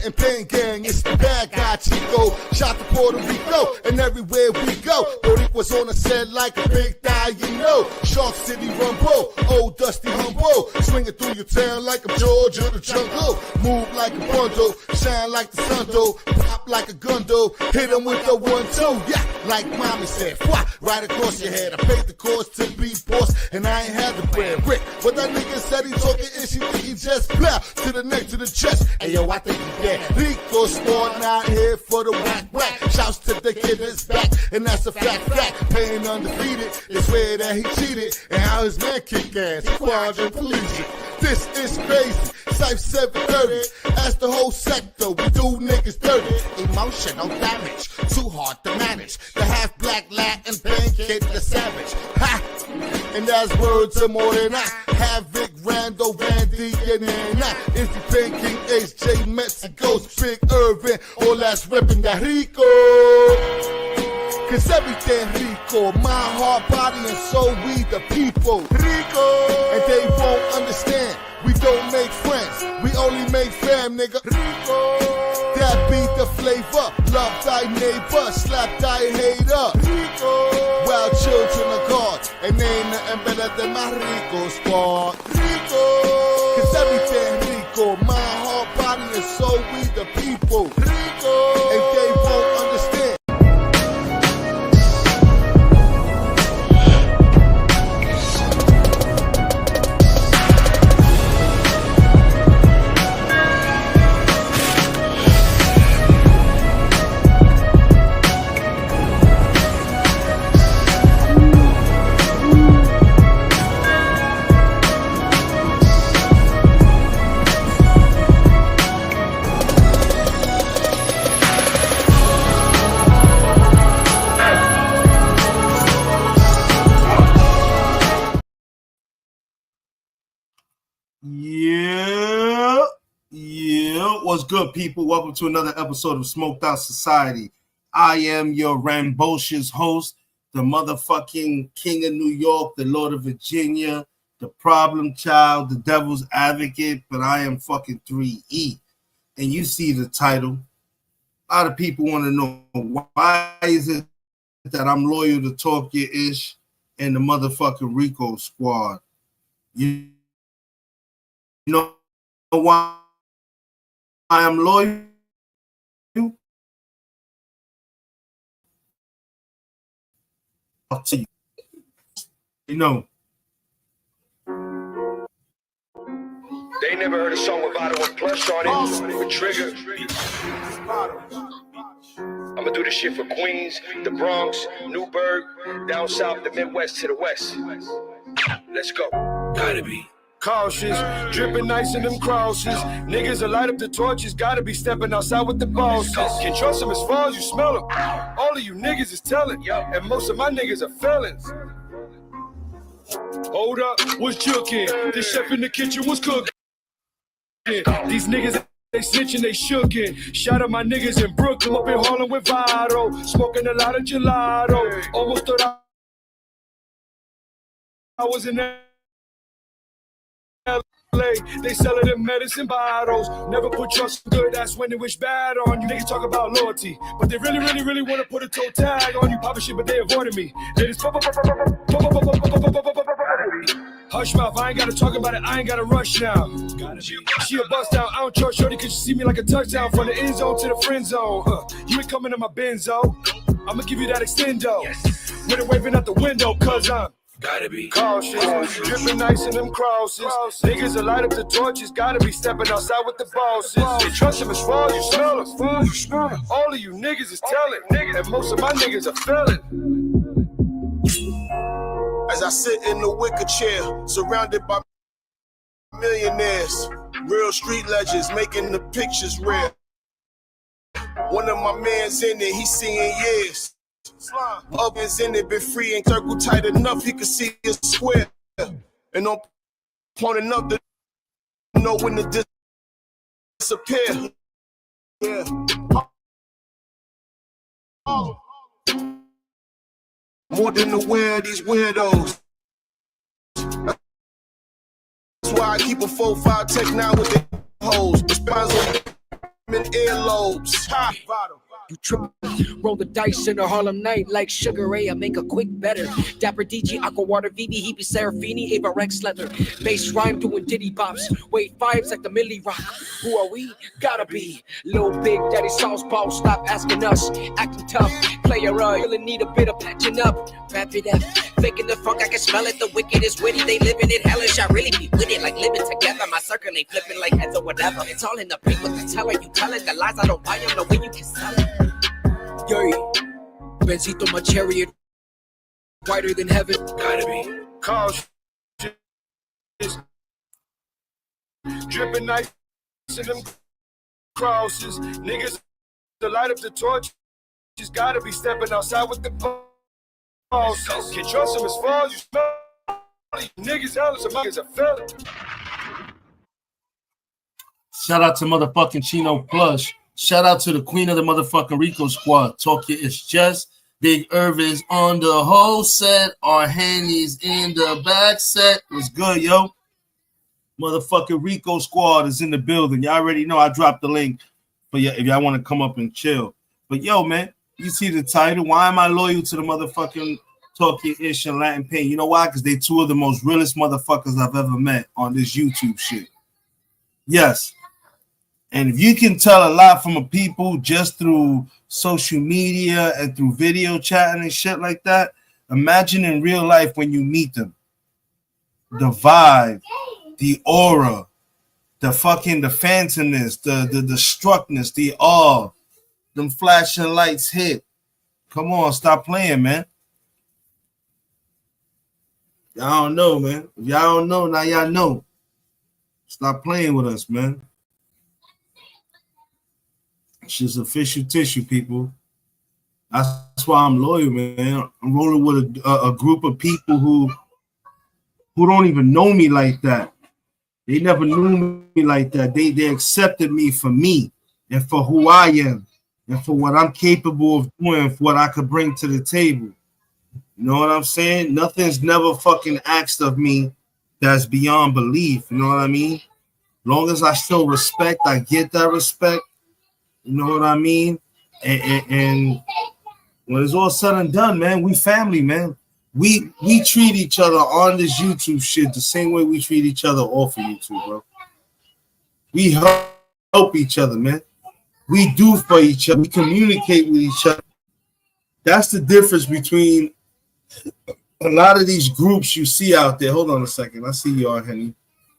representing Pain Gang. It's the bad guy Chico. Shot to Puerto Rico, and everywhere we go, Boricua's on the set like a big die, you know. Shark City Rumble, old Dusty Humble, swinging through your town like a George of the jungle. Move like a bundle, shine like the sun though, pop like a gun though, hit 'em with the 1-2, yeah, like mommy said, fwah, right across your head. I paid the cost to be boss, and I ain't had the bread. Rick, but that nigga said he talking ish, he think he just plow to the neck to the chest. Hey yo, I think he dead. Rico Squad out here for the whack. Shouts to the kid that's back, and that's a fact. Paying undefeated, they swear that he cheated, and how his man kick ass, quadriplegic. This is crazy, Cypher 730, as the whole sector, we do niggas dirty. Emotional damage, too hard to manage. The half-black Latin band kid, the savage. Ha! And that's words of more than I. Havoc, Rando, Randy, and I. Is the Pain King, HJ, Mexico's Big Irvin, all that's reppin' that Rico. Cause everything Rico, my heart, body, and soul, we the people. Rico! And they won't understand, we don't make friends, we only make fam, nigga. Rico! That be the flavor, love thy neighbor, slap thy hater. Rico! Wild children of God, and ain't nothing better than my Rico Squad. Rico! Cause everything Rico, my heart, body, and soul, we the people. Rico! And they won't understand. Yeah. What's good, people? Welcome to another episode of Smoked Out Society. I am your rambunctious host, the motherfucking king of New York, the Lord of Virginia, the problem child, the devil's advocate, but I am fucking 3E. And you see the title. A lot of people want to know, why is it that I'm loyal to Talk Your Ish and the motherfucking Rico Squad? You know why I'm loyal? I'll tell you. You know. They never heard a song with Vado and Plush on it, with Trigger. I'm gonna do this shit for Queens, the Bronx, Newburgh, down south, the Midwest to the West. Let's go. Gotta be cautious, dripping nice in them crosses. Niggas will light up the torches, gotta be stepping outside with the bosses. Can trust them as far as you smell them. All of you niggas is telling, and most of my niggas are felons. Hold up, what's jukin'? The chef in the kitchen was cooking. These niggas, they snitching, they shookin'. Shout out my niggas in Brooklyn, up in Harlem with Vado, smoking a lot of gelato. Almost thought I was in LA. They sellin' them medicine bottles. Never put trust good, that's when they wish bad on you. Niggas talk about loyalty, but they really wanna put a toe tag on you. Poppin' shit, but they avoided me. They just hush mouth, I ain't gotta talk about it, I ain't gotta rush now. She a bust down, I don't trust shorty cause you see me like a touchdown. From the end zone to the friend zone. You ain't coming to my Benzo, I'ma give you that extendo. With it waving out the window cause I'm gotta be cautious, dripping nice in them crosses. Niggas will light up the torches, gotta be stepping outside with the bosses. They trust them as far as you smell them. All of you niggas is telling, and most of my niggas are felon. As I sit in the wicker chair, surrounded by millionaires, real street legends making the pictures rare. One of my mans in it, he seeing years. Others in it, been free and circle tight enough, he could see a square. And I'm pointing up to know when to disappear. Yeah. More than aware of these weirdos. That's why I keep a 4-5 tech now with the hoes. The spines on earlobes. Ha. You trip, roll the dice in a Harlem night like Sugar Ray. I make a quick better. Dapper DG, Aqua Water, VV, Hebe, Serafini, Ava Rex Leather. Bass rhyme doing diddy bops. Wave fives like the Millie Rock. Who are we? Gotta be Lil Big Daddy Sauce Ball. Stop asking us, acting tough. Player, really need a bit of patching up. Wrap it up, faking the funk. I can smell it. The wicked is witty. They living it hellish. I really be with it like living together. My circle ain't flipping like heads or whatever. It's all in the pink with the teller. You telling the lies. I don't buy them. The way you can sell it. Yo, Benzito, my chariot, whiter than heaven. Gotta be. Cause dripping nice in them crosses. Niggas to light up the torch. Just gotta be stepping outside with the bosses. Can't trust them as far as you smell. Niggas hell is a mother's a fella. Shout out to motherfucking Chino Plush. Shout out to the queen of the motherfucking Rico squad. Talk it's Jess. Big Irv is on the whole set. Our handies in the back set. What's good, yo? Motherfucking Rico squad is in the building. Y'all already know I dropped the link for you if y'all want to come up and chill. But yo, man, you see the title. Why am I loyal to the motherfucking Talk Your Ish and Latin Pain? You know why? Because they two of the most realest motherfuckers I've ever met on this YouTube shit. Yes. And if you can tell a lot from a people just through social media and through video chatting and shit like that, imagine in real life when you meet them. The vibe, the aura, the phantomness, the struckness, the awe, them flashing lights hit. Come on, stop playing, man. Y'all don't know, man. If y'all don't know, now y'all know. Stop playing with us, man. She's official tissue, people. That's why I'm loyal, man. I'm rolling with a group of people who don't even know me like that. They never knew me like that. They accepted me for me and for who I am and for what I'm capable of doing, for what I could bring to the table. You know what I'm saying? Nothing's never fucking asked of me that's beyond belief. You know what I mean? Long as I still respect, I get that respect. You know what I mean? And when it's all said and done, man, we family, man. We treat each other on this YouTube shit the same way we treat each other off of YouTube, bro. We help each other, man. We do for each other. We communicate with each other. That's the difference between a lot of these groups you see out there. Hold on a second. I see you all, honey.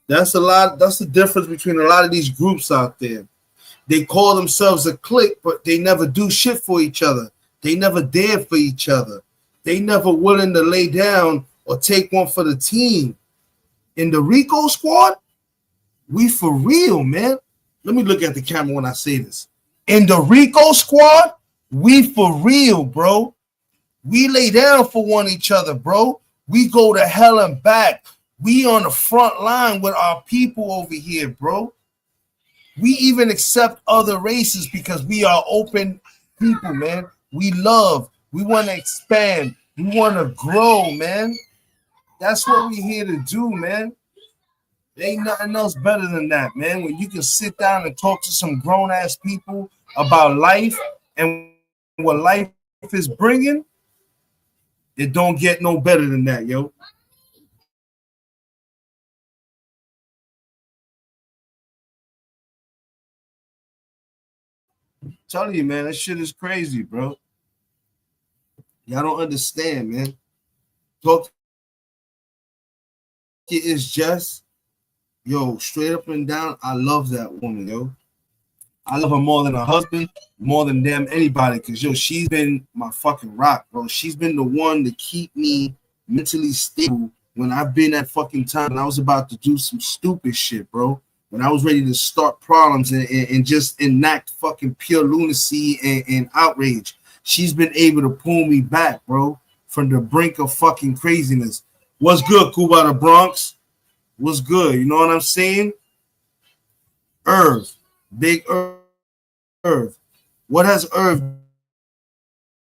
That's the difference between a lot of these groups out there. They call themselves a clique, but they never do shit for each other. They never dare for each other. They never willing to lay down or take one for the team. In the Rico squad, we for real, man. Let me look at the camera when I say this. In the Rico squad, we for real, bro. We lay down for one each other, bro. We go to hell and back. We on the front line with our people over here, bro. We even accept other races because we are open people, man. We love. We want to expand. We want to grow, man. That's what we're here to do, man. There ain't nothing else better than that, man. When you can sit down and talk to some grown-ass people about life and what life is bringing, it don't get no better than that, yo. I'm telling you, man, that shit is crazy, bro. Y'all don't understand, man. Talk is Jess. Yo, straight up and down, I love that woman, yo. I love her more than her husband, more than damn anybody, because, yo, she's been my fucking rock, bro. She's been the one to keep me mentally stable when I've been at fucking time and I was about to do some stupid shit, bro. When I was ready to start problems and just enact fucking pure lunacy and outrage. She's been able to pull me back, bro, from the brink of fucking craziness. What's good, Cuba the Bronx? What's good? You know what I'm saying? Irv, big Irv. What has Irv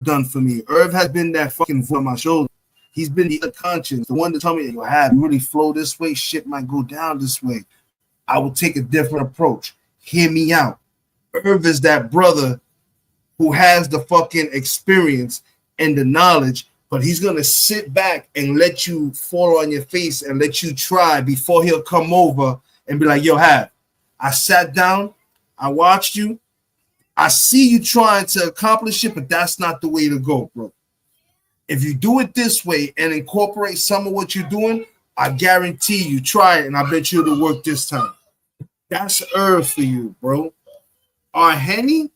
done for me? Irv has been that fucking voice on my shoulder. He's been the conscience, the one to tell me, you have really flow this way, shit might go down this way. I will take a different approach. Hear me out. Irv is that brother who has the fucking experience and the knowledge, but he's gonna sit back and let you fall on your face and let you try before he'll come over and be like, yo, I sat down, I watched you, I see you trying to accomplish it, but that's not the way to go, bro. If you do it this way and incorporate some of what you're doing, I guarantee you, try it, and I bet you it'll work this time. That's Irv for you, bro. Our Henny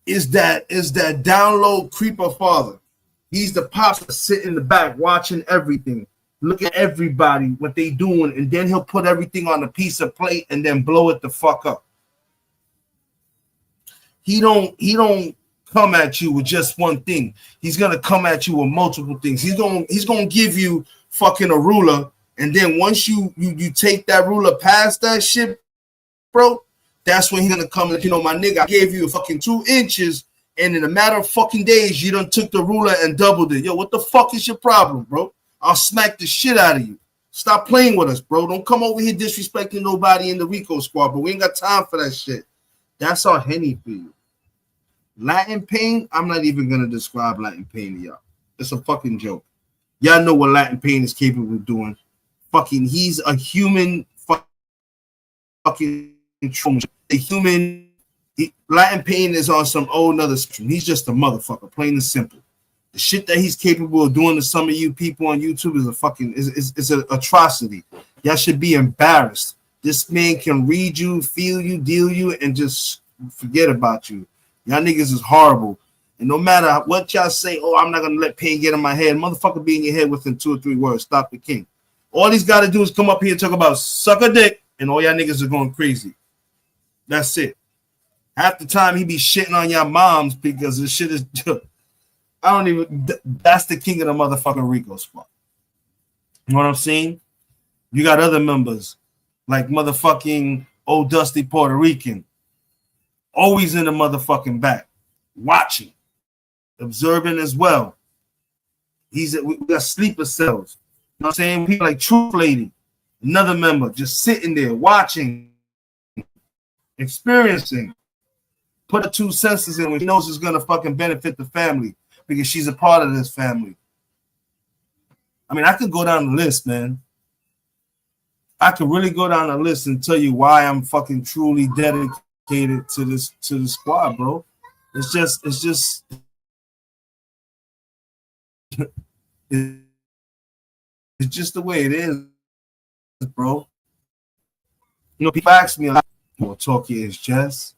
is that download creeper father. He's the pops that sit in the back watching everything, look at everybody, what they doing, and then he'll put everything on a piece of plate and then blow it the fuck up. He don't come at you with just one thing. He's gonna come at you with multiple things. He's gonna give you fucking a ruler, and then once you take that ruler past that shit, bro, that's when he's gonna come and, my nigga, I gave you a fucking 2 inches, and in a matter of fucking days, you done took the ruler and doubled it. Yo, what the fuck is your problem, bro? I'll smack the shit out of you. Stop playing with us, bro. Don't come over here disrespecting nobody in the Rico squad, but we ain't got time for that shit. That's our Henny for you. Latin Pain, I'm not even gonna describe Latin Pain to y'all. It's a fucking joke. Y'all know what Latin Pain is capable of doing. Fucking, he's a human fucking a human. Latin Pain is on some old other spectrum. He's just a motherfucker, plain and simple. The shit that he's capable of doing to some of you people on YouTube is a fucking is an atrocity. Y'all should be embarrassed. This man can read you, feel you, deal you, and just forget about you. Y'all niggas is horrible. And no matter what y'all say, oh, I'm not gonna let pain get in my head. Motherfucker be in your head within 2 or 3 words. Stop the king. All he's got to do is come up here and talk about suck a dick, and all y'all niggas are going crazy. That's it. Half the time he be shitting on y'all moms because this shit is. I don't even. That's the king of the motherfucking Rico spot. You know what I'm saying? You got other members like motherfucking old Dusty Puerto Rican, always in the motherfucking back, watching, observing as well. We got sleeper cells. You know what I'm saying? People like Truth Lady, another member, just sitting there watching, experiencing, put her 2 senses in when she knows it's gonna fucking benefit the family because she's a part of this family. I mean, I could go down the list, man. I could really go down the list and tell you why I'm fucking truly dedicated to the squad, bro. It's just it's just the way it is, bro. People ask me, well, Talkie is Jess.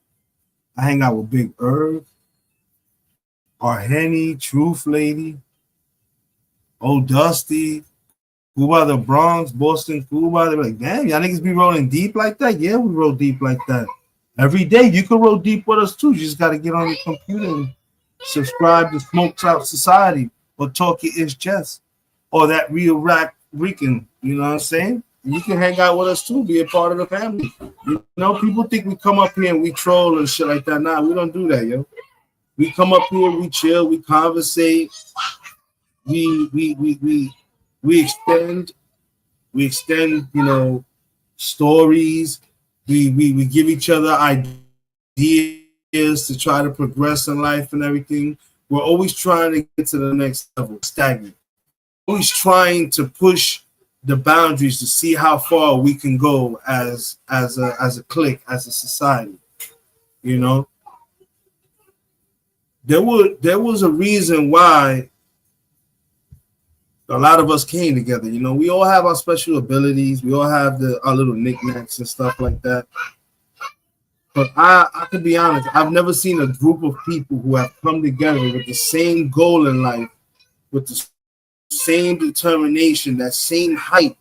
I hang out with Big Irv, our Henny, Truth Lady, Old Dusty, Cuba the Bronx, Boston, Cuba. They're like, damn, y'all niggas be rolling deep like that? Yeah, we roll deep like that. Every day, you can roll deep with us too. You just got to get on your computer and subscribe to Smoked Out Society or Talkie is Jess or that Real Rack Rican. You know what I'm saying? And you can hang out with us too, be a part of the family. You know, people think we come up here and we troll and shit like that. Nah, we don't do that, yo. We come up here, we chill, we conversate, we extend, stories. We give each other ideas to try to progress in life and everything. We're always trying to get to the next level, stagnant. Always trying to push the boundaries to see how far we can go as a clique, as a society. You know, there was a reason why a lot of us came together. You know, we all have our special abilities. We all have our little knickknacks and stuff like that. But I can be honest, I've never seen a group of people who have come together with the same goal in life, with the same determination, that same hype,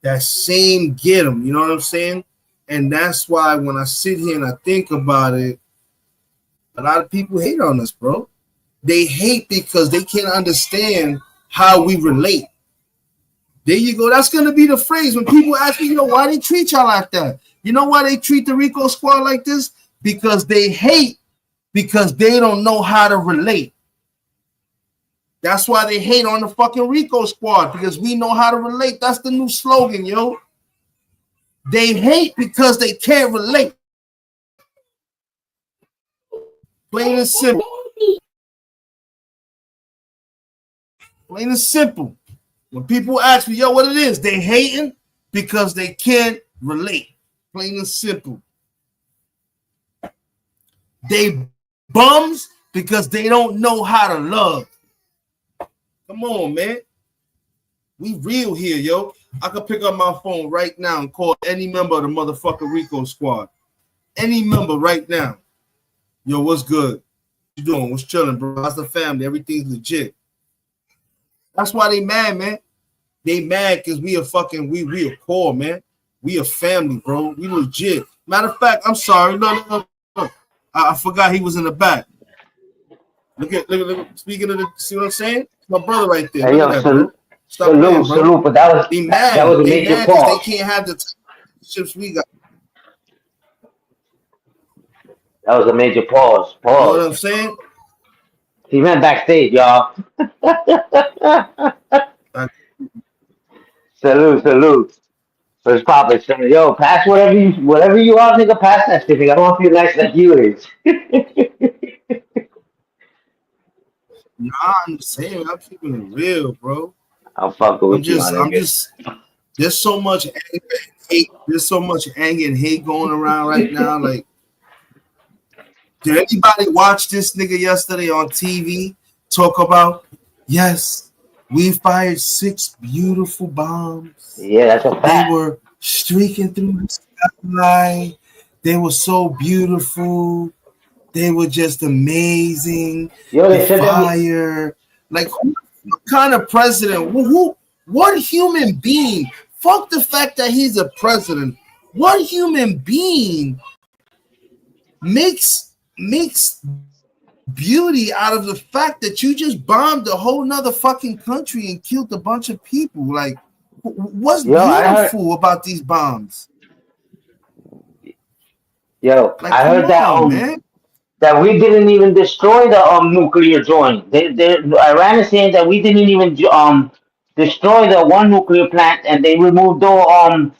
that same get 'em. You know what I'm saying? And that's why when I sit here and I think about it, a lot of people hate on us, bro. They hate because they can't understand how we relate. There you go. That's going to be the phrase when people ask me, why they treat y'all like that? You know why they treat the Rico squad like this? Because they hate, because they don't know how to relate. That's why they hate on the fucking Rico squad, because we know how to relate. That's the new slogan, yo. They hate because they can't relate. Plain and simple. Plain and simple. When people ask me, yo, what it is, they hating because they can't relate. Plain and simple. They bums because they don't know how to love. Come on, man. We real here, yo. I could pick up my phone right now and call any member of the motherfucking Rico squad. Any member right now. Yo, what's good? What you doing? What's chilling, bro? How's the family? Everything's legit. That's why they mad, man. They mad because we a core, man. We a family, bro. We legit. Matter of fact, I'm sorry. No. I forgot he was in the back. Look at. Speaking of the, see what I'm saying? My brother right there. Hey, Look yo, at that, bro. Stop salute, playing, bro. salute. But that They was mad. a They major mad because they pause. can't have the chips we got. That was a major pause. You know what Pause. I'm saying? He went backstage, y'all. I, Salute. First poppin', son. Yo, pass whatever you are, nigga. Pass that shit, nigga. I don't want to feel nice like you is. I'm saying, I'm keeping it real, bro. I'm fucking with you, my I'm nigga. just. There's so much anger and hate. There's so much anger and hate going around right now. Like, did anybody watch this nigga yesterday on TV talk about? Yes, we fired 6 beautiful bombs. Yeah, that's a They fact. were streaking through the sky. They were so beautiful. They were just amazing. Yo, The they said that fire. Like, what kind of president? What human being? Fuck the fact that he's a president. What human being makes beauty out of the fact that you just bombed a whole nother fucking country and killed a bunch of people? Like, what's yo, beautiful about these bombs? Like, I come heard that on, man. that we didn't even destroy the nuclear joint. Iran is saying that we didn't even destroy the one nuclear plant, and they removed all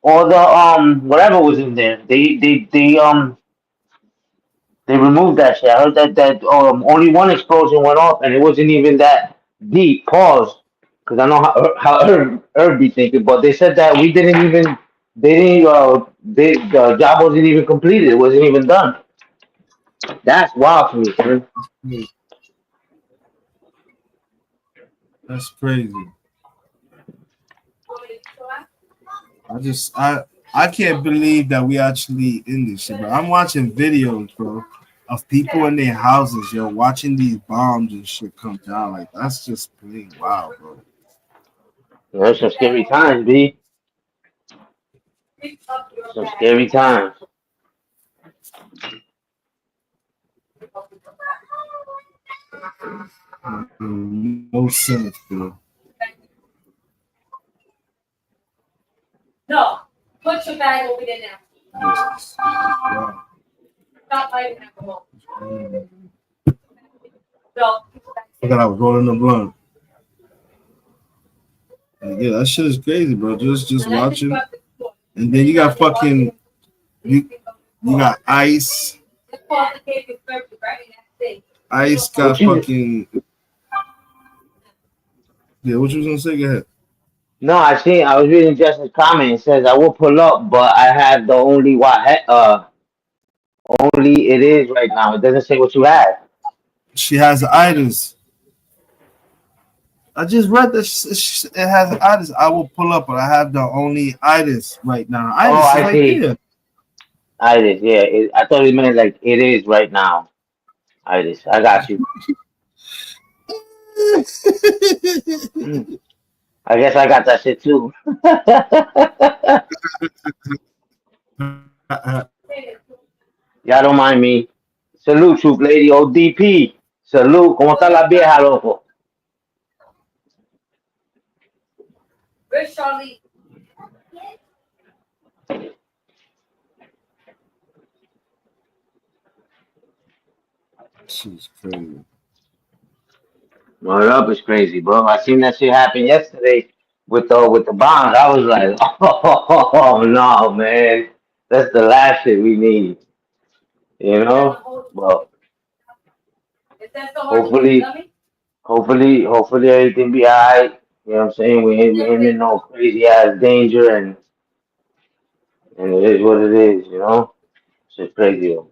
the whatever was in there. They removed that shit. I heard that only one explosion went off, and it wasn't even that deep. Pause, because I know how Herb be thinking, but they said that we didn't even they didn't the job wasn't even completed. It wasn't even done. That's wild for me, man. That's crazy. I can't believe that we actually in this shit, bro. I'm watching videos, bro, of people in their houses, yo, watching these bombs and shit come down. Like, that's just plain wild, bro. There's some scary times, B. Some scary times. No sense, bro. No, put your bag over there now. Wow. Stop biting alcohol. No. I thought I was rolling the blunt. Like, yeah, that shit is crazy, bro. Just watching, and then you got fucking you got Ice. Ice got fucking. Yeah, what you was gonna say? Go ahead. No, I was reading Jess's comment. It says I will pull up, but I have the only it is right now. It doesn't say what you have. She has the items. I just read that it has items. I will pull up, but I have the only items right now. Oh, Items is I right see. there. Itis, yeah. I thought it meant like it is right now. Itis, I got you. I guess I got that shit too. Y'all don't mind me. Salute, troop lady. ODP. Salute. ¿Cómo está la vieja, loco? Where's Charlie? She's crazy. Word up is crazy, bro. I seen that shit happen yesterday. with the bond, I was like, oh no, man, that's the last shit we need, you know. But Is that so hard to do, hopefully, dummy? hopefully everything be alright. You know what I'm saying? We ain't in no crazy ass danger, and it is what it is, you know. It's just crazy. Though.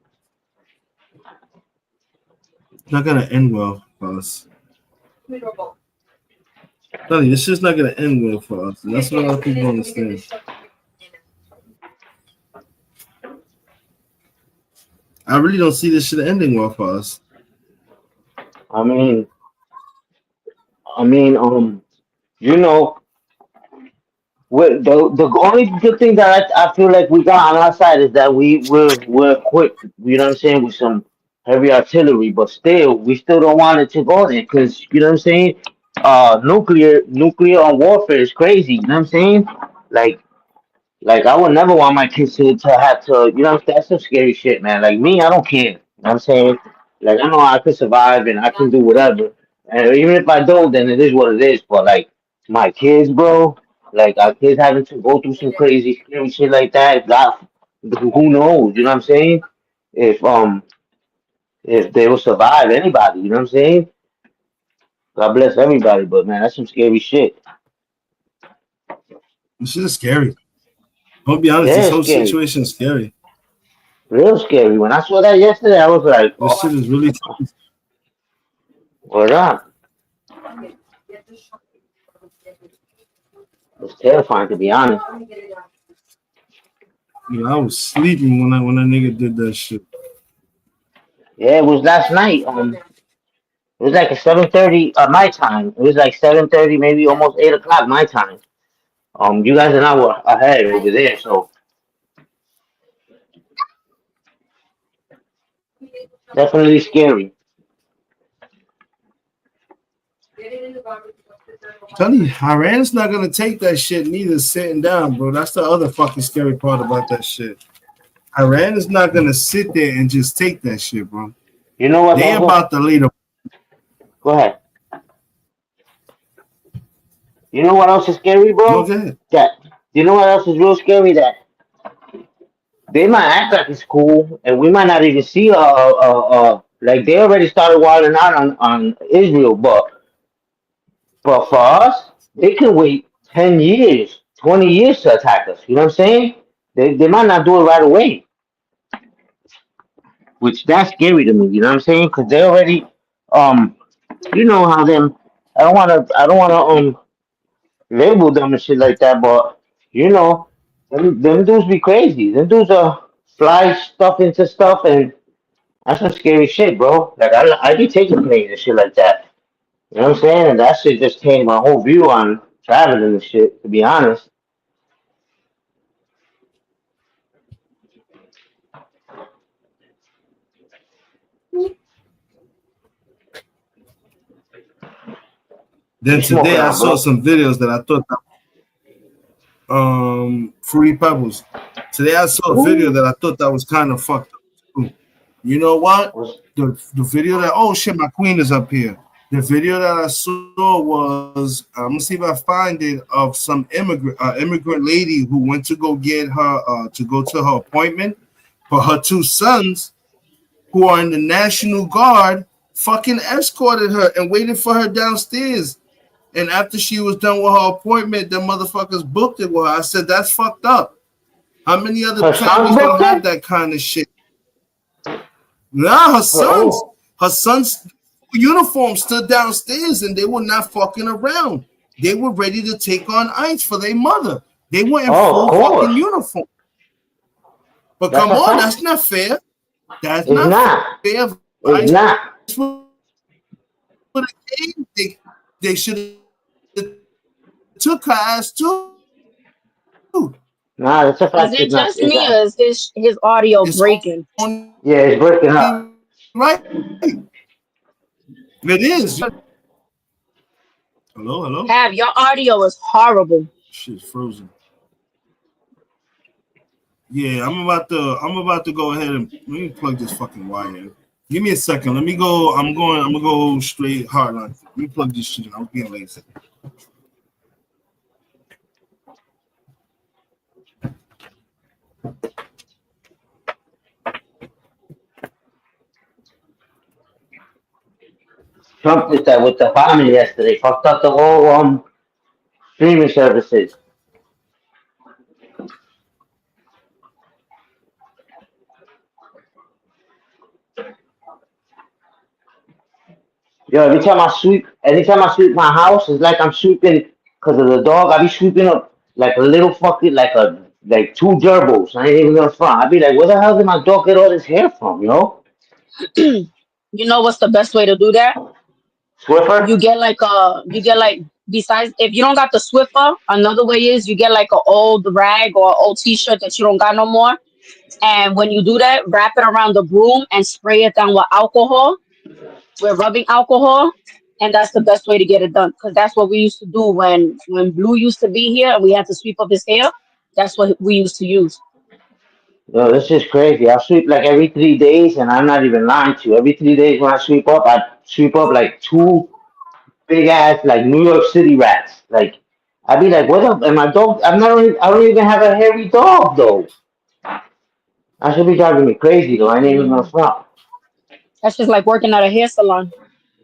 It's not gonna end well for us. Miserable. Sonny, this shit's not gonna end well for us. And that's what a lot of people Let me get understand. this shut. I really don't see this shit ending well for us. I mean, you know, the only good thing that I feel like we got on our side is that we're equipped. You know what I'm saying, with some heavy artillery, but still, we still don't want it to go there because you know what I'm saying. Nuclear on warfare is crazy. You know what I'm saying? Like Like I would never want my kids to have to, you know, that's some scary shit, man. Like me, I don't care. You know what I'm saying? Like I know I could survive and I can do whatever. And even if I don't, then it is what it is. But like my kids, bro, like our kids having to go through some crazy scary shit like that, God, who knows? You know what I'm saying? If um if they will survive anybody, you know what I'm saying? God bless everybody, but man, that's some scary shit. This shit is scary. I'll be honest, Yeah, this it's whole scary. situation is scary. Real scary. When I saw that yesterday, I was like, This shit oh, is really what up? It's terrifying to be honest. you know, I was sleeping when that nigga did that shit. Yeah, it was last night. It was like a 7:30 my time. It was like 7:30, maybe almost 8 o'clock my time. You guys and I were ahead over there, so definitely scary. I'm telling you, Iran's not gonna take that shit neither sitting down, bro. That's the other fucking scary part about that shit. Iran is not gonna sit there and just take that shit, bro. You know what's They also about to lay the go ahead. You know what else is scary, no bro? good. That you know what else is real scary? That they might act like it's cool, and we might not even see like they already started wilding out on Israel, but for us, they can wait 10 years, 20 years to attack us. You know what I'm saying? They might not do it right away, which that's scary to me. You know what I'm saying? Because they already um you know how them. I don't wanna label them and shit like that, but you know them dudes be crazy. Them dudes fly stuff into stuff, and that's some scary shit, bro. Like I be taking planes and shit like that. You know what I'm saying? And that shit just changed my whole view on traveling and shit. To be honest, Then you today smoking I on, saw bro? some videos that I thought Fruity Pebbles. Today I saw a video Ooh, that I thought that was kind of fucked up too. You know what? what's The video that oh shit, my queen is up here. The video that I saw was I'm gonna see if I find it of some immigrant lady who went to go get her to go to her appointment for her two sons who are in the National Guard. Fucking escorted her and waited for her downstairs. And after she was done with her appointment, the motherfuckers booked it with her. I said that's fucked up. How many other her son's families don't have birthday? that kind of shit? Nah, Her oh her son's uniform stood downstairs and they were not fucking around. They were ready to take on ICE for their mother. They were in oh, of full fucking course, uniform. But that's come a on, that's fact. not fair. That's It's not not. fair. It's ICE not. would have came. They should have took her ass too. Nah, that's a Is fact. it It's not. just It's me not. or is his audio It's breaking? only Yeah, it's breaking up. right. It is. Hello, hello. Have your audio is horrible. Shit's frozen. Yeah, I'm about to go ahead and let me plug this fucking wire in. Give me a second. Let me go. I'm gonna go straight hardline. Let me plug this shit in. I'm being lazy. Trump did that with the family yesterday. Fucked up the whole streaming services. Yo, every time I sweep my house, it's like I'm sweeping because of the dog. I be sweeping up like a little fucking like two gerbils. I ain't even gonna front. I be like, where the hell did my dog get all this hair from, yo? You know what's the best way to do that? Swiffer? You get like besides if you don't got the Swiffer, another way is you get like an old rag or old t-shirt that you don't got no more. And when you do that, wrap it around the broom and spray it down with alcohol. We're rubbing alcohol, and that's the best way to get it done. Because that's what we used to do when Blue used to be here and we had to sweep up his hair. That's what we used to use. Yo, this is crazy. I sweep like every 3 days, and I'm not even lying to you. Every 3 days when I sweep up like two big ass like New York City rats. Like, I be like, what up? And my dog, I don't even have a hairy dog though. I should be driving me crazy though. I ain't even gonna Mm. front. That's just like working at a hair salon.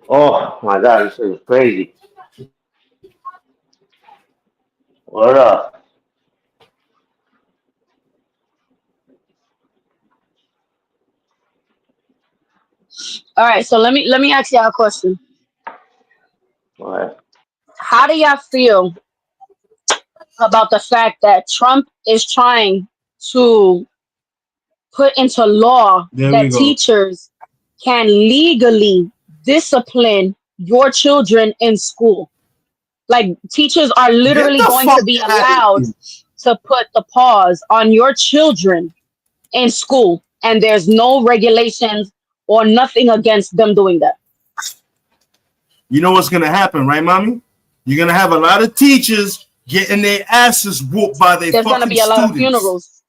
Oh my god, this is crazy. What up? All right, so let me ask y'all a question. What? How do y'all feel about the fact that Trump is trying to put into law There we that go. teachers can legally discipline your children in school? Like teachers are Get literally the going to fuck be out of allowed here. to put the pause on your children in school, and there's no regulations or nothing against them doing that. You know what's gonna happen, right, mommy? You're gonna have a lot of teachers getting their asses whooped by their There's gonna fucking be a lot of students. funerals.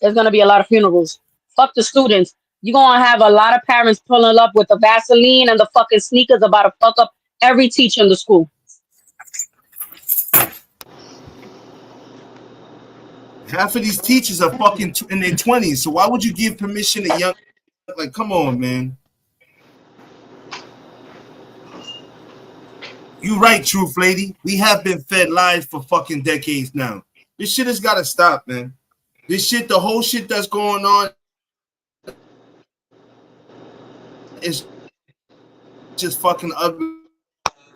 There's gonna be a lot of funerals. Fuck the students. You're gonna have a lot of parents pulling up with the Vaseline and the fucking sneakers about to fuck up every teacher in the school. Half of these teachers are fucking in their 20s. So why would you give permission to young? Like, come on, man. You right, truth lady. We have been fed lies for fucking decades now. This shit has got to stop, man. This shit, the whole shit that's going on is just fucking ugly.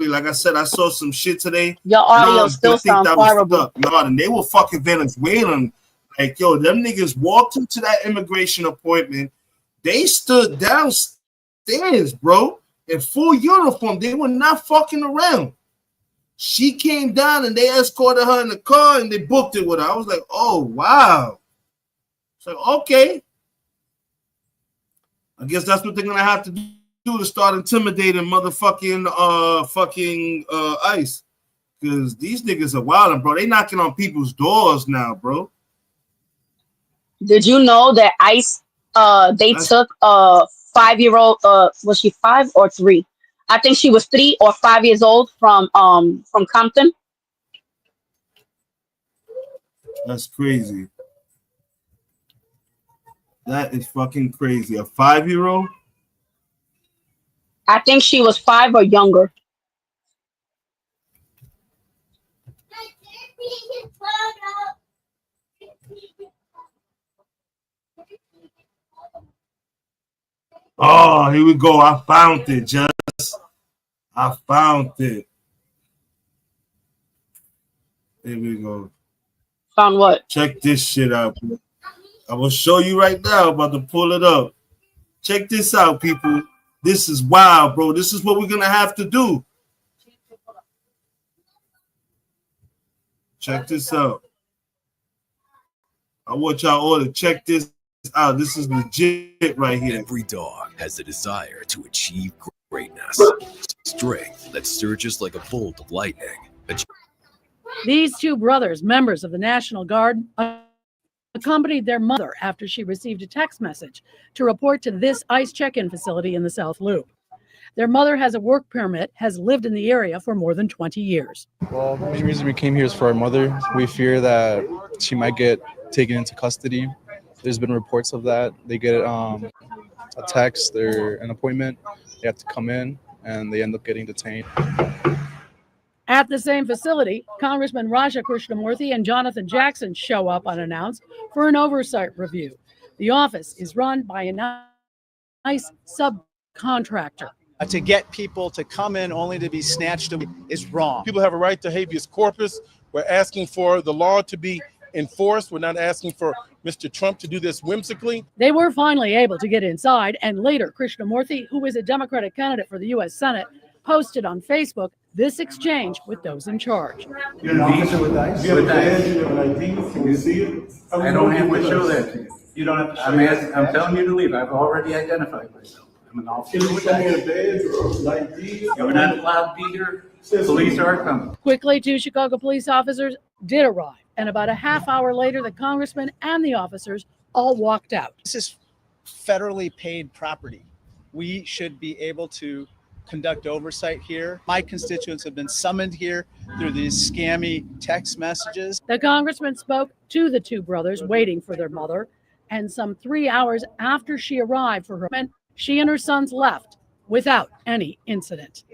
Like I said, I saw some shit today. Your audio They still think sounds that was fucked horrible. up. And they were fucking Venezuelan. Like, yo, them niggas walked into that immigration appointment. They stood downstairs, bro, in full uniform. They were not fucking around. She came down and they escorted her in the car and they booked it with her. I was like, oh, wow. It's like, okay. I guess that's what they're going to have to do to start intimidating motherfucking ICE. Because these niggas are wild, bro. They knocking on people's doors now, bro. Did you know that ICE they took a 5-year-old, was she 5 or 3? I think she was 3 or 5 years old from Compton. That's crazy. That is fucking crazy. A 5-year-old? I think she was 5 or younger. Oh, here we go. I found it, Jess. I found it. Here we go. Found what? Check this shit out. I will show you right now. I'm about to pull it up. Check this out, people. This is wild, bro. This is what we're going to have to do. Check this out. I want y'all all to check this out. This is legit right here. Every dog has a desire to achieve greatness, strength that surges like a bolt of lightning. These two brothers, members of the National Guard, accompanied their mother after she received a text message to report to this ICE check-in facility in the South Loop. Their mother has a work permit, has lived in the area for more than 20 years. Well, the main reason we came here is for our mother. We fear that she might get taken into custody. There's been reports of that. They get a text or an appointment. They have to come in, and they end up getting detained. At the same facility, Congressman Raja Krishnamurthy and Jonathan Jackson show up unannounced for an oversight review. The office is run by a nice subcontractor. To get people to come in only to be snatched away is wrong. People have a right to habeas corpus. We're asking for the law to be enforced. We're not asking for Mr. Trump to do this whimsically. They were finally able to get inside, and later Krishnamurthy, who is a Democratic candidate for the U.S. Senate, posted on Facebook this exchange with those in charge. You're an officer with ICE? With ICE. You have an ID? Can you see it? I don't have to show that to you. You don't have to show it. I'm telling you to leave. I've already identified myself. I'm an officer with ICE. Can you show me a badge or an ID? You're not allowed to be here. Police are coming. Quickly, 2 Chicago police officers did arrive, and about a half hour later, the congressman and the officers all walked out. This is federally paid property. We should be able to conduct oversight here. My constituents have been summoned here through these scammy text messages. The congressman spoke to the 2 brothers waiting for their mother, and some 3 hours after she arrived for her, she and her sons left without any incident.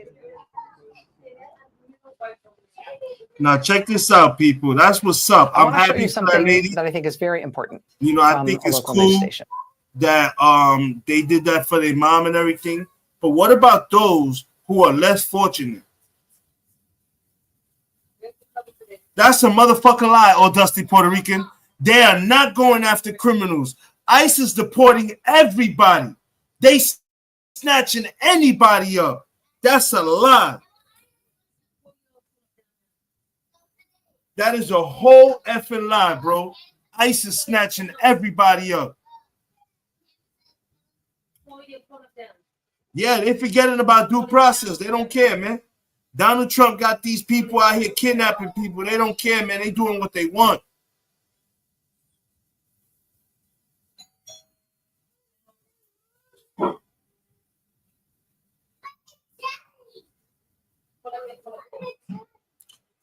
Now check this out, people. That's what's up. I'm happy for that lady. That I think is very important. You know, I think it's cool that they did that for their mom and everything. But what about those who are less fortunate? That's a motherfucking lie, oh Dusty Puerto Rican. They are not going after criminals. ICE is deporting everybody. They snatching anybody up. That's a lie. That is a whole effing lie, bro. ICE is snatching everybody up. Yeah, they forgetting about due process. They don't care, man. Donald Trump got these people out here kidnapping people. They don't care, man. They doing what they want.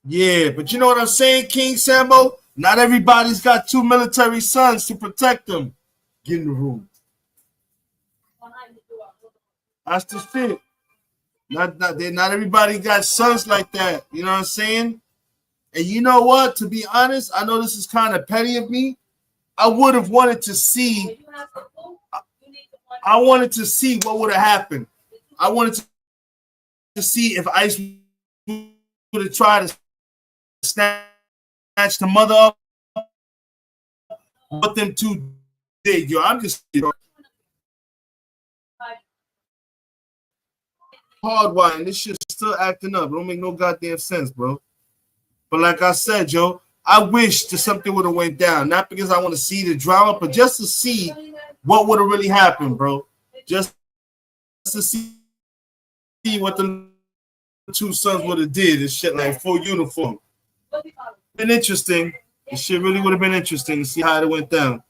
Yeah, but you know what I'm saying, King Sambo? Not everybody's got 2 military sons to protect them. Get in the room. That's the shit. Not everybody got sons like that. You know what I'm saying? And you know what? To be honest, I know this is kind of petty of me. I would have wanted to see. I wanted to see what would have happened. I wanted to see if ICE would have tried to snatch the mother up. What them 2 did, yo. I'm just hardwiring. This shit's still acting up. It don't make no goddamn sense, bro. But like I said, yo, I wish that something would have went down. Not because I want to see the drama, but just to see what would have really happened, bro. Just to see what the 2 sons would have did and shit, like full uniform. Been interesting. This shit really would have been interesting to see how it went down.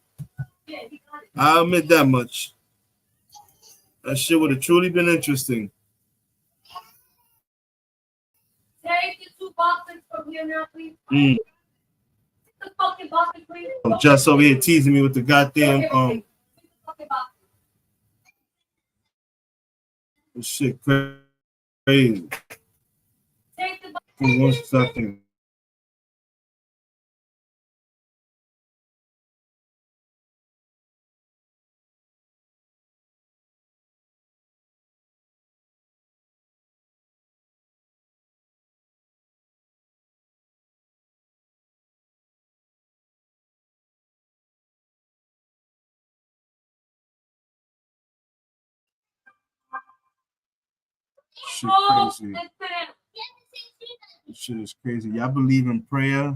I'll admit that much. That shit would have truly been interesting. Take the 2 boxes from here now, please. The fucking boxes, please. Jess over here teasing me with the goddamn this shit crazy. Take the 1 second. Shit crazy. This shit is crazy. Y'all believe in prayer?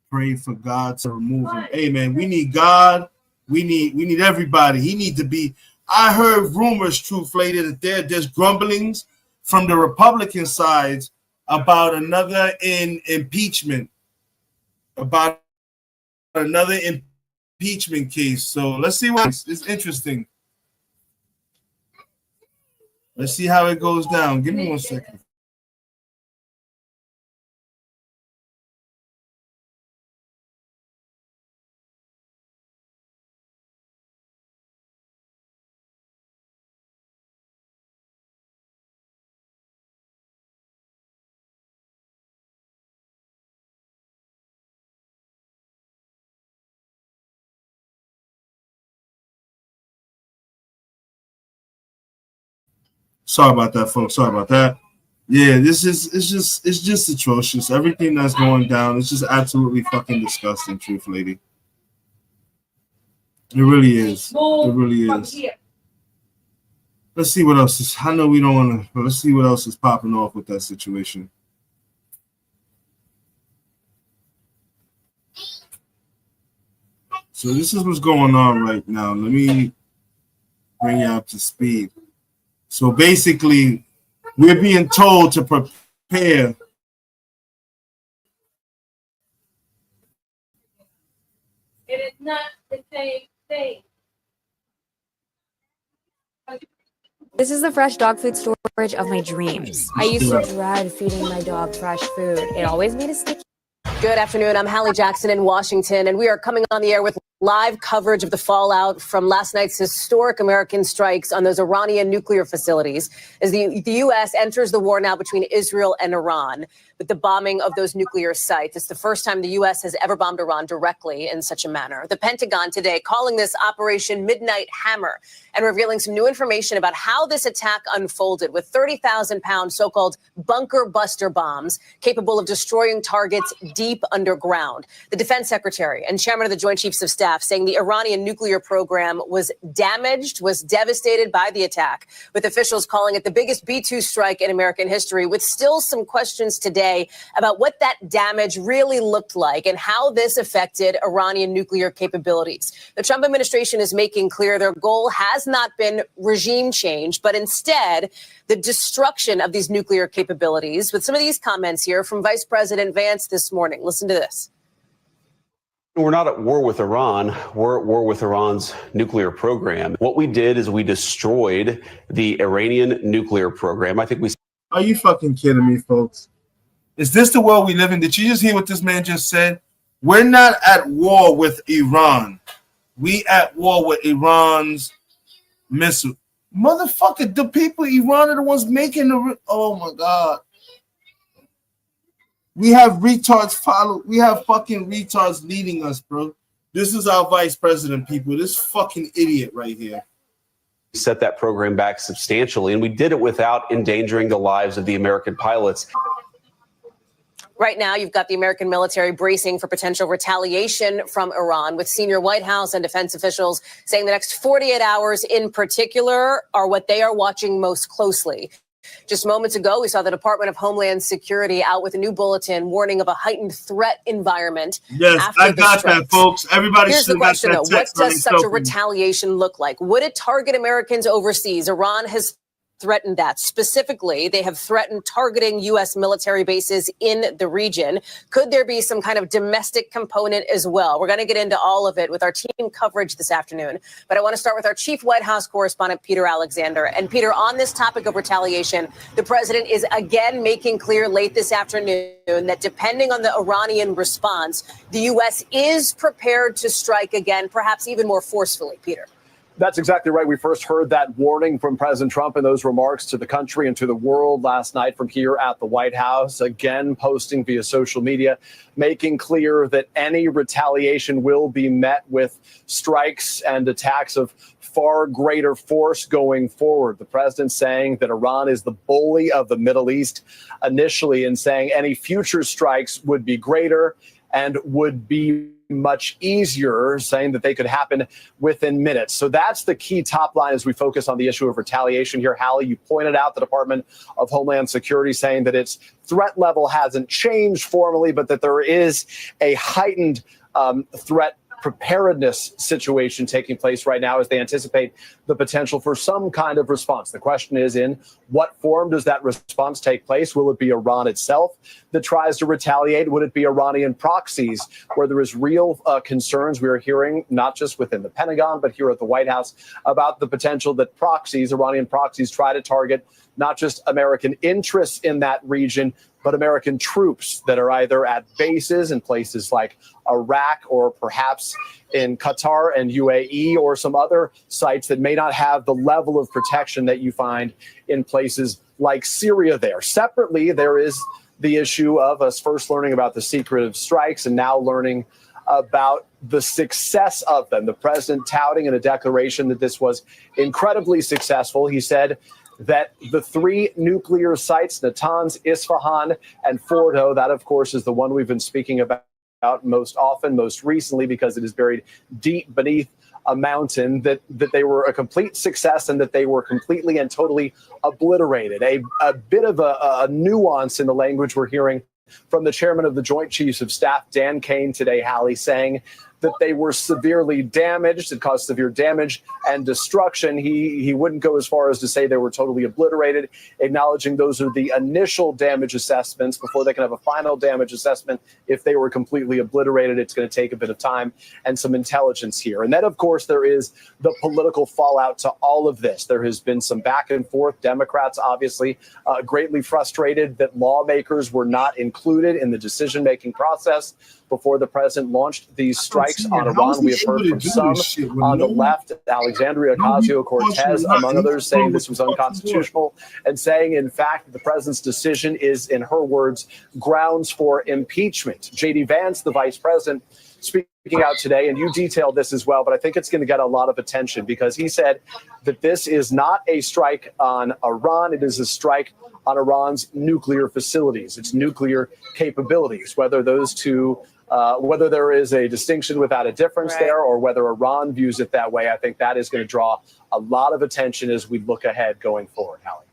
Pray for God to remove him. Hey man, we need God. We need everybody. He needs to be. I heard rumors, truth later, that there's grumblings from the Republican sides about another impeachment. About another impeachment case. So let's see what it's interesting. Let's see how it goes down. Give me 1 second. Sorry about that, folks. Sorry about that. Yeah, it's just atrocious. Everything that's going down, it's just absolutely fucking disgusting, truth, lady. It really is. It really is. Let's see what else is. I know we don't want to, but let's see what else is popping off with that situation. So this is what's going on right now. Let me bring you up to speed. So basically, we're being told to prepare. It is not the same thing. This is the fresh dog food storage of my dreams. I used to dread feeding my dog fresh food. It always made us sticky. Good afternoon. I'm Hallie Jackson in Washington, and we are coming on the air with live coverage of the fallout from last night's historic American strikes on those Iranian nuclear facilities as the U.S. enters the war now between Israel and Iran with the bombing of those nuclear sites. It's the first time the U.S. has ever bombed Iran directly in such a manner. The Pentagon today calling this Operation Midnight Hammer and revealing some new information about how this attack unfolded with 30,000-pound so-called bunker buster bombs capable of destroying targets deep underground. The defense secretary and chairman of the Joint Chiefs of Staff saying the Iranian nuclear program was damaged, was devastated by the attack, with officials calling it the biggest B-2 strike in American history, with still some questions today about what that damage really looked like and how this affected Iranian nuclear capabilities. The Trump administration is making clear their goal has not been regime change, but instead the destruction of these nuclear capabilities, with some of these comments here from Vice President Vance this morning. Listen to this. We're not at war with Iran. We're at war with Iran's nuclear program. What we did is we destroyed the Iranian nuclear program. I think we... Are you fucking kidding me, folks? Is this the world we live in? Did you just hear what this man just said? We're not at war with Iran. We at war with Iran's missile. Motherfucker, the people Iran are the ones making the... Oh, my God. We have retards follow. We have fucking retards leading us, bro. This is our vice president, people. This fucking idiot right here. Set that program back substantially, and we did it without endangering the lives of the American pilots. Right now, you've got the American military bracing for potential retaliation from Iran, with senior White House and defense officials saying the next 48 hours in particular are what they are watching most closely. Just moments ago, we saw the Department of Homeland Security out with a new bulletin warning of a heightened threat environment. Yes, I got that, folks. Everybody Here's the should have question, that though. What text on does their such a cell phone. retaliation look like? Would it target Americans overseas? Iran has threatened that. Specifically, they have threatened targeting U.S. military bases in the region. Could there be some kind of domestic component as well? We're going to get into all of it with our team coverage this afternoon. But I want to start with our chief White House correspondent, Peter Alexander. And Peter, on this topic of retaliation, the president is again making clear late this afternoon that depending on the Iranian response, the U.S. is prepared to strike again, perhaps even more forcefully. Peter. That's exactly right. We first heard that warning from President Trump and those remarks to the country and to the world last night from here at the White House, again posting via social media, making clear that any retaliation will be met with strikes and attacks of far greater force going forward. The president saying that Iran is the bully of the Middle East initially, and saying any future strikes would be greater and would be much easier, saying that they could happen within minutes. So that's the key top line as we focus on the issue of retaliation here. Hallie, you pointed out the Department of Homeland Security saying that its threat level hasn't changed formally, but that there is a heightened threat preparedness situation taking place right now as they anticipate the potential for some kind of response. The question is, in what form does that response take place? Will it be Iran itself that tries to retaliate? Would it be Iranian proxies where there is real concerns we are hearing, not just within the Pentagon, but here at the White House, about the potential that proxies, Iranian proxies, try to target not just American interests in that region, but American troops that are either at bases in places like Iraq or perhaps in Qatar and UAE or some other sites that may not have the level of protection that you find in places like Syria there. Separately, there is the issue of us first learning about the secretive strikes and now learning about the success of them. The president touting in a declaration that this was incredibly successful. He said that the three nuclear sites, Natanz, Isfahan, and Fordo, that of course is the one we've been speaking about most often, most recently, because it is buried deep beneath a mountain, that they were a complete success and that they were completely and totally obliterated. A bit of a nuance in the language we're hearing from the chairman of the Joint Chiefs of Staff, Dan Kane, today, Hallie, saying that they were severely damaged. It caused severe damage and destruction. He wouldn't go as far as to say they were totally obliterated, acknowledging those are the initial damage assessments before they can have a final damage assessment. If they were completely obliterated, it's going to take a bit of time and some intelligence here. And then, of course, there is the political fallout to all of this. There has been some back and forth. Democrats, obviously, greatly frustrated that lawmakers were not included in the decision-making process before the president launched these strikes on Iran. We have heard from some on the left, Alexandria Ocasio-Cortez, among others, saying this was unconstitutional and saying, in fact, the president's decision is, in her words, grounds for impeachment. J.D. Vance, the vice president, speaking out today, and you detailed this as well, but I think it's going to get a lot of attention because he said that this is not a strike on Iran. It is a strike on Iran's nuclear facilities, its nuclear capabilities, whether those two whether there is a distinction without a difference there or whether Iran views it that way. I think that is going to draw a lot of attention as we look ahead going forward, Hallie.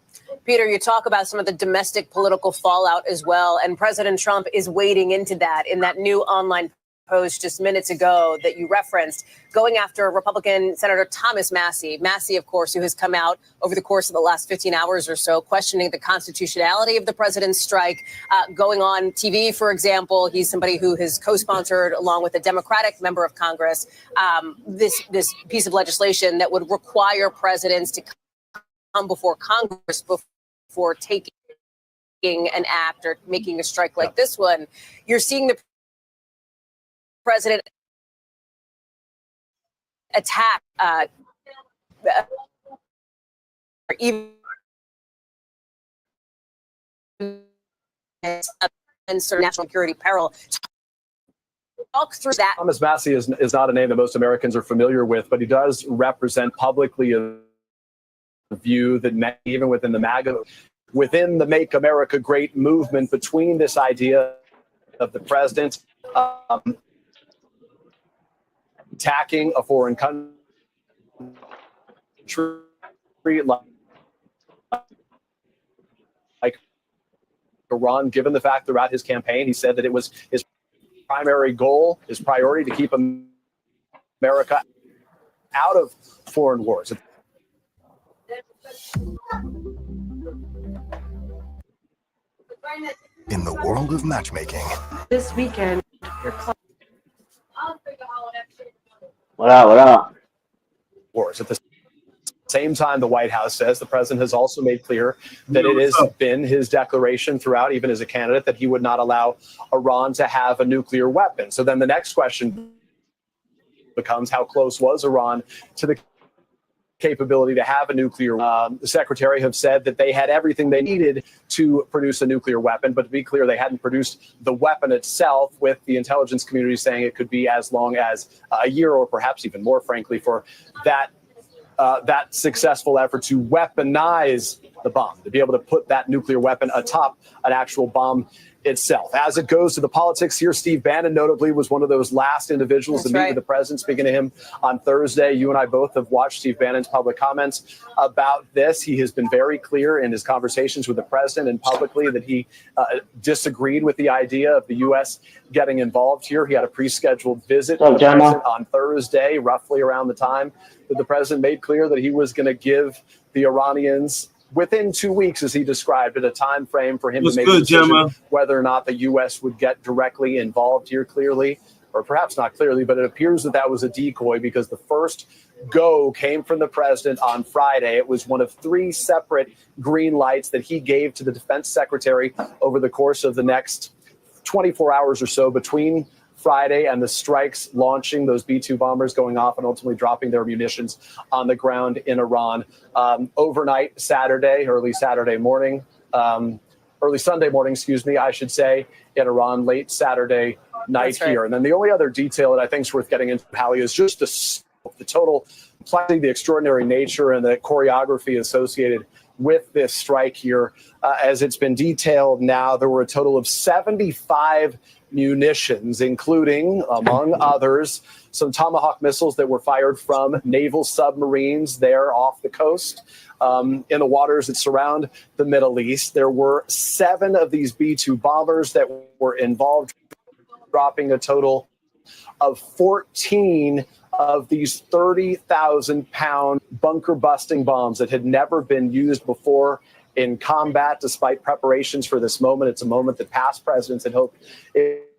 Peter, you talk about some of the domestic political fallout as well, and President Trump is wading into that in that new online post just minutes ago that you referenced, going after Republican Senator Thomas Massie. Massie, of course, who has come out over the course of the last 15 hours or so, questioning the constitutionality of the president's strike, going on TV, for example. He's somebody who has co-sponsored, along with a Democratic member of Congress, this piece of legislation that would require presidents to come before Congress before taking an act or making a strike like this one. You're seeing the president attack even national security peril. Talk through that. Thomas Massie is not a name that most Americans are familiar with, but he does represent publicly a view that even within the MAGA, within the Make America Great movement, between this idea of the president attacking a foreign country like Iran, given the fact throughout his campaign, he said that it was his primary goal, his priority to keep America out of foreign wars. In the world of matchmaking, this weekend, What up? Wars. At the same time, the White House says the president has also made clear that it has been his declaration throughout, even as a candidate, that he would not allow Iran to have a nuclear weapon. So then the next question becomes, how close was Iran to the capability to have a nuclear weapon? The secretary have said that they had everything they needed to produce a nuclear weapon, but to be clear, they hadn't produced the weapon itself, with the intelligence community saying it could be as long as a year or perhaps even more, frankly, for that successful effort to weaponize the bomb, to be able to put that nuclear weapon atop an actual bomb itself. As it goes to the politics here, Steve Bannon notably was one of those last individuals to meet with the president. Speaking to him on Thursday, you and I both have watched Steve Bannon's public comments about this. He has been very clear in his conversations with the president and publicly that he disagreed with the idea of the U.S. getting involved here. He had a pre-scheduled visit with the president on Thursday, roughly around the time that the president made clear that he was going to give the Iranians, within 2 weeks, as he described it, a time frame for him to make a decision whether or not the U.S. would get directly involved here, clearly, or perhaps not clearly, but it appears that that was a decoy, because the first go came from the president on Friday. It was one of 3 separate green lights that he gave to the defense secretary over the course of the next 24 hours or so between Friday and the strikes launching, those B-2 bombers going off and ultimately dropping their munitions on the ground in Iran. Overnight Saturday, early Sunday morning, I should say, in Iran, late Saturday night here. And then the only other detail that I think is worth getting into, Hallie, is just the total complexity, the extraordinary nature and the choreography associated with this strike here. As it's been detailed now, there were a total of 75 munitions, including, among others, some Tomahawk missiles that were fired from naval submarines there off the coast in the waters that surround the Middle East. There were 7 of these B-2 bombers that were involved, dropping a total of 14 of these 30,000-pound bunker-busting bombs that had never been used before in combat, despite preparations for this moment. It's a moment that past presidents had hoped it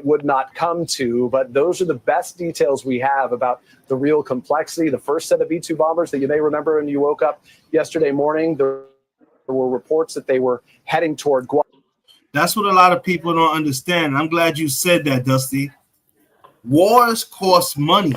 would not come to, but those are the best details we have about the real complexity. The first set of B-2 bombers that you may remember when you woke up yesterday morning, there were reports that they were heading toward Guam. That's what a lot of people don't understand. I'm glad you said that, Dusty. Wars cost money.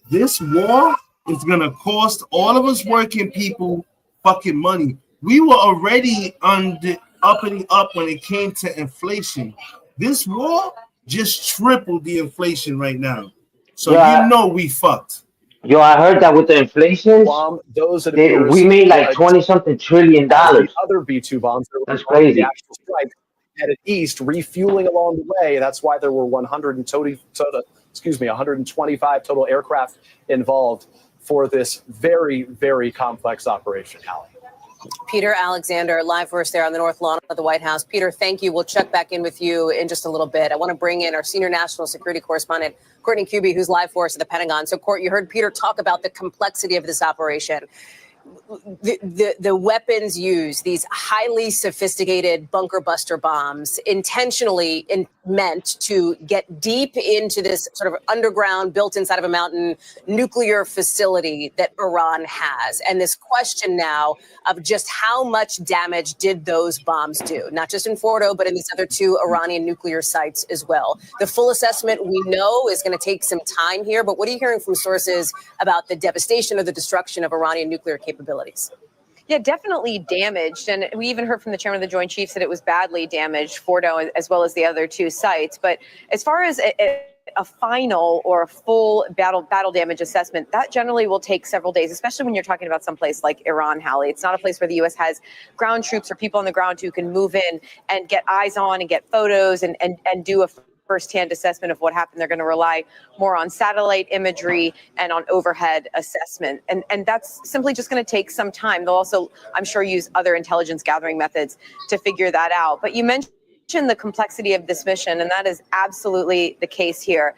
This war is going to cost all of us working people fucking money. We were already up when it came to inflation. This war just tripled the inflation right now. So we fucked. Yo, I heard that with the inflation, Those we made like 20-something trillion dollars. Other B-2 bombs that That's were on the crazy. actual strike headed east, refueling along the way. That's why there were 125 total aircraft involved for this very, very complex operation, Hallie. Peter Alexander, live for us there on the North Lawn of the White House. Peter, thank you. We'll check back in with you in just a little bit. I want to bring in our senior national security correspondent, Courtney Kuby, who's live for us at the Pentagon. So, Court, you heard Peter talk about the complexity of this operation. The weapons used, these highly sophisticated bunker buster bombs, intentionally meant to get deep into this sort of underground, built inside of a mountain nuclear facility that Iran has. And this question now of just how much damage did those bombs do, not just in Fordo, but in these other 2 Iranian nuclear sites as well. The full assessment we know is going to take some time here, but what are you hearing from sources about the devastation or the destruction of Iranian nuclear capabilities? Yeah, definitely damaged. And we even heard from the chairman of the Joint Chiefs that it was badly damaged, Fordo, as well as the other 2 sites. But as far as a final or a full battle damage assessment, that generally will take several days, especially when you're talking about someplace like Iran, Hallie. It's not a place where the U.S. has ground troops or people on the ground who can move in and get eyes on and get photos and do a firsthand assessment of what happened. They're going to rely more on satellite imagery and on overhead assessment. And that's simply just going to take some time. They'll also, I'm sure, use other intelligence gathering methods to figure that out. But you mentioned the complexity of this mission, and that is absolutely the case here.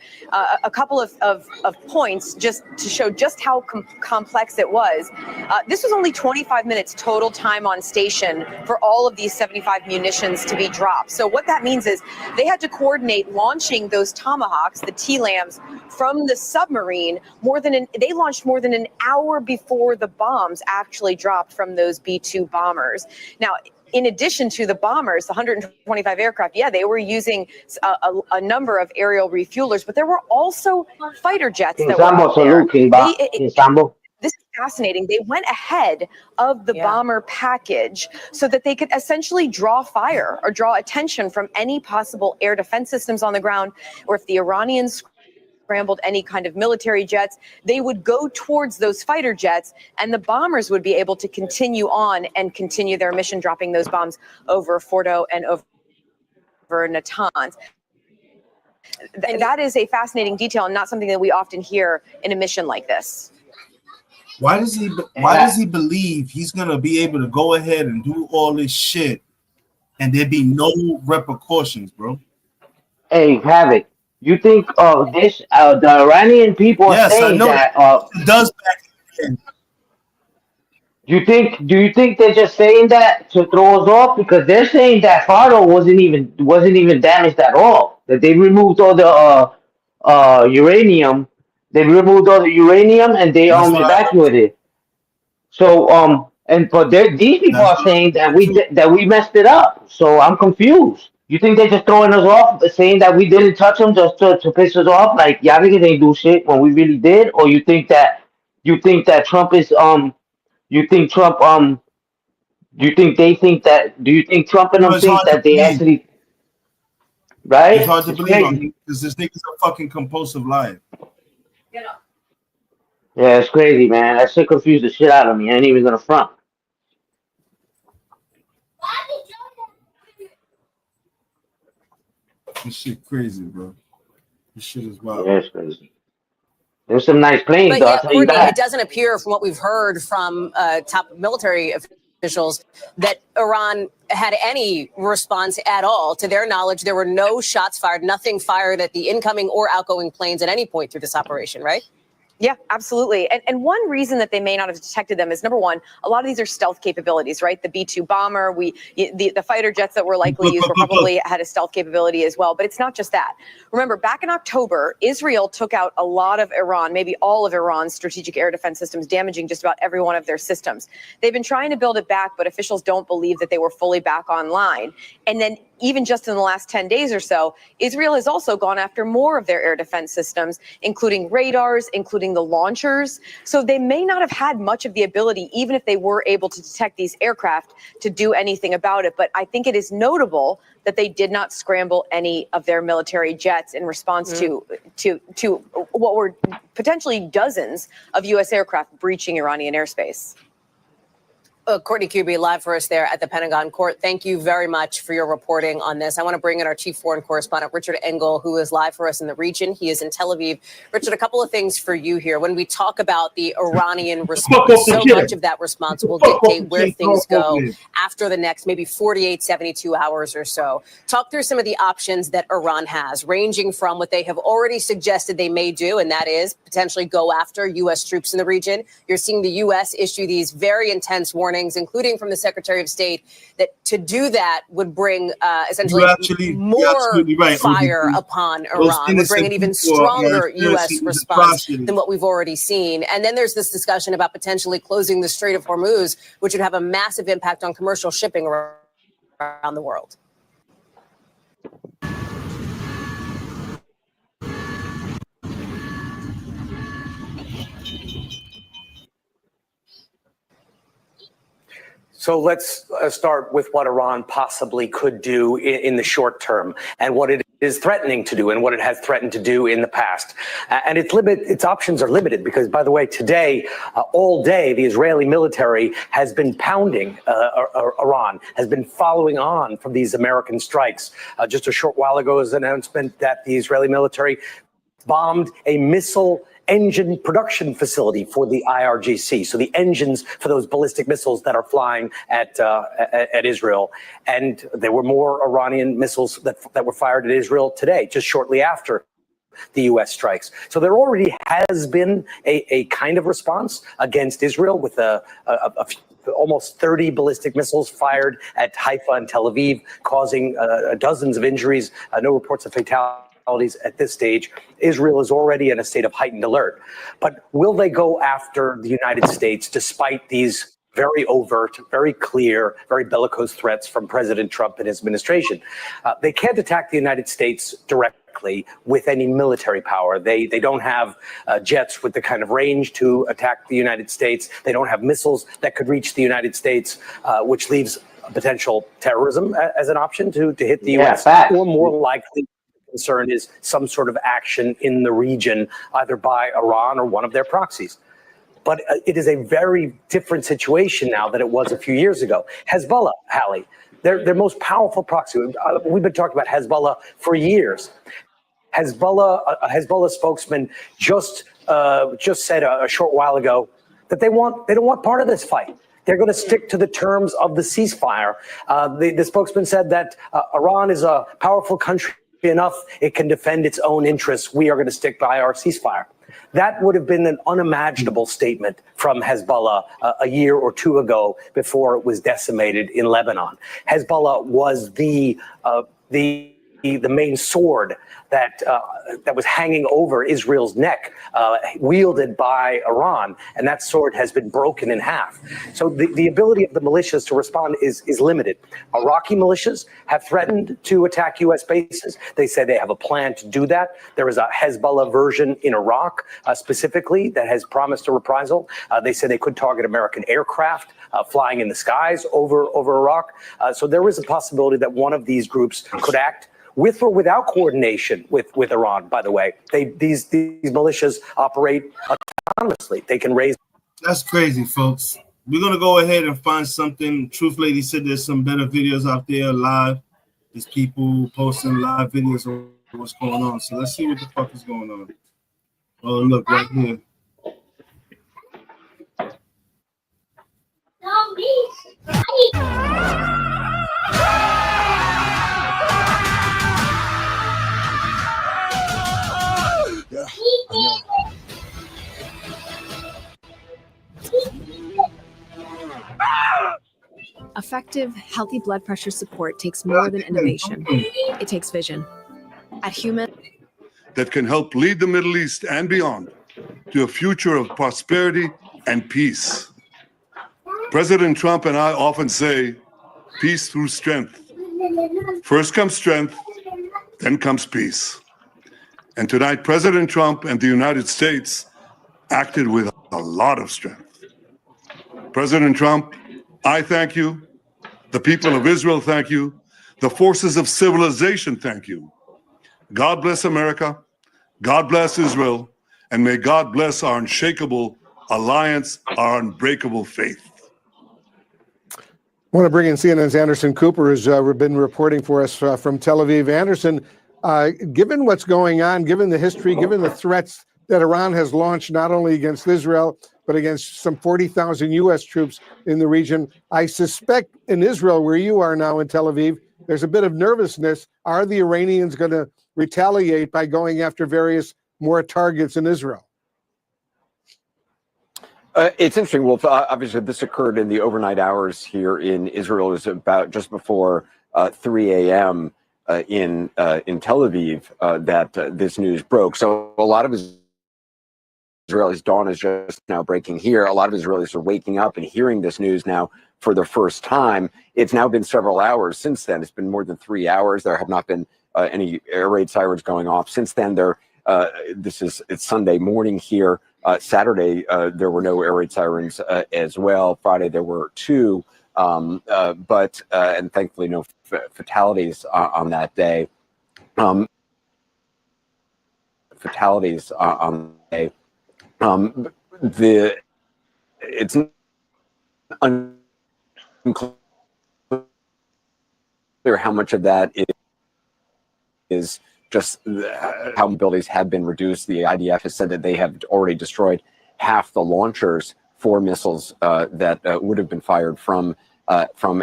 A couple of points just to show just how complex it was. This was only 25 minutes total time on station for all of these 75 munitions to be dropped. So what that means is they had to coordinate launching those Tomahawks, the T-LAMs, from the submarine they launched more than an hour before the bombs actually dropped from those B-2 bombers. Now, in addition to the bombers, the 125 aircraft, they were using a number of aerial refuelers, but there were also fighter jets that were out there. This is fascinating. They went ahead of the bomber package so that they could essentially draw fire or draw attention from any possible air defense systems on the ground, or if the Iranians scrambled any kind of military jets, they would go towards those fighter jets, and the bombers would be able to continue on and continue their mission, dropping those bombs over Fordo and over Natanz. That is a fascinating detail and not something that we often hear in a mission like this. Why does he believe he's gonna be able to go ahead and do all this shit and there be no repercussions, bro? Hey, Havoc, you think the Iranian people are saying that it does back in. Do you think they're just saying that to throw us off? Because they're saying that Fardo wasn't even damaged at all. That they removed all the uranium. They removed all the uranium and they evacuated. So but these people are saying that we messed it up. So I'm confused. You think they're just throwing us off, saying that we didn't touch them just to piss us off? Like y'all niggas ain't do shit when we really did? Or you think that Trump is do you think Trump and them think that they actually right? It's hard to believe because this nigga's a fucking compulsive liar. Yeah, it's crazy, man. That shit confused the shit out of me. I ain't even gonna front. This shit crazy, bro. This shit is wild. Yeah, it's crazy. There's some nice planes, But though. yeah, I'll tell you Courtney, that. it doesn't appear from what we've heard from top military officials that Iran had any response at all. To their knowledge, there were no shots fired, nothing fired at the incoming or outgoing planes at any point through this operation, right? Yeah, absolutely. And one reason that they may not have detected them is, number one, a lot of these are stealth capabilities, right? The B-2 bomber, the fighter jets that were likely used were probably had a stealth capability as well. But it's not just that. Remember, back in October, Israel took out a lot of Iran, maybe all of Iran's strategic air defense systems, damaging just about every one of their systems. They've been trying to build it back, but officials don't believe that they were fully back online. And then even just in the last 10 days or so, Israel has also gone after more of their air defense systems, including radars, including the launchers. So they may not have had much of the ability, even if they were able to detect these aircraft, to do anything about it. But I think it is notable that they did not scramble any of their military jets in response to what were potentially dozens of U.S. aircraft breaching Iranian airspace. Courtney Kuby, live for us there at the Pentagon Court. Thank you very much for your reporting on this. I want to bring in our chief foreign correspondent, Richard Engel, who is live for us in the region. He is in Tel Aviv. Richard, a couple of things for you here. When we talk about the Iranian response, so much of that response will dictate where things go after the next maybe 48, 72 hours or so. Talk through some of the options that Iran has, ranging from what they have already suggested they may do, and that is potentially go after U.S. troops in the region. You're seeing the U.S. issue these very intense warnings, including from the Secretary of State, that to do that would bring essentially more fire upon Iran, would bring an even stronger U.S. response than what we've already seen. And then there's this discussion about potentially closing the Strait of Hormuz, which would have a massive impact on commercial shipping around the world. So let's start with what Iran possibly could do in the short term and what it is threatening to do and what it has threatened to do in the past. And its options are limited because, by the way, today, all day, the Israeli military has been pounding Iran, has been following on from these American strikes. Just a short while ago was an announcement that the Israeli military bombed a missile engine production facility for the IRGC. So the engines for those ballistic missiles that are flying at Israel. And there were more Iranian missiles that were fired at Israel today, just shortly after the U.S. strikes. So there already has been a kind of response against Israel with almost 30 ballistic missiles fired at Haifa and Tel Aviv, causing dozens of injuries. No reports of fatalities at this stage. Israel is already in a state of heightened alert. But will they go after the United States despite these very overt, very clear, very bellicose threats from President Trump and his administration? They can't attack the United States directly with any military power. They don't have jets with the kind of range to attack the United States. They don't have missiles that could reach the United States, which leaves potential terrorism as an option to hit the U.S. Or more likely, concern is some sort of action in the region, either by Iran or one of their proxies. But it is a very different situation now than it was a few years ago. Hezbollah, Hallie, their most powerful proxy. We've been talking about Hezbollah for years. A Hezbollah spokesman just said a short while ago that they don't want part of this fight. They're going to stick to the terms of the ceasefire. The spokesman said that Iran is a powerful country enough, it can defend its own interests. We are going to stick by our ceasefire. That would have been an unimaginable statement from Hezbollah a year or two ago before it was decimated in Lebanon. Hezbollah was the main sword that was hanging over Israel's neck, wielded by Iran, and that sword has been broken in half. So the ability of the militias to respond is limited. Iraqi militias have threatened to attack U.S. bases. They say they have a plan to do that. There is a Hezbollah version in Iraq specifically that has promised a reprisal. They say they could target American aircraft flying in the skies over Iraq. So there is a possibility that one of these groups could act with or without coordination with Iran, by the way. These militias operate autonomously. They can raise. That's crazy, folks. We're going to go ahead and find something. Truth Lady said there's some better videos out there live. There's people posting live videos of what's going on. So let's see what the fuck is going on. Oh, look right here. Effective, healthy blood pressure support takes more than innovation. It takes vision. At Human, that can help lead the Middle East and beyond to a future of prosperity and peace. President Trump and I often say, peace through strength. First comes strength, then comes peace. And tonight, President Trump and the United States acted with a lot of strength. President Trump, I thank you. The people of Israel thank you. The forces of civilization thank you. God bless America. God bless Israel. And may God bless our unshakable alliance, our unbreakable faith. I want to bring in CNN's Anderson Cooper, who's been reporting for us from Tel Aviv. Anderson, given what's going on, given the history, given the threats that Iran has launched not only against Israel, but against some 40,000 U.S. troops in the region, I suspect in Israel, where you are now in Tel Aviv, there's a bit of nervousness. Are the Iranians going to retaliate by going after various more targets in Israel? It's interesting. Well, obviously, this occurred in the overnight hours here in Israel. It was about just before 3 a.m. In Tel Aviv that this news broke. So a lot of Israelis, dawn is just now breaking here. A lot of Israelis are waking up and hearing this news now for the first time. It's now been several hours since then. It's been more than 3 hours. There have not been any air raid sirens going off since then. It's Sunday morning here. Saturday, there were no air raid sirens as well. Friday, there were 2, but thankfully no fatalities on that day. Fatalities on the day. It's unclear how much of that is just how mobilities have been reduced. The IDF has said that they have already destroyed half the launchers for missiles that would have been fired from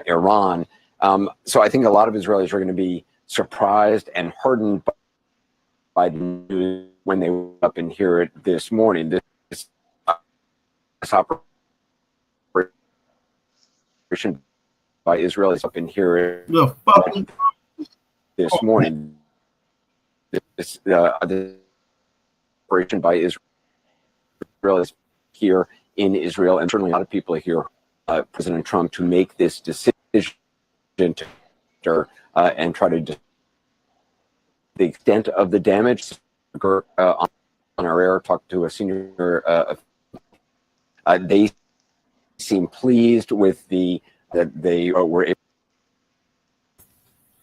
Iran. So I think a lot of Israelis are going to be surprised and hardened by the news when they wake up and hear it this morning. This operation by Israelis up and hear it this morning. This operation by Israelis here in Israel, and certainly a lot of people here, President Trump, to make this decision to and try to the extent of the damage. On our air, talked to a senior. They seem pleased with that they were able.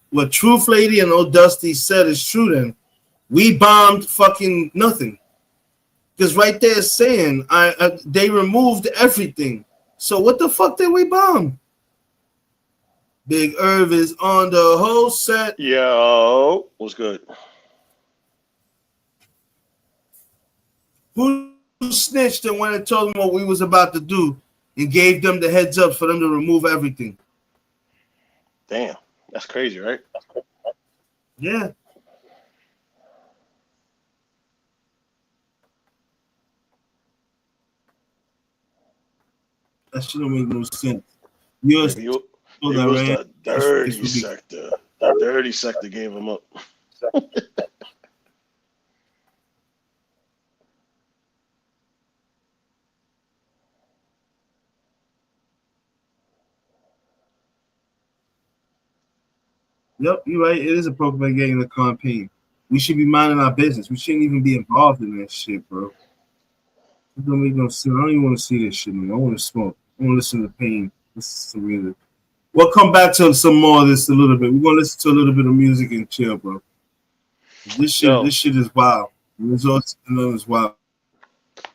What Truth Lady and Old Dusty said is true. Then we bombed fucking nothing, because right there is saying they removed everything. So what the fuck did we bomb? Big Irv is on the whole set. Yo, what's good? Who snitched and went and told them what we was about to do and gave them the heads up for them to remove everything? Damn, that's crazy, right? Yeah. That shit don't make no sense. It was the dirty sector. The dirty sector gave them up. Yep, you're right. It is a propaganda campaign. We should be minding our business. We shouldn't even be involved in that shit, bro. It don't make no sense. I don't even want to see this shit, man. I want to smoke. I want to listen to Pain. Listen to music. We'll come back to some more of this a little bit. We're gonna listen to a little bit of music and chill, bro. This shit is wild. Results is wild.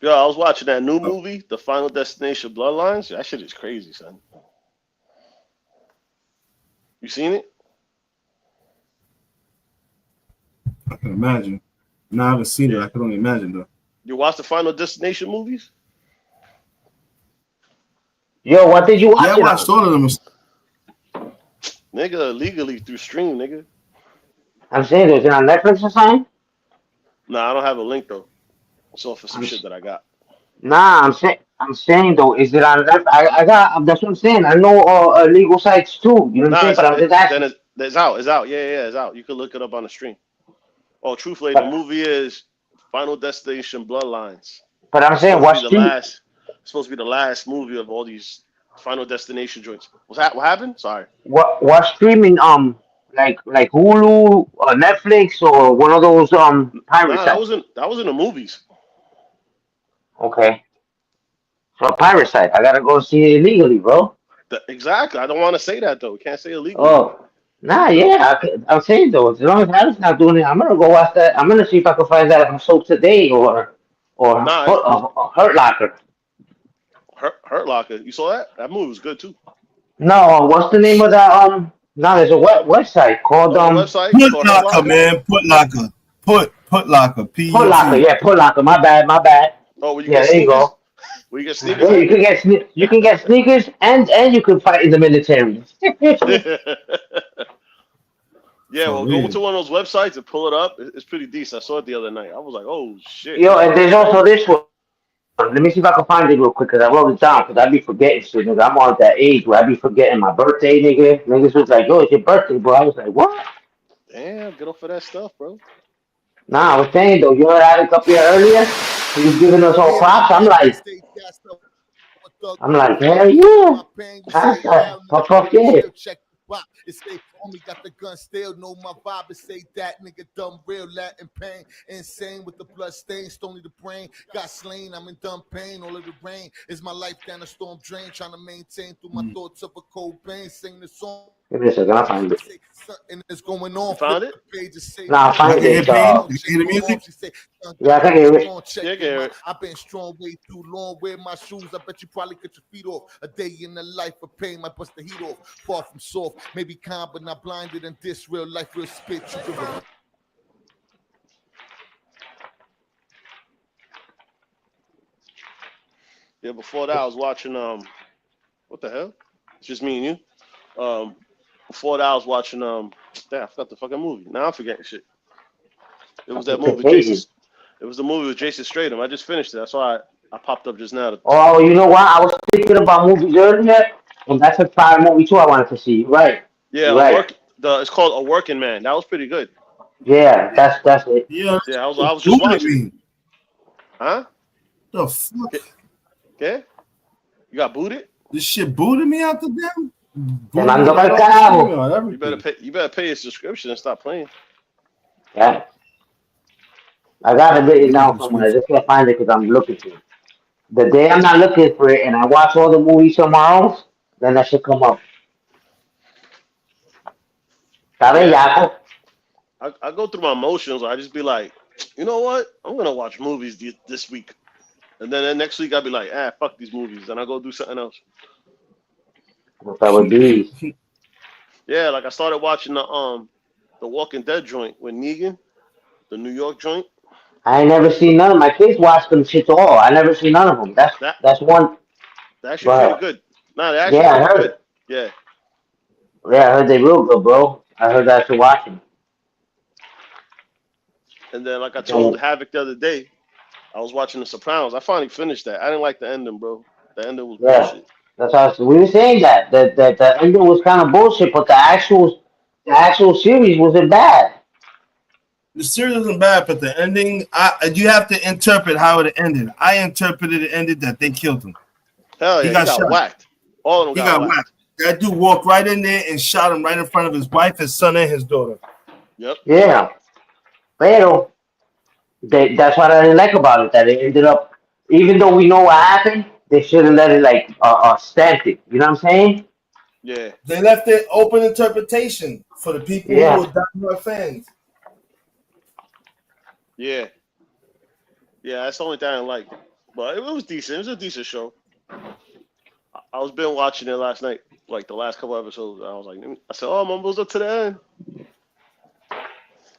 Yo, I was watching that new movie, The Final Destination Bloodlines. That shit is crazy, son. You seen it? I can imagine. No, I haven't seen it. I can only imagine though. You watch the Final Destination movies? Yo, what did you watch? Yeah, I watched all of them. Nigga, legally through stream, nigga. I'm saying, is it on Netflix or something? Nah, I don't have a link though. It's off for some shit that I got. Nah, I'm saying though, is it on Netflix? I got. That's what I'm saying. I know legal sites too. You know what I'm Nah, saying? But I'm just asking. then it's out. It's out. Yeah, it's out. You can look it up on the stream. Oh, truthfully, the movie is Final Destination Bloodlines. But I'm saying, what stream? It's supposed to be the last movie of all these Final Destination joints. What happened? Sorry. What streaming? Like Hulu or Netflix or one of those pirate Nah, sites. that was in the movies. Okay. So a pirate site. I gotta go see it illegally, bro. Exactly. I don't want to say that though. Can't say illegally. Oh. Nah, yeah. I'm saying though, as long as Harry's not doing it, I'm gonna go watch that. I'm gonna see if I can find that on Soap Today or Hurt Locker. Hurt Locker. You saw that? That movie was good too. No, what's the name of that? No, there's a website called website Put Locker, man. Put Locker. Put Locker. Put Locker. Yeah, Put Locker. My bad. Oh, well, you yeah, get there you sneakers? go. Well, you get sneakers. Yeah, you can get sneakers and you can fight in the military. Yeah, well, go to one of those websites and pull it up. It's pretty decent. I saw it the other night. I was like, oh shit. Yo, and there's also this one. Let me see if I can find it real quick because I wrote it down because I be forgetting shit, nigga. I'm on that age where I be forgetting my birthday, nigga. Niggas was like, yo, it's your birthday, bro. I was like, what? Damn, get off of that stuff, bro. Nah, I was saying though, you heard Alex up here earlier? He was giving us all props. I'm like, hell yeah. Fuck yeah. It say, homie got the gun still, know my vibe. It say that nigga dumb, real Latin pain. Insane with the blood stain, stony the brain. Got slain, I'm in dumb pain. All of the rain is my life down a storm drain. Trying to maintain through my thoughts of a cold pain. Sing the song. Give me a second, I'll find it. Something is going on. Found it? Nah, I find it. Hear the music? Yeah, I can hear it. I've been strong way too long. Wear my shoes. I bet you probably cut your feet off. A day in the life of pain might bust the heat off. Far from soft, maybe calm but not blinded. And this real life, real spit. You can Yeah, before that I was watching what the hell? It's just me and you. Before that I was watching damn, I forgot the fucking movie. Now I'm forgetting shit. It was that movie Jason. It was the movie with Jason Statham. I just finished it. That's why I popped up just now. Oh, you know what? I was thinking about movies earlier, and that's a fire movie too. I wanted to see. Right? Yeah, right. It's called A Working Man. That was pretty good. Yeah, that's it. Yeah, I was just watching. Huh? The fuck? Okay. You got booted? This shit booted me out the damn. You better pay your subscription and stop playing. Yeah. I got it written down somewhere. I just can't find it because I'm looking for it. The day I'm not looking for it and I watch all the movies somewhere else, then that should come up. Yeah. I go through my emotions. I just be like, you know what? I'm going to watch movies this week. And then next week I'll be like, fuck these movies. And I go do something else. What that would be? Yeah, like I started watching the Walking Dead joint with Negan, the New York joint. I ain't never seen none of my kids watch them shit all. I never seen none of them. That's one. They're actually pretty good. Nah, they're actually I heard good. Yeah. Yeah, I heard they real good, bro. I heard that to watch them. And then, like I told Havoc the other day, I was watching The Sopranos. I finally finished that. I didn't like the ending, bro. The ending was bullshit. That's how we were saying that the ending was kind of bullshit, but the actual series wasn't bad. The series wasn't bad, but the ending, you have to interpret how it ended. I interpreted it ended that they killed him. Hell yeah, he got whacked. All of them got whacked. That dude walked right in there and shot him right in front of his wife, his son, and his daughter. Yep. Yeah. Pero that's what I didn't like about it, that it ended up, even though we know what happened, they should have let it stamp it. You know what I'm saying? Yeah. They left it open interpretation for the people who were diehard fans. Yeah. Yeah, that's the only thing I liked. But it was decent. It was a decent show. I was been watching it last night, like the last couple episodes. I was like, I said, I'm almost up to the end.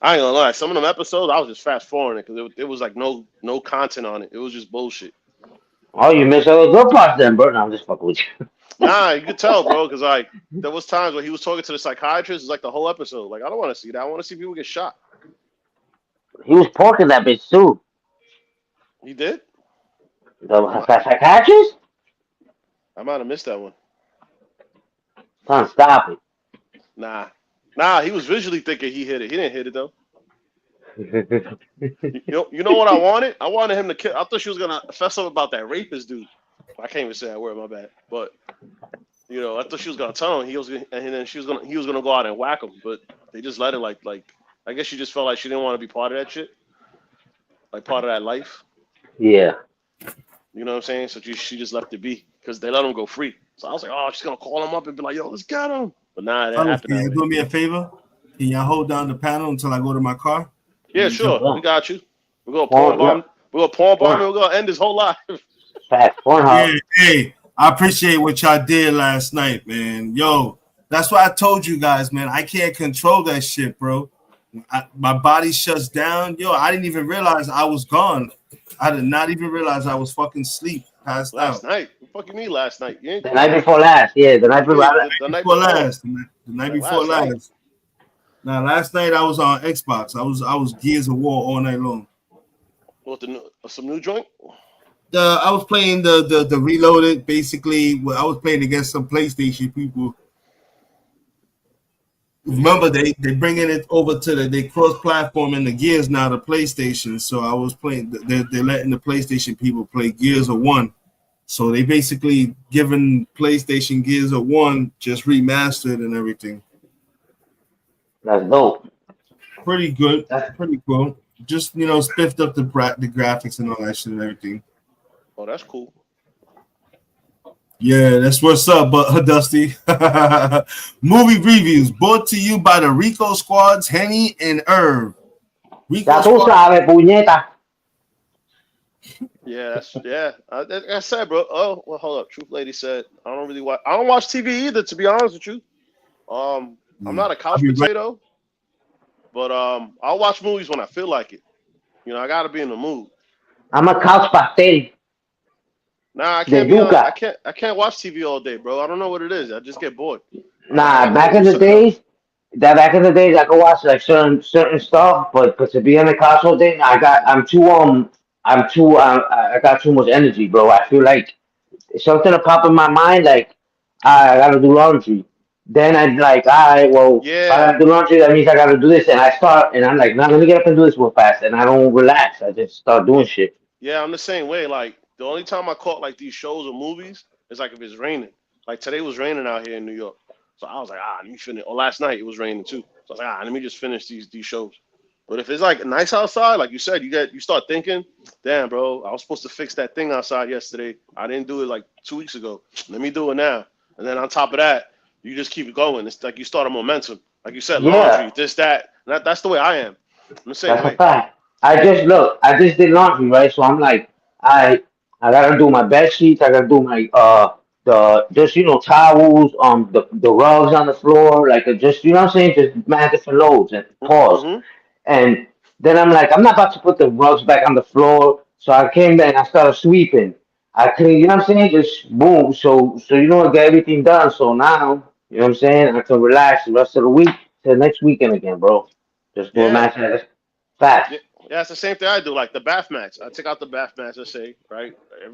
I ain't gonna lie. Some of them episodes, I was just fast forwarding it because it was like no content on it. It was just bullshit. Oh, you missed all the good parts then, bro. No, I'm just fucking with you. Nah, you could tell, bro, because like there was times where he was talking to the psychiatrist. It's like the whole episode. Like I don't want to see that. I want to see people get shot. He was porking that bitch too. He did. The psychiatrist? I might have missed that one. Son, stop it. Nah. He was visually thinking he hit it. He didn't hit it though. You know what I wanted? I wanted him to kill. I thought she was gonna fess up about that rapist dude. I can't even say that word. My bad. But I thought she was gonna tell him he was gonna go out and whack him. But they just let it like. I guess she just felt like she didn't want to be part of that shit, like part of that life. Yeah. You know what I'm saying? So she just left it be because they let him go free. So I was like, oh, she's gonna call him up and be like, yo, let's get him. But nah, that happened. Can you do me a favor? Can y'all hold down the panel until I go to my car? Yeah, sure. We got you. We're gonna porn bomb. We're gonna porn bomb and we're gonna end his whole life. Yeah, hey, I appreciate what y'all did last night, man. Yo, that's why I told you guys, man. I can't control that shit, bro. My body shuts down. Yo, I didn't even realize I was gone. I did not even realize I was fucking asleep. Passed last out. night. What the fuck you mean last night? You ain't The night before last. Yeah, the night before last. The night before last. Now, last night I was on Xbox. I was Gears of War all night long. What some new joint? I was playing the Reloaded. Basically, I was playing against some PlayStation people. Remember, they bringing it over to they cross-platform in the Gears now to PlayStation. So I was playing. They're letting the PlayStation people play Gears of One. So they basically giving PlayStation Gears of One just remastered and everything. That's dope. Pretty good. Pretty cool. Just spiffed up the graphics and all that shit and everything. Oh, that's cool. Yeah, that's what's up, but Dusty. Movie reviews brought to you by the Rico Squads, Henny and Irv. Ya tú sabes, puñeta. Yeah, like I said, bro. Oh, well, hold up. Truth Lady said I don't watch TV either, to be honest with you. I'm not a couch potato, but I'll watch movies when I feel like it. I gotta be in the mood. I'm a couch pastel. Nah, I can't watch TV all day, bro. I don't know what it is. I just get bored. Nah, back in the days, I could watch like certain stuff, but to be on the couch all day, I got too much energy, bro. I feel like something to pop in my mind, like I gotta do laundry. Then I'd like, all right, well, if I gotta do laundry, that means I gotta do this, and I start, and I'm like, nah, let me get up and do this real fast, and I don't relax. I just start doing shit. Yeah, I'm the same way. Like the only time I caught like these shows or movies is like if it's raining. Like today was raining out here in New York, so I was like, let me finish. Or last night it was raining too, so I was like, let me just finish these shows. But if it's like nice outside, like you said, you start thinking, damn, bro, I was supposed to fix that thing outside yesterday. I didn't do it like 2 weeks ago. Let me do it now. And then on top of that, you just keep going. It's like you start a momentum. Like you said, laundry, this, that. That's the way I am. I'm the same way. That's a fact. I just did laundry, right? So I'm like, I gotta do my bed sheets. I gotta do my towels, the rugs on the floor, like just what I'm saying, just mad different loads and pause. Mm-hmm. And then I'm like, I'm not about to put the rugs back on the floor. So I came back and I started sweeping. I clean, what I'm saying, just boom. So I got everything done. So now, what I'm saying, I can relax the rest of the week till next weekend again, bro. Just do a match fast. Yeah, it's the same thing I do. Like the bath mats, I take out the bath mats. I say, right,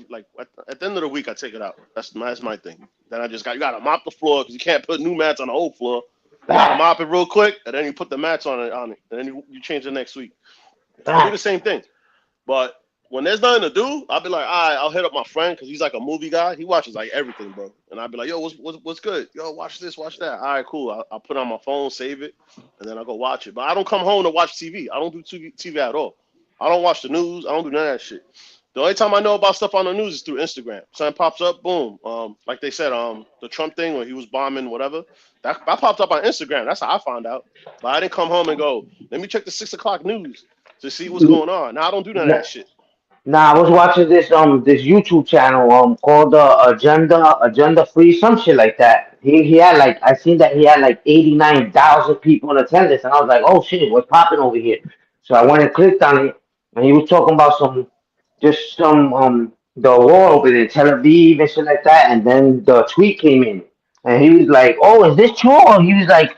like at the end of the week, I take it out. That's my thing. Then you gotta mop the floor because you can't put new mats on the old floor. You gotta mop it real quick, and then you put the mats on it, and then you change it next week. I do the same thing. But when there's nothing to do, I'll be like, all right, I'll hit up my friend because he's like a movie guy. He watches like everything, bro. And I'll be like, yo, what's good? Yo, watch this, watch that. All right, cool. I'll put it on my phone, save it, and then I'll go watch it. But I don't come home to watch TV. I don't do TV at all. I don't watch the news. I don't do none of that shit. The only time I know about stuff on the news is through Instagram. Something pops up, boom. Like they said, the Trump thing where he was bombing whatever, that popped up on Instagram. That's how I found out. But I didn't come home and go, let me check the 6 o'clock news to see what's going on. Now I don't do none of that shit. Nah, I was watching this YouTube channel called Agenda Free, some shit like that. He had like, I seen that he had like 89,000 people in attendance, and I was like, oh shit, what's popping over here? So I went and clicked on it, and he was talking about some the war over there, Tel Aviv and shit like that, and then the tweet came in, and he was like, oh, is this true? Or he was like,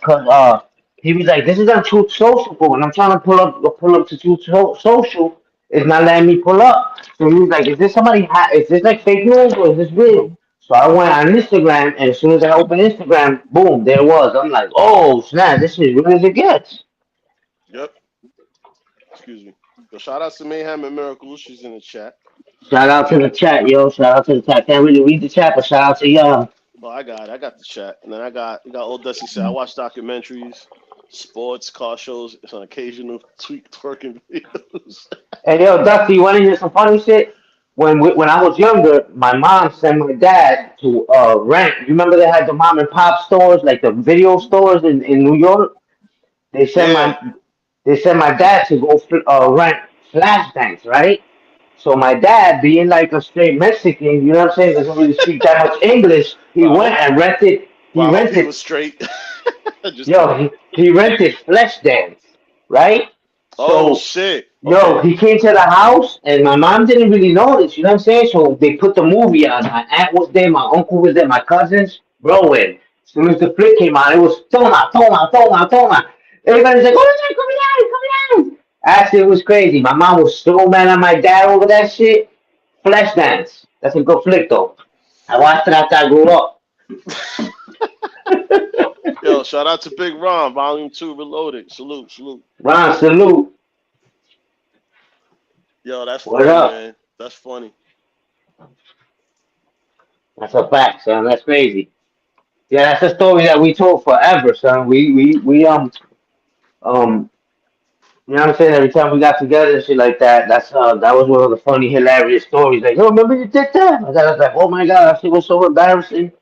he was like, this is on Truth Social, and I'm trying to pull up to Social. It's not letting me pull up. So he was like, is this is this like fake news or is this real? So I went on Instagram, and as soon as I opened Instagram, boom, there it was. I'm like, oh snap, this is real as it gets. Yep. Excuse me. So shout out to Mayhem and Miracles. She's in the chat. Shout out to the chat, yo. Shout out to the chat. Can't really read the chat, but shout out to y'all. Well, I got it. I got the chat, and then I got old Dusty said I watch documentaries, sports, car shows, some occasional tweak twerking videos. Hey, yo, Dusty, you want to hear some funny shit? When I was younger, my mom sent my dad to rent. You remember they had the mom and pop stores, like the video stores in New York? They sent Yeah. my dad to go rent flashbangs, right? So my dad, being like a straight Mexican, you know what I'm saying, doesn't really speak that much English. He Well, went and rented. I hope he was straight. Just Yo, he rented Flesh Dance, right? Oh So, shit. yo, he came to the house, and my mom didn't really notice, you know what I'm saying? So they put the movie on. My aunt was there, my uncle was there, my cousins, bro. And as soon as the flick came on, it was toma, toma, toma, toma. Everybody's like, oh my God, come down. Actually, it was crazy. My mom was so mad at my dad over that shit. Flesh Dance. That's a good flick, though. I watched it after I grew up. Yo, shout out to Big Ron, Volume 2 Reloaded. Salute, salute. Ron, salute. Yo, that's What funny, up? man. That's funny. That's a fact, son. That's crazy. Yeah, that's a story that we told forever, son. You know what I'm saying? Every time we got together and shit like that, that was one of the funny, hilarious stories. Like, yo, remember you did that? And I was like, oh my God, that shit was so embarrassing.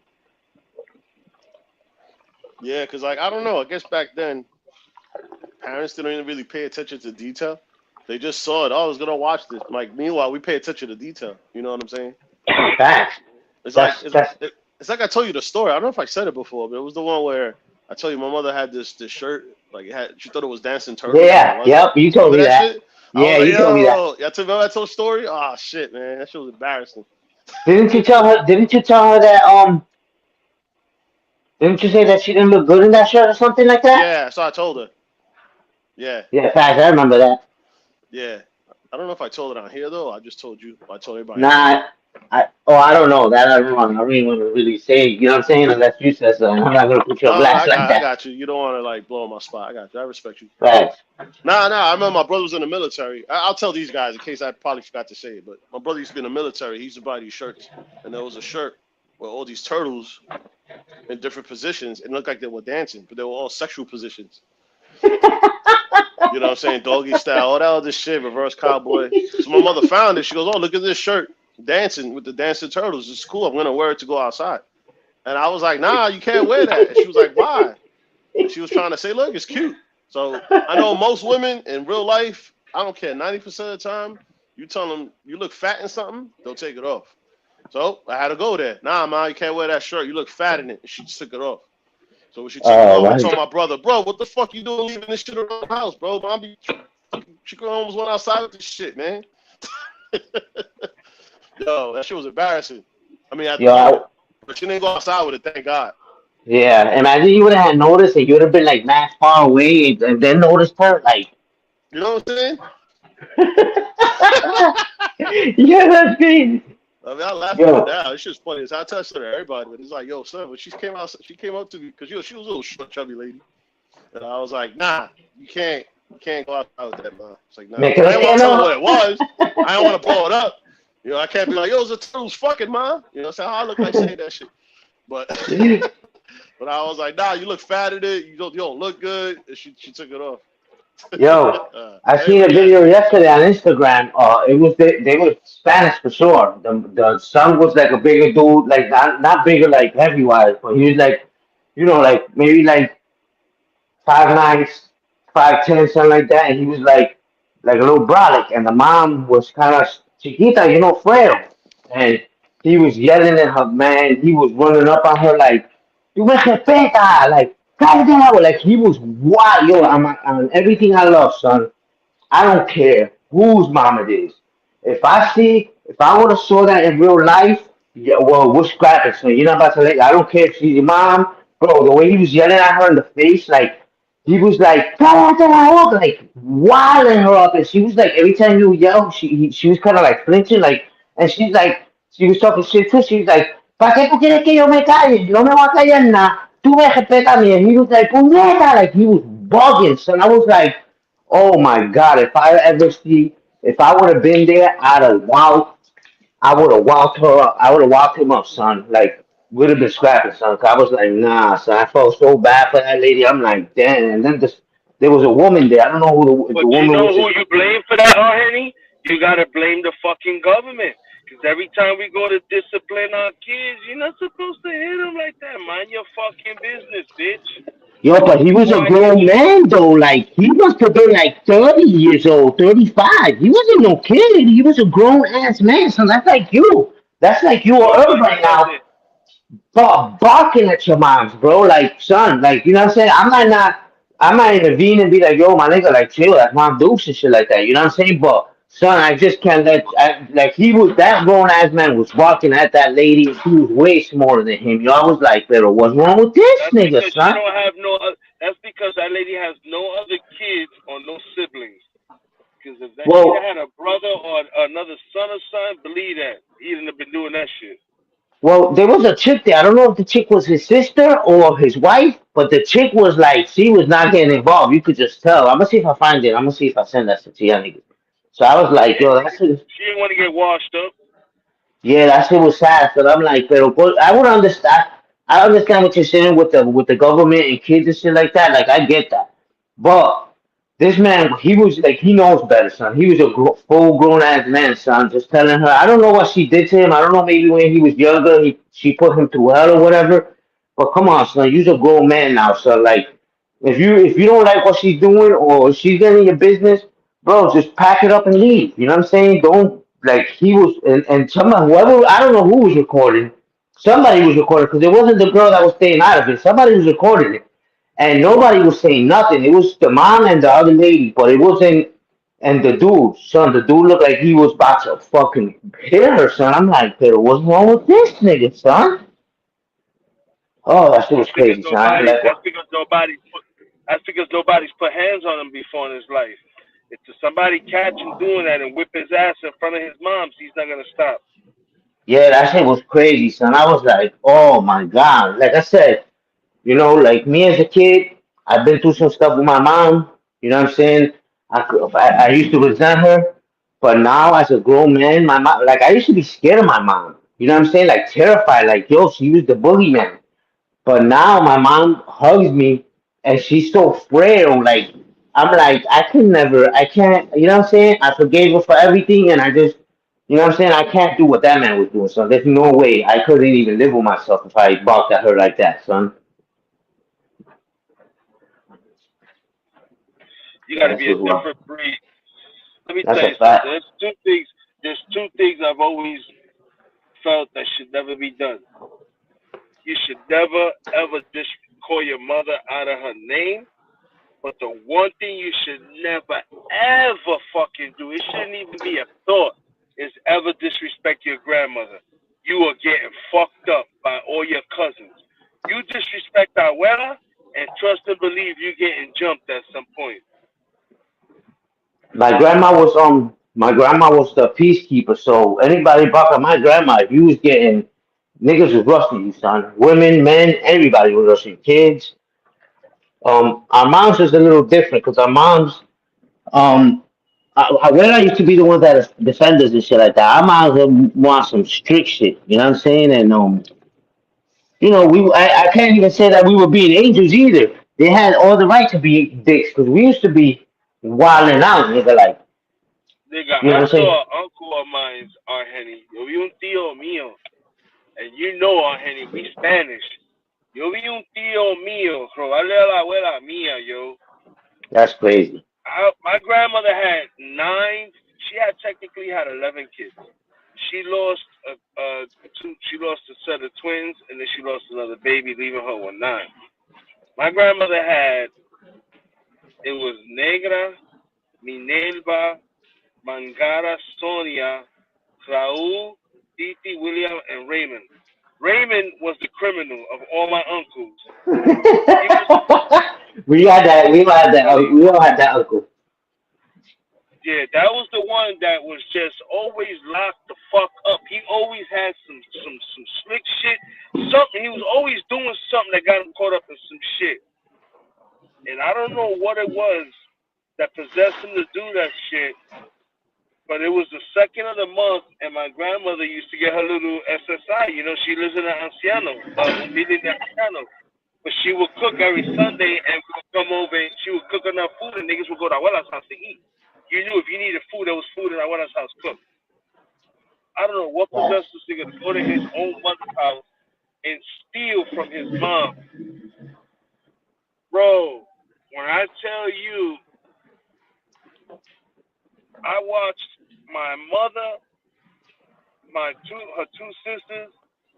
Yeah, because like I don't know. I guess back then parents didn't even really pay attention to detail. They just saw it. Oh, I was gonna watch this. Like meanwhile, we pay attention to detail. You know what I'm saying? Facts. It's like it's like I told you the story. I don't know if I said it before, but it was the one where I told you my mother had this shirt. Like she thought it was dancing turtles. Yeah, yep, you told me Remember that. shit? Yeah, you told me that. Yeah, remember I told the story? Oh shit, man, that shit was embarrassing. Didn't you tell her that didn't you say that she didn't look good in that shirt or something like that? Yeah, so I told her. Yeah. Yeah, facts, I remember that. Yeah. I don't know if I told it on here though. I just told you. I told everybody. Nah, I don't know that. I don't really want to really say. You know what I'm saying? Unless you said so, I'm not gonna put you on blast like I that. got you. You don't want to like blow my spot. I got you. I respect you. Right. Nah. I remember my brother was in the military. I'll tell these guys in case I probably forgot to say it. But my brother used to be in the military. He used to buy these shirts, and there was a shirt with all these turtles in different positions. It looked like they were dancing, but they were all sexual positions. You know what I'm saying? Doggy style, all that other shit, reverse cowboy. So my mother found it. She goes, oh, look at this shirt. Dancing with the dancing turtles. It's cool. I'm going to wear it to go outside. And I was like, nah, you can't wear that. And she was like, why? And she was trying to say, look, it's cute. So I know most women in real life, I don't care, 90% of the time, you tell them you look fat in something, they'll take it off. So I had to go there. Nah, ma, you can't wear that shirt. You look fat in it. And she just took it off. So when she took it off, I told my brother, bro, what the fuck you doing leaving this shit around the house, bro? She almost went outside with this shit, man. Yo, that shit was embarrassing. I mean, but she didn't go outside with it, thank God. Yeah, imagine you would have had noticed and you would have been like mad far away and then noticed her, like. You know what I'm saying? Yeah, that's crazy. I mean, I laugh at it now. It's just funny. I tell it to everybody, but it's like, yo, son, when she came up to me because she was a little short, chubby lady, and I was like, nah, you can't go outside with that, man. It's like, nah, I didn't want to tell her what it was. I don't want to blow it up. You know, I can't be like, yo, it's a turtle's fucking, man. You know, that's how I look like saying that shit. But but I was like, nah, you look fat in it. You don't look good. And she took it off. Yo, I seen a video yesterday on Instagram. It was they were Spanish for sure. The son was like a bigger dude, like not bigger like heavy wise, but he was like, you know, like maybe like 5'9", 5'10", something like that. And he was like a little brolic, and the mom was kind of chiquita, frail. And he was yelling at her, man. He was running up on her like, "You me respeta!" Like, cállate la boca. Like, he was wild. Yo, I'm everything I love, son. I don't care whose mom it is. If I would have saw that in real life, yeah, well, we're scrapping. So you're not about to let. I don't care if she's your mom, bro. The way he was yelling at her in the face, like he was like, "Cállate la boca," like wilding her up, and she was like, every time you yell, she was kind of like flinching, like, and she's like, she was talking shit too. She was like, "¿Para qué tú quieres que yo me calle? Yo no me voy a callar nada. Tú me respetas a mí." And he was like, "Puñeta," like he was bugging. So I was like. Oh my God! If I would have been there, I would have walked her up. I would have walked him up, son. Like, would have been scrapping, son. 'Cause I was like, nah, son. I felt so bad for that lady. I'm like, damn. And then there was a woman there. I don't know who the But you woman know was. who you blame for that, Henny? You gotta blame the fucking government. Because every time we go to discipline our kids, you're not supposed to hit them like that. Mind your fucking business, bitch. Yo, but he was a grown man, though. Like, he must have been like 30 years old, 35. He wasn't no kid. He was a grown ass man, son. That's like you. That's like you or Herb right now. Barking at your moms, bro. Like, son, like, you know what I'm saying? I might intervene and be like, yo, my nigga, like, chill, that's mom dukes and shit like that. You know what I'm saying? But, son, I just can't like, that grown ass man was barking at that lady, and she was way smaller than him. You know, I was like, pero what's wrong with this That's nigga, because son? she don't have no. That's because that lady has no other kids or no siblings. Because if that Well, she had a brother or another son or son, believe that he wouldn't have been doing that shit. Well, there was a chick there. I don't know if the chick was his sister or his wife, but the chick was like, she was not getting involved. You could just tell. I'm gonna see if I find it. I'm gonna see if I send that to you niggas. So I was like, yo, that's it. She didn't want to get washed up. Yeah, that shit was sad. But I'm like, but I would understand. I understand what you're saying with the government and kids and shit like that. Like, I get that. But this man, he was like, he knows better, son. He was a full grown ass man, son. Just telling her, I don't know what she did to him. I don't know, maybe when he was younger, she put him through hell or whatever. But come on, son, you're a grown man now, son. Like, if you don't like what she's doing or she's getting your business, bro, just pack it up and leave. You know what I'm saying? Don't like he was and somebody whoever I don't know who was recording. Somebody was recording because it wasn't the girl that was staying out of it. Somebody was recording it, and nobody was saying nothing. It was the mom and the other lady, but it wasn't. And the dude, son, the dude looked like he was about to fucking hit her, son. I'm like, pero what's wrong with this nigga, son? Oh, that shit was crazy, son. I ain't like That's because nobody's put hands on him before in his life. If somebody catch him doing that and whip his ass in front of his moms, he's not gonna stop. Yeah, that shit was crazy, son. I was like, oh my God. Like I said, like me as a kid, I've been through some stuff with my mom. You know what I'm saying? I used to resent her, but now as a grown man, my mom, like I used to be scared of my mom. You know what I'm saying? Like terrified, like yo, she was the boogeyman. But now my mom hugs me, and she's so frail. Like I'm like I can't. You know what I'm saying? I forgave her for everything, and I just, you know what I'm saying? I can't do what that man was doing. So there's no way I couldn't even live with myself if I barked at her like that, son. You got to That's be a just what. different breed. Let me That's tell a you something. fact. There's two things I've always felt that should never be done. You should never ever just call your mother out of her name. But the one thing you should never ever fucking do, it shouldn't even be a thought, is ever disrespect your grandmother. You are getting fucked up by all your cousins. You disrespect Abuela and trust and believe you getting jumped at some point. My grandma was the peacekeeper, so anybody bark at my grandma, if you was getting niggas was rushing you, son. Women, men, everybody was rushing. Kids. Our moms is a little different because our moms, Abuela used to be the ones that defend us and shit like that. Our moms would want some strict shit. You know what I'm saying? And I can't even say that we were being angels either. They had all the right to be dicks because we used to be wilding out, nigga. Like, Nigga, you know I what I'm saying? saw an uncle of mine's, Henny. Yo vi un tío mío. And you know, Henny, we Spanish. Yo vi un tío mío robarle a la abuela mía, yo. That's crazy. My grandmother had 9. she had technically had 11 kids. She lost she lost a set of twins, and then she lost another baby, leaving her with 9. My grandmother had, it was Negra, Minerva, Mangara, Sonia, Raul, Titi, William, and Raymond. Raymond was the criminal of all my uncles. We had that. We had that. We all had that uncle. Yeah, that was the one that was just always locked the fuck up. He always had some slick shit. Something. He was always doing something that got him caught up in some shit. And I don't know what it was that possessed him to do that shit. But it was the second of the month, and my grandmother used to get her little SSI. You know, she lives in an anciano, anciano. But she would cook every Sunday, and we would come over, and she would cook enough food, and niggas would go to Abuela's house to eat. You knew if you needed food, there was food in Abuela's house cooked. I don't know what possessed this nigga to go to his own mother's house and steal from his mom. Bro, when I tell you, I watched my mother, her 2 sisters,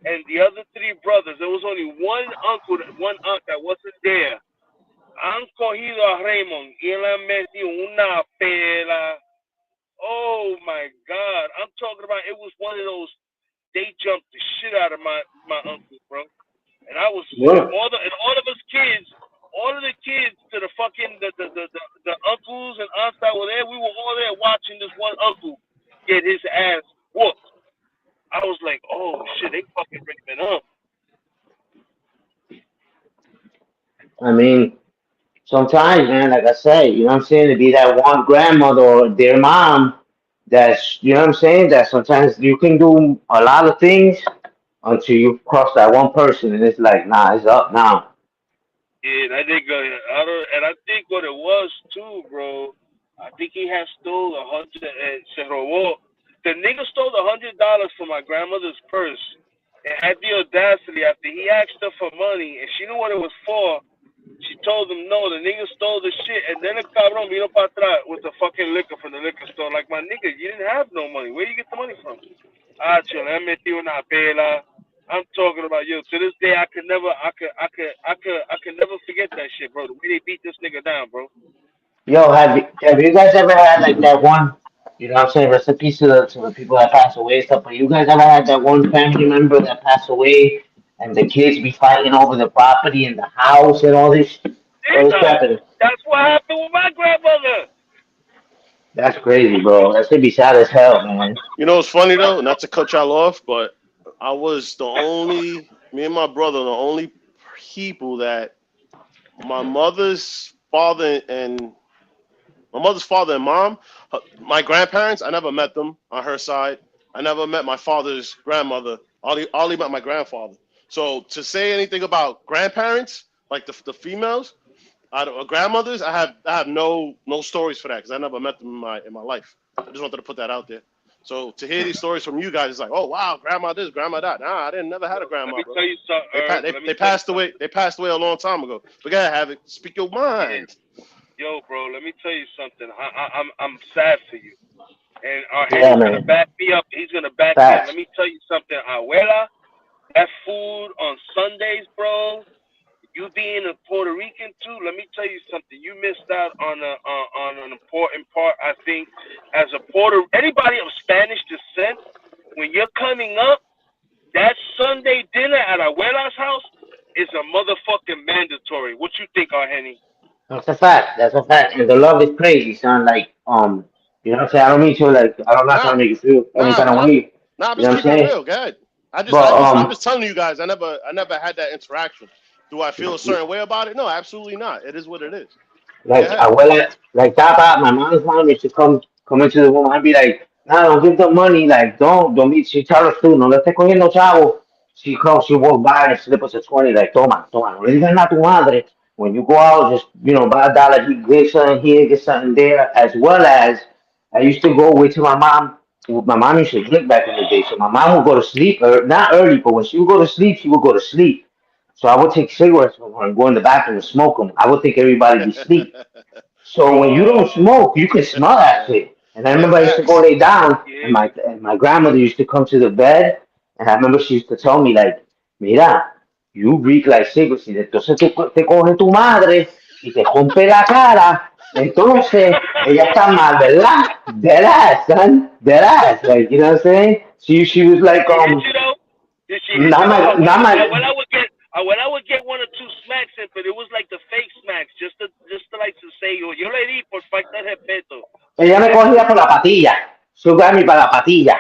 and the other 3 brothers. There was only one aunt that wasn't there. Han cogido a Raymond y le han metido una pela. Oh my God! I'm talking about, it was one of those. They jumped the shit out of my uncle, bro. And I was all of us kids, all of the kids to the fucking the uncles and aunts that were there. We were all there watching this one uncle get his ass whooped. I was like, oh shit, they fucking Raymond up. I mean, sometimes, man, like I say, you know what I'm saying, to be that one grandmother or their mom, that's, you know what I'm saying, that sometimes you can do a lot of things until you cross that one person, and it's like, nah, it's up now. Yeah, that nigga, I think what it was too, bro. I think he had stole 100 and se robó. The nigga stole $100 from my grandmother's purse and had the audacity after he asked her for money and she knew what it was for. She told him no. The nigga stole the shit, and then the cabrón vino para atrás with the fucking liquor from the liquor store. Like, my nigga, you didn't have no money. Where you get the money from? Ah, chill. I met you in pela. I'm talking about, yo. To this day, I could never forget that shit, bro. The way they beat this nigga down, bro. Yo, have you guys ever had like that one, you know what I'm saying, rest in peace to the people that passed away and stuff, but you guys ever had that one family member that passed away and the kids be fighting over the property and the house and all this crap? That's what happened with my grandmother. That's crazy, bro. That's gonna be sad as hell, man. You know what's funny though? Not to cut y'all off, but me and my brother, the only people that my mother's father and mom, my grandparents, I never met them on her side. I never met my father's grandmother. I only met my grandfather. So to say anything about grandparents, like the females, grandmothers, I have no stories for that because I never met them in my life. I just wanted to put that out there. So to hear these stories from you guys, it's like, oh wow, grandma this, grandma that. Nah, I never had a grandma. Let me tell you something. They passed away. They passed away a long time ago. But gotta have it. Speak your mind. Yo, bro, let me tell you something. I'm sad for you. And he's gonna back me up. He's gonna back me up. Let me tell you something, Abuela. That food on Sundays, bro. You being a Puerto Rican too, let me tell you something. You missed out on an important part. I think as anybody of Spanish descent, when you're coming up, that Sunday dinner at Abuela's house is a motherfucking mandatory. What you think, Arhenny? That's a fact. That's a fact. And the love is crazy, son. Like, you know what I'm saying? I don't mean to, like, I'm not trying to make you feel any kind of way. Nah, I'm you know just keeping it real. Go ahead. I'm just telling you guys. I never had that interaction. Do I feel a certain way about it? No, absolutely not. It is what it is. Like, abuela, like, Tapa, my mom's mom used to come into the room. I'd be like, nah, don't give them money. Like, don't be. She tell us to, no le estés cogiendo chavo. She walk by and slip us a 20, like, toma, no le digas nada a tu madre. When you go out, just, buy a dollar, get something here, get something there. As well as, I used to go with to my mom. My mom used to drink back in the day. So my mom would go to sleep, not early, but when she would go to sleep, she would go to sleep. So I would take cigarettes from her and go in the bathroom and smoke them. I would think everybody be asleep. So when you don't smoke, you can smell that shit. And I remember I used to go lay down, and my grandmother used to come to the bed, and I remember she used to tell me like, mira, you reek like cigarettes, entonces te coge tu madre y te rompe la cara, entonces ella está mal, ¿verdad? Dead ass, son, dead ass, like, you know what I'm saying? She was like, Did she hit you not though? my, Abuela would get one or two smacks in, but it was like the fake smacks, just to like to say, yo le di por falta de respeto. ella me cogía por la patilla, she got me para la patilla,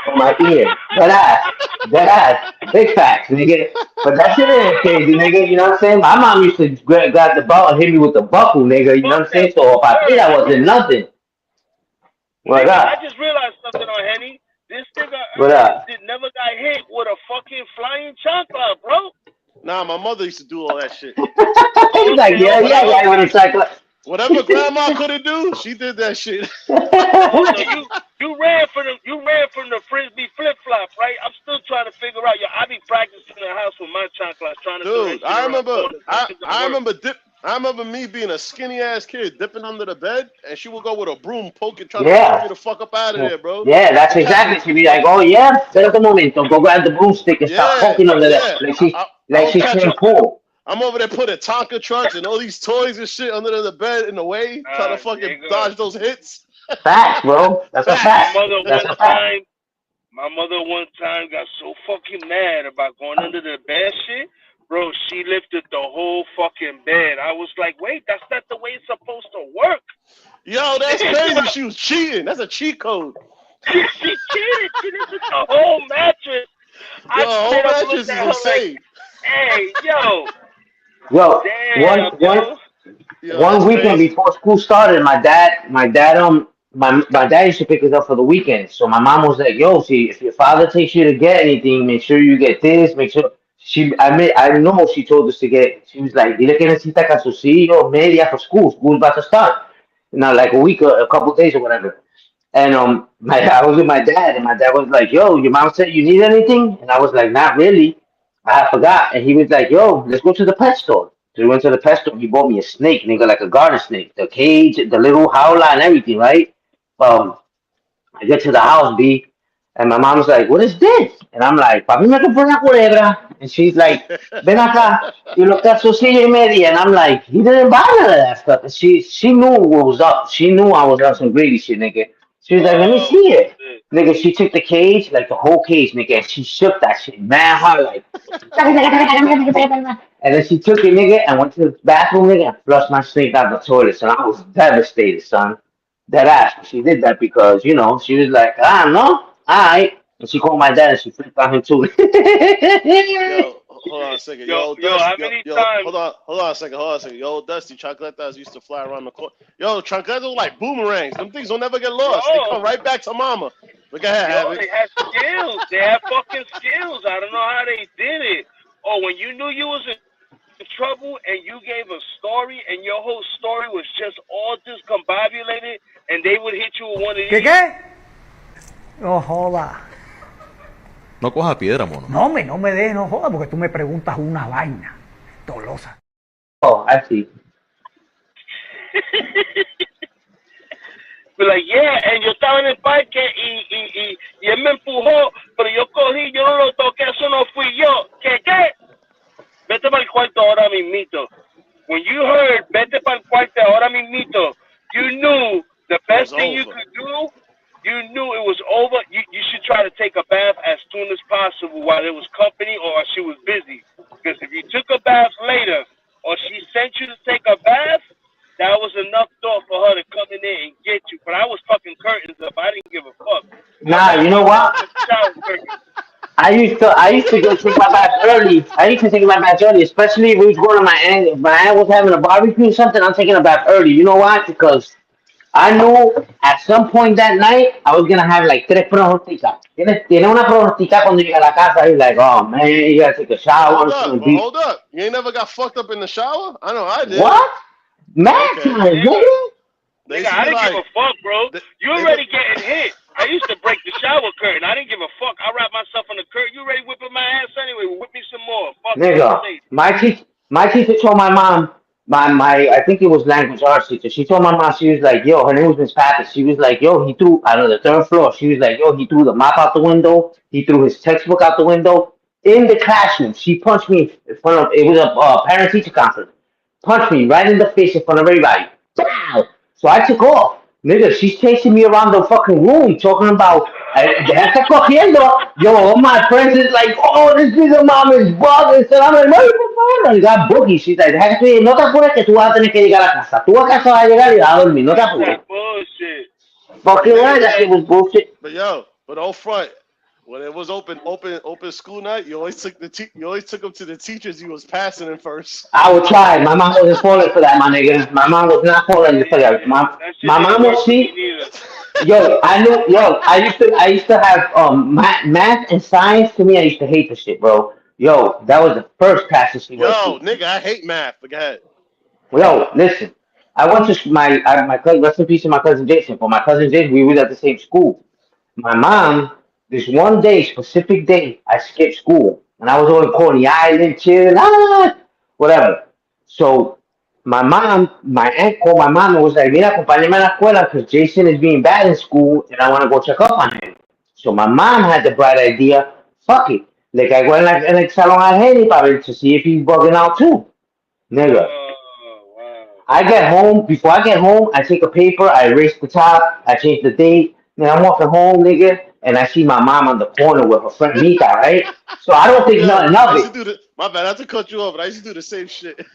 for my ear, dead ass, big facts, nigga. But that shit ain't crazy, nigga, you know what I'm saying? My mom used to grab the belt and hit me with the buckle, nigga, you know what I'm saying? So a patilla wasn't nothing. What Nigga, up? I just realized something on Henny. This nigga What up? never got hit with a fucking flying chancla, bro. Nah, my mother used to do all that shit. He's like, yeah, with a chocolate. Whatever grandma couldn't do, she did that shit. Oh, so you ran from the frisbee flip flop, right? I'm still trying to figure out. Yo, I be practicing in the house with my chanclas, trying to. Dude, I remember me being a skinny ass kid dipping under the bed, and she would go with a broom poking, trying to pull me the fuck up out of there, bro. Yeah, that's exactly. She'd be like, oh yeah, espérate un momento, go grab the broomstick and start poking under there, like she's playing pool. I'm over there putting Tonka trucks and all these toys and shit under the bed in the way, trying to fucking dodge those hits. Facts, bro. That's a fact. My mother one time got so fucking mad about going under the bed shit. Bro, she lifted the whole fucking bed. I was like, wait, that's not the way it's supposed to work. Yo, that's crazy. She was cheating. That's a cheat code. She cheated. She lifted the whole mattress. Yo, whole mattress is insane. Like, hey, yo. Yo, Damn, one weekend before school started, my dad used to pick us up for the weekend. So my mom was like, "Yo, see, if your father takes you to get anything, make sure you get this. Make sure." I know she told us to get. She was like, "Dile que necesita calzoncillo, media for school. School's about to start. Now, like a couple days or whatever." And I was with my dad, and my dad was like, "Yo, your mom said you need anything?" And I was like, "Not really. I forgot." And he was like, "Yo, let's go to the pet store." So we went to the pet store. He bought me a snake, nigga, like a garden snake, the cage, the little howler, and everything, right? I get to the house, B, and my mom's like, "What is this?" And I'm like, "Papi me compró una culebra." And she's like, "Ven acá, y lo calzoncillo y media." And I'm like, "He didn't buy none of that stuff." And she knew what was up. She knew I was on some greedy shit, nigga. She was like, "Let me see it." Nigga, she took the cage, like the whole cage, nigga, and she shook that shit man hard, like. And then she took it, nigga, and went to the bathroom, nigga, and flushed my snake down the toilet. So I was devastated, son. That ass. She did that because, you know, she was like, no, alright. And she called my dad and she flipped on him too. Yo, hold on a second. Yo, how many times? Hold on a second. Yo, Dusty, chancletas used to fly around the court. Yo, chancletas are like boomerangs. Them things will never get lost. They come right back to mama. Look at her. They had skills. They had fucking skills. I don't know how they did it. Oh, when you knew you was in trouble and you gave a story and your whole story was just all discombobulated and they would hit you with one of these. ¿Qué? No joda. No coja piedra, mono. No me des, no joda, porque tú me preguntas una vaina dolosa. Oh, I see. But like, yeah, and yo estaba en el parque y él me empujó, pero yo cogí, yo no lo toqué, eso no fui yo. ¿Qué? Vete para el cuarto ahora mismito. When you heard, vete para el cuarto ahora mismito, you knew the best thing you could do, you knew it was over. You should try to take a bath as soon as possible while there was company or she was busy. Because if you took a bath later or she sent you to take a bath, that was enough thought for her to come in there and get you. But I was fucking curtains up. I didn't give a fuck. Nah, you know what? I used to go take my bath early. Especially if we was going to my aunt. If my aunt was having a barbecue or something, I'm taking a bath early. You know why? Because I knew at some point that night I was gonna have like tres pronosticas. Tiene una pronostica cuando llega a la casa. He's like, "Oh man, you gotta take a shower." Hold up. You ain't never got fucked up in the shower? I know I did. What? Man, Nigga, I didn't give a fuck, bro. You already getting hit. I used to break the shower curtain. I didn't give a fuck. I wrapped myself in the curtain. You already whipping my ass anyway. Whip me some more. Fuck nigga, my teacher told my mom, I think it was language arts teacher. She told my mom, she was like, yo, her name was Miss Pappas. She was like, yo, he threw out of the third floor. She was like, yo, he threw the mop out the window. He threw his textbook out the window in the classroom. She punched me in front of, it was a parent teacher conference. Punched me right in the face in front of everybody. Pow! So I took off. Nigga, she's chasing me around the fucking room talking about, ya está cogiendo. Yo, all my friends is like, oh, this nigga mom is bugging. So I'm like, no, you got boogie. She's like, deja que no te apures que tú vas a tener que llegar a casa. Tú a casa vas a llegar y vas a dormir. No te apures. Bullshit. Fucking right, that shit was bullshit. But but on front, when it was open school night, you always took them to the teachers you was passing in first. I would try. My mom wasn't falling for that, my nigga. My mom was not falling for that. My mom was Yo, I knew. Yo, I used to have math and science. To me, I used to hate the shit, bro. Yo, that was the first passage she went Yo, to. nigga, I hate math. But go ahead. Yo, listen. I went to my cousin. Rest in peace to my cousin Jason. But my cousin Jason, we was at the same school. My mom, this one day, specific day, I skipped school, and I was on Coney Island chilling, whatever. So my aunt called my mom and was like, "Mira, acompáñame a la escuela because Jason is being bad in school, and I want to go check up on him." So my mom had the bright idea, fuck it. Like I went en el salón a Henry para ver to see if he's bugging out too. Nigga. I get home, before I get home, I take a paper, I erase the top, I change the date, then I'm walking home, nigga, and I see my mom on the corner with her friend Mita, right? So I don't think nothing of it. My bad, I have to cut you off, but I used to do the same shit.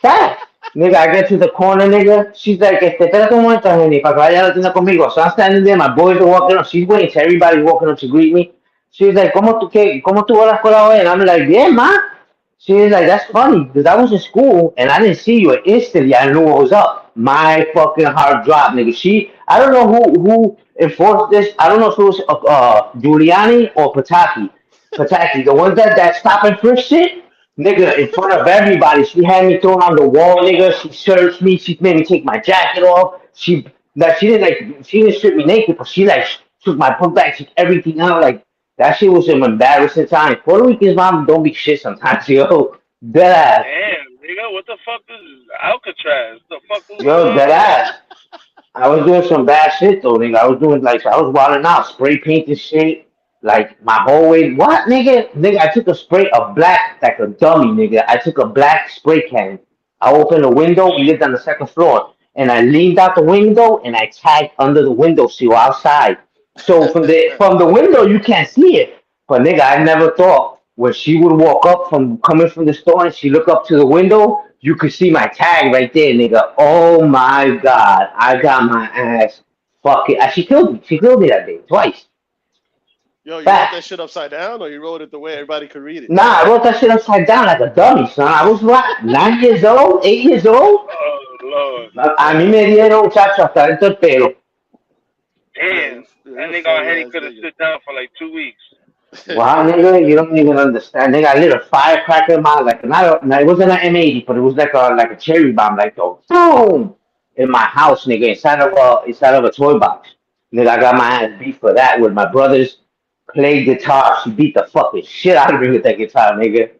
Fact. Nigga, I get to the corner, nigga. She's like, espérate un momento, Henry, para que vaya a la tienda conmigo. So I'm standing there, my boys are walking up. She's waiting till everybody's walking up to greet me. She's like, ¿Cómo tú vas a la escuela hoy? And I'm like, bien, ma. She's like, that's funny, because I was in school, and I didn't see you, and instantly I knew what was up. My fucking heart dropped, nigga. I don't know who enforced this. I don't know if it was Giuliani or Pataki. The ones that stop and frisk shit. Nigga, in front of everybody, she had me thrown on the wall, nigga. She searched me. She made me take my jacket off. She didn't strip me naked, but she like took my book bag, took everything out. Like that shit was an embarrassing time. Puerto Ricans, mom, don't be shit sometimes, yo. Dead ass. Damn, nigga, what the fuck is Alcatraz? The fuck was Yo, dead ass. I was doing some bad shit though, nigga. I was wilding out, spray painting shit. Like my whole way, what, nigga? Nigga, I took a black, like a dummy, nigga. I took a black spray can. I opened the window. We lived on the second floor, and I leaned out the window and I tagged under the window sill outside. So from the window you can't see it. But nigga, I never thought when she would walk up coming from the store and she look up to the window, you could see my tag right there, nigga. Oh my god, I got my ass. Fuck it. She killed me. She killed me that day twice. Yo, you wrote that shit upside down, or you wrote it the way everybody could read it? Nah, I wrote that shit upside down like a dummy, son. I was what, 9 years old, 8 years old? Oh, Lord. A mí me dieron, muchacho, hasta dentro del pelo. Damn, that nigga on Henny could have stood down for like 2 weeks. Wow, nigga, you don't even understand. Nigga, I lit a firecracker in my, like, it wasn't an M80, but it was like a cherry bomb, like, boom, in my house, nigga, inside of a toy box. Nigga, I got my ass beat for that with my brothers. Played guitar. She beat the fucking shit out of me with that guitar, nigga.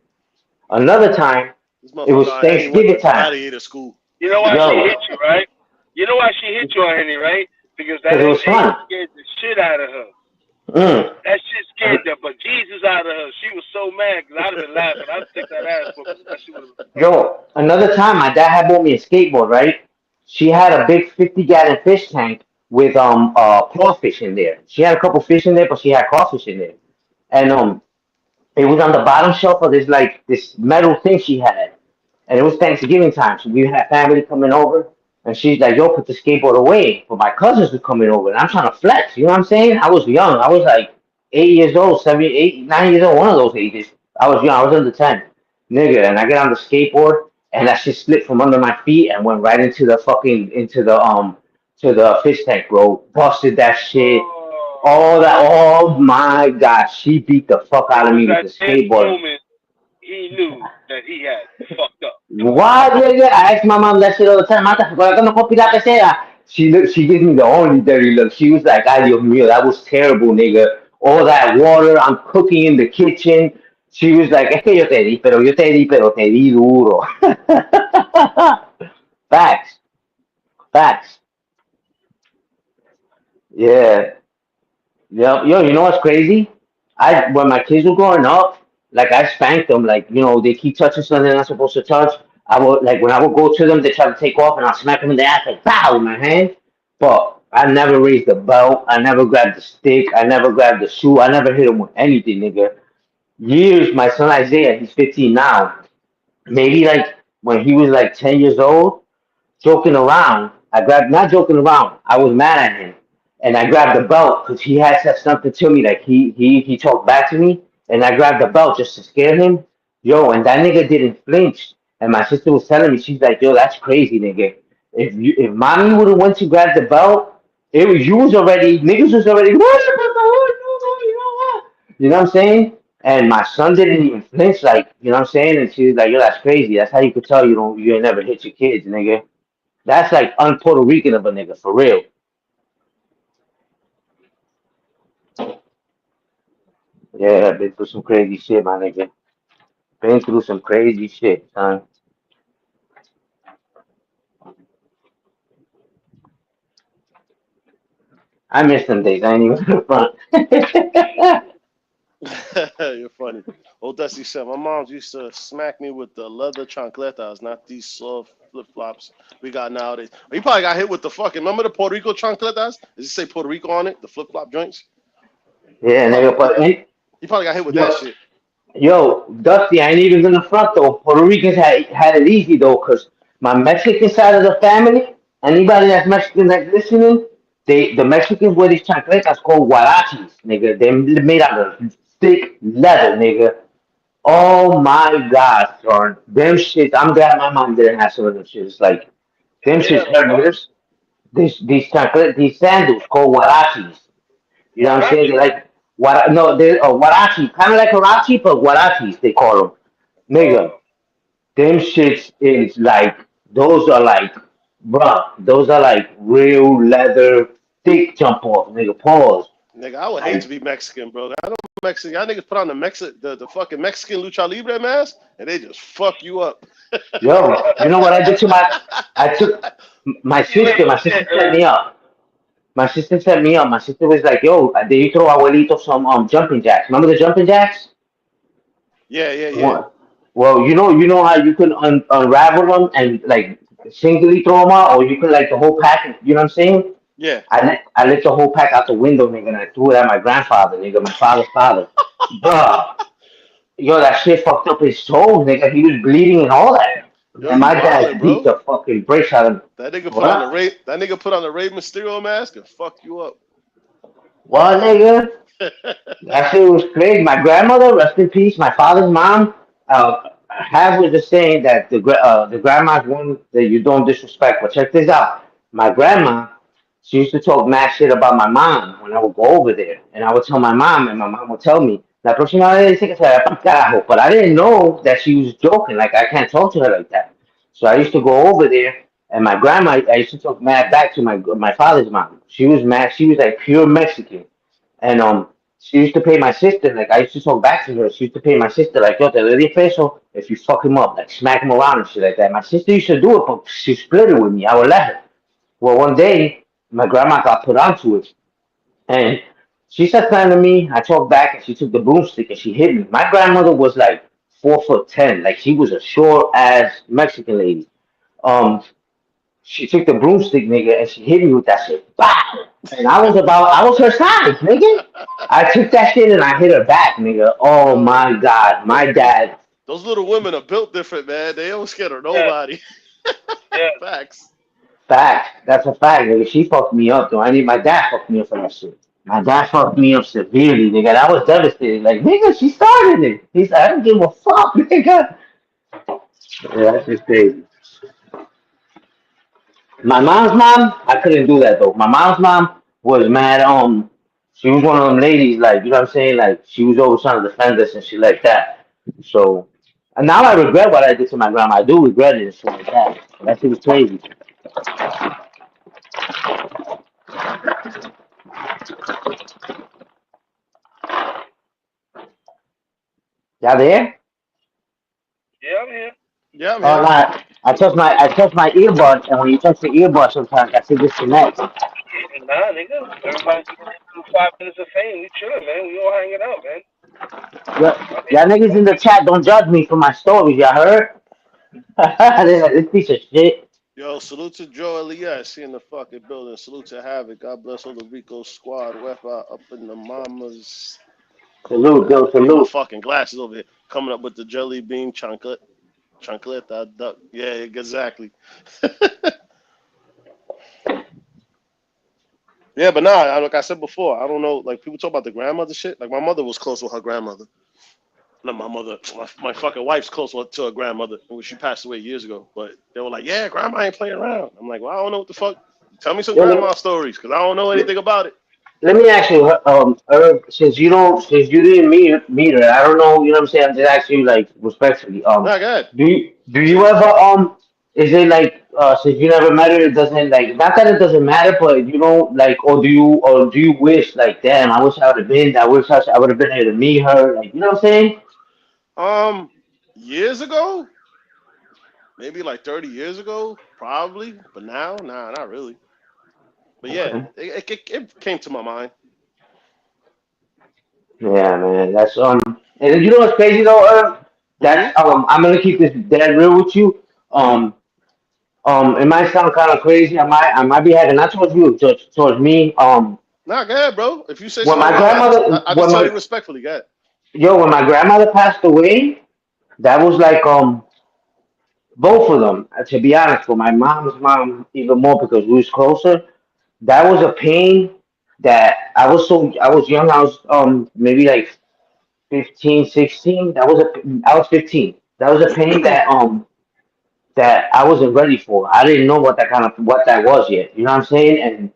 Another time, it was Thanksgiving time. You know why she hit you, right? You know why she hit you on Henny, right? Because that it was fun. Scared the shit out of her. That shit scared the bejesus out of her. She was so mad because I'd have been laughing. I'd stick that ass for her. Yo, another time, my dad had bought me a skateboard, right? She had a big 50-gallon fish tank with crawfish in there. She had a couple fish in there, but she had crawfish in there. And it was on the bottom shelf of this metal thing she had. And it was Thanksgiving time, so we had family coming over. And she's like, yo, put the skateboard away. But my cousins were coming over, and I'm trying to flex. You know what I'm saying? I was young. I was like 8 years old, 7, 8, 9 years old, one of those ages. I was young. I was under 10. Nigga, and I get on the skateboard, and that shit slipped from under my feet and went right into the fish tank, bro. Busted that shit. Oh my god, she beat the fuck out of me with the skateboard. Moment, he knew that he had fucked up. Why, nigga? I ask my mom that shit all the time. Mata, ¿por qué no copy la pecera? She gives me the only dirty look. She was like, ay, Dios mío, that was terrible, nigga. All that water, I'm cooking in the kitchen. She was like, es que yo te di, pero te di duro. Facts. Facts. Yeah. Yo, you know what's crazy? When my kids were growing up, like I spanked them, like they keep touching something they're not supposed to touch. I would like when I would go to them, they try to take off, and I'll smack them in the ass like pow with my hand. But I never raised the belt. I never grabbed the stick. I never grabbed the shoe. I never hit them with anything, nigga. Years, my son Isaiah, he's 15 now. Maybe like when he was like 10 years old, joking around. I grabbed, not joking around. I was mad at him, and I grabbed the belt because he had said something to me. Like he talked back to me, and I grabbed the belt just to scare him. Yo, and that nigga didn't flinch. And my sister was telling me, she's like, "Yo, that's crazy, nigga. If mommy would have went to grab the belt, it was you was already niggas was already. You know what I'm saying? And my son didn't even flinch, like you know what I'm saying. And she was like, "Yo, that's crazy. That's how you could tell you ain't never hit your kids, nigga." That's like un-Puerto Rican of a nigga, for real. Yeah, been through some crazy shit, my nigga. Been through some crazy shit, son. I miss them days. I ain't even gonna front. You're funny. Old Dusty said, my mom used to smack me with the leather chancletas, not these soft flip flops we got nowadays. You probably got hit with the fucking, remember the Puerto Rico chancletas? Does it say Puerto Rico on it? The flip flop joints? Yeah, nigga, but You probably got hit with yo, that shit. yo, Dusty, I ain't even gonna front though. Puerto Ricans had it easy though, cause my Mexican side of the family, anybody that's Mexican that's listening, the Mexicans wear these chancletas called huaraches, nigga. They're made out of thick leather, nigga. Oh my God, son. Them shit, I'm glad my mom didn't have some of them shits. Like, them Yeah, shits hurt niggas. These sandals called warachis. You know what I'm saying? Guarachi. They're like, no, they're warachi. Kind of like Karachi, but warachis, they call them. Nigga, them shits is like, those are like, bruh, those are like real leather, thick jump off, nigga, pause. Nigga, I would hate to Like, be Mexican, bro. I know Mexican. Y'all niggas put on the fucking Mexican lucha libre mask, and they just fuck you up. yo, you know what I did to I took my sister set me up. My sister set me up. My sister was like, "Yo, did you throw abuelito some jumping jacks? Remember the jumping jacks? Yeah. What? Well, you know how you can unravel them and like singly throw them out, or you can like the whole pack. You know what I'm saying? Yeah. I let the whole pack out the window, nigga, and I threw it at my grandfather, nigga, my father's father. Bruh, yo, that shit fucked up his soul, nigga. He was bleeding and all that. Yo, And you my dad wildin', beat bro. the fucking brakes out of him. That nigga put on the What? Ray. That nigga put on the Rey Mysterio mask and fuck you up. What, nigga? That shit was crazy. My grandmother, rest in peace, my father's mom, half was just saying that the grandma's one that you don't disrespect. But check this out. My grandma, she used to talk mad shit about my mom when I would go over there. And I would tell my mom, and my mom would tell me, La próxima vez dice que se vaya pa'l carajo. But I didn't know that she was joking. Like, I can't talk to her like that. So I used to go over there, and my grandma, I used to talk mad back to my father's mom. She was mad. She was like pure Mexican. And she used to pay my sister, like I used to talk back to her. She used to pay my sister, like, yo, te doy 10 pesos if you fuck him up, like smack him around and shit like that. My sister used to do it, but she split it with me. I would let her. Well, one day, my grandma got put onto it. And she said something to me. I talked back and she took the broomstick and she hit me. My grandmother was like 4'10", like she was a short ass Mexican lady. Um, she took the broomstick, nigga, and she hit me with that shit. Bow! And I was her size, nigga. I took that shit and I hit her back, nigga. Oh Yo, my God. My dad, those little women are built different, man. They don't scared of nobody. Yeah. Facts. fact. That's a fact, nigga. She fucked me up, though. I need my dad fucked me up for that shit. My dad fucked me up severely, nigga. And I was devastated. Like, nigga, she started it. He said, I don't give a fuck, nigga. Yeah, that's just crazy. My mom's mom, I couldn't do that though. My mom's mom was mad. She was one of them ladies, like you know what I'm saying. Like she was always trying to defend us and shit like that. So, and now I regret what I did to my grandma. I do regret it and shit like that. That shit was crazy. Y'all there? Yeah, I'm here. Yeah, I'm Oh, here. nah, I touch my earbud, and when you touch the earbud, sometimes I see disconnect. Nah, nigga. Everybody do 5 minutes of fame. We chilling, man. We all hanging out, man. Y'all niggas in the chat, don't judge me for my stories. Y'all heard? This piece of shit. Yo, salute to Joe Elias in the fucking building. Salute to Havoc. God bless all the Rico squad. Wepa up in the mamas. Salute, Bill, Need my salute. fucking glasses over here. Coming up with the jelly bean chocolate. Chocolate, duck. Yeah, exactly. Yeah, but nah, like I said before, I don't know. Like people talk about the grandmother shit. Like my mother was close with her grandmother. Not my mother. My fucking wife's close to her grandmother. She passed away years ago. But they were like, "Yeah, grandma ain't playing around." I'm like, "Well, I don't know what the fuck. Tell me some grandma stories, cause I don't know anything about it." Let me ask you, Herb, since you didn't meet her, I don't know, you know what I'm saying? I'm just asking you, like, respectfully. Nah, go ahead. Do you ever is it like since you never met her, it doesn't like not that it doesn't matter, but you know, like, or do you wish like, damn, I wish I would have been, I would have been able to meet her, like, you know what I'm saying? Years ago, maybe like 30 years ago, probably. But now, nah, not really. But yeah, Okay. it came to my mind. Yeah, man, that's and you know what's crazy though, Herb? That's I'm gonna keep this dead real with you. It might sound kind of crazy. I might be having not towards you, towards me. Nah, go ahead, bro. If you say When something, my grandmother, I just tell you respectfully. Go ahead. when my grandmother passed away, that was like both of them. To be honest, for my mom's mom even more because we was closer. That was a pain that I was young. I was maybe like 15, 16. I was 15. That was a pain that I wasn't ready for. I didn't know what that was yet. You know what I'm saying? And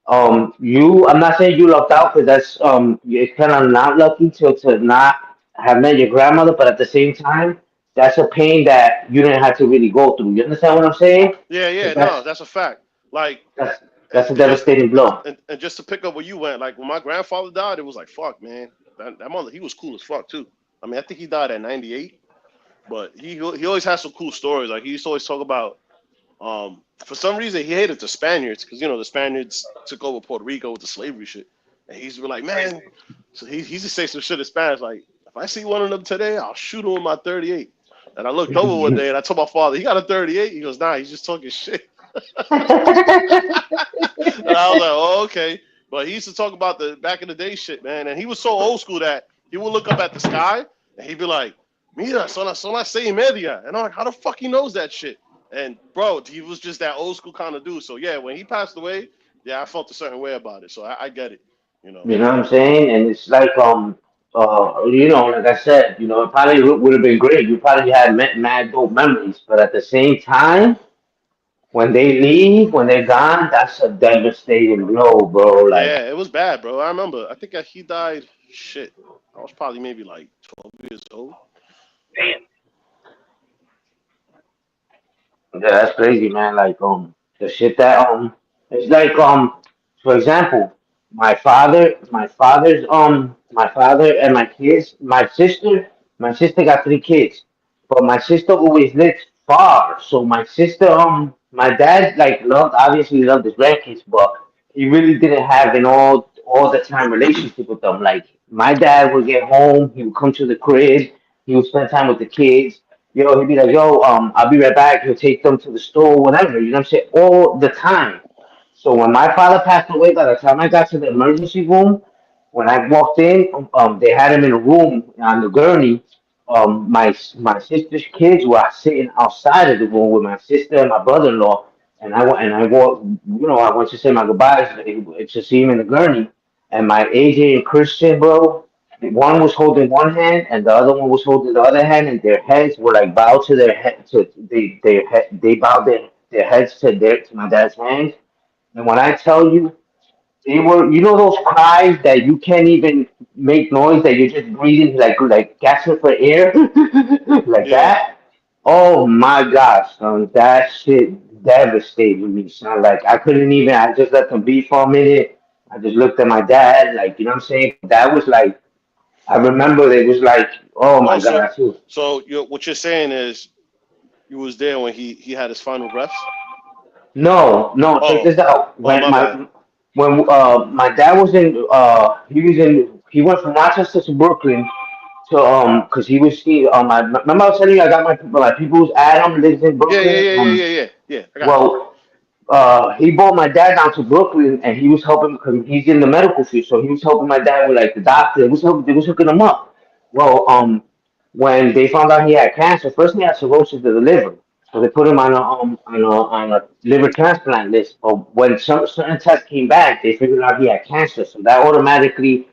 I'm not saying you lucked out because that's it's kind of not lucky to not have met your grandmother, but at the same time, that's a pain that you didn't have to really go through. You understand what I'm saying? Yeah, 'Cause no, that's a fact. Like, that's a and just devastating blow. and just to pick up where you went, like when my grandfather died, it was like fuck, man. That mother, he was cool as fuck too. I mean, I think he died at 98, but he always has some cool stories. Like he used to always talk about for some reason he hated the Spaniards because the Spaniards took over Puerto Rico with the slavery shit, and he's like, man. So he used to say some shit in Spanish like, if I see one of them today, I'll shoot him with my 38. And I looked over one day and I told my father, he got a 38. He goes, nah, he's just talking shit. And I was like, oh, okay. But he used to talk about the back in the day shit, man. And he was so old school that he would look up at the sky and he'd be like, mira, son las 6:30. And I'm like, how the fuck he knows that shit? And bro, he was just that old school kind of dude. So yeah, when he passed away, yeah, I felt a certain way about it. So I get it, you know. You know what I'm saying? And it's like like I said, it probably would have been great. You probably had mad dope memories, but at the same time, when they leave, when they're gone, that's a devastating blow, bro. Like, Yeah, it was bad, bro. I remember. I think he died. Shit, I was probably maybe like 12 years old. Damn. yeah, that's crazy, man. Like, the shit that it's like for example, my father and my kids, my sister got 3 kids, but my sister always lived far. So my sister, my dad like obviously loved his grandkids, but he really didn't have an all the time relationship with them. Like my dad would get home, he would come to the crib, he would spend time with the kids. He'd be like, yo, I'll be right back. He'll take them to the store, whatever. You know what I'm saying? All the time. So when my father passed away, by the time I got to the emergency room, when I walked in, they had him in a room on the gurney. My sister's kids were sitting outside of the room with my sister and my brother-in-law, and I walked, I went to say my goodbyes to see him in the gurney, and my AJ and Christian, bro, one was holding one hand and the other one was holding the other hand, and their heads were like bowed to their head. They bowed their heads to my dad's hands. And when I tell you, they were, those cries that you can't even make noise, that you're just breathing like gasping for air, like Yeah. that. Oh my gosh, son, that shit devastated me, son. Like I couldn't even. I just let them be for a minute. I just looked at my dad, like you know what I'm saying. That was like I remember it was like, oh Oh, my god, I feel. so what you're saying is You was there when he had his final breaths. No, check this out. My bad. When my dad was in he went from Rochester to Brooklyn to because I remember I was telling you I got my people's Adam lives in Brooklyn. Yeah. I got you. Well, he brought my dad down to Brooklyn and he was helping because he's in the medical field, so he was helping my dad with like the doctor. They was hooking him up. Well, when they found out he had cancer, first he had cirrhosis of the liver, so they put him on a liver transplant list. But when some certain tests came back, they figured out he had cancer, so that automatically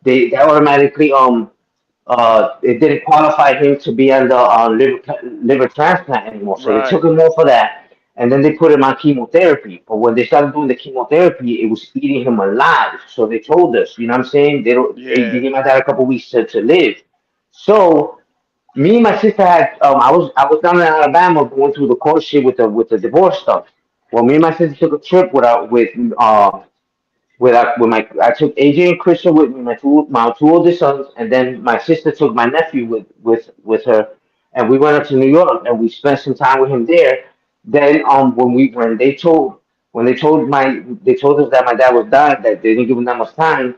they that automatically it didn't qualify him to be on the liver transplant anymore. So they took Right. him off of that, and then they put him on chemotherapy. But when they started doing the chemotherapy, it was eating him alive. So they told us, you know what I'm saying? They Yeah. gave my dad a couple weeks to live. So me and my sister had I was down in Alabama going through the court shit with the divorce stuff. Well, me and my sister took a trip with my I took AJ and Christian with me, my two oldest sons, and then my sister took my nephew with her, and we went up to New York and we spent some time with him there. Then when they told us that my dad was dying, that they didn't give him that much time.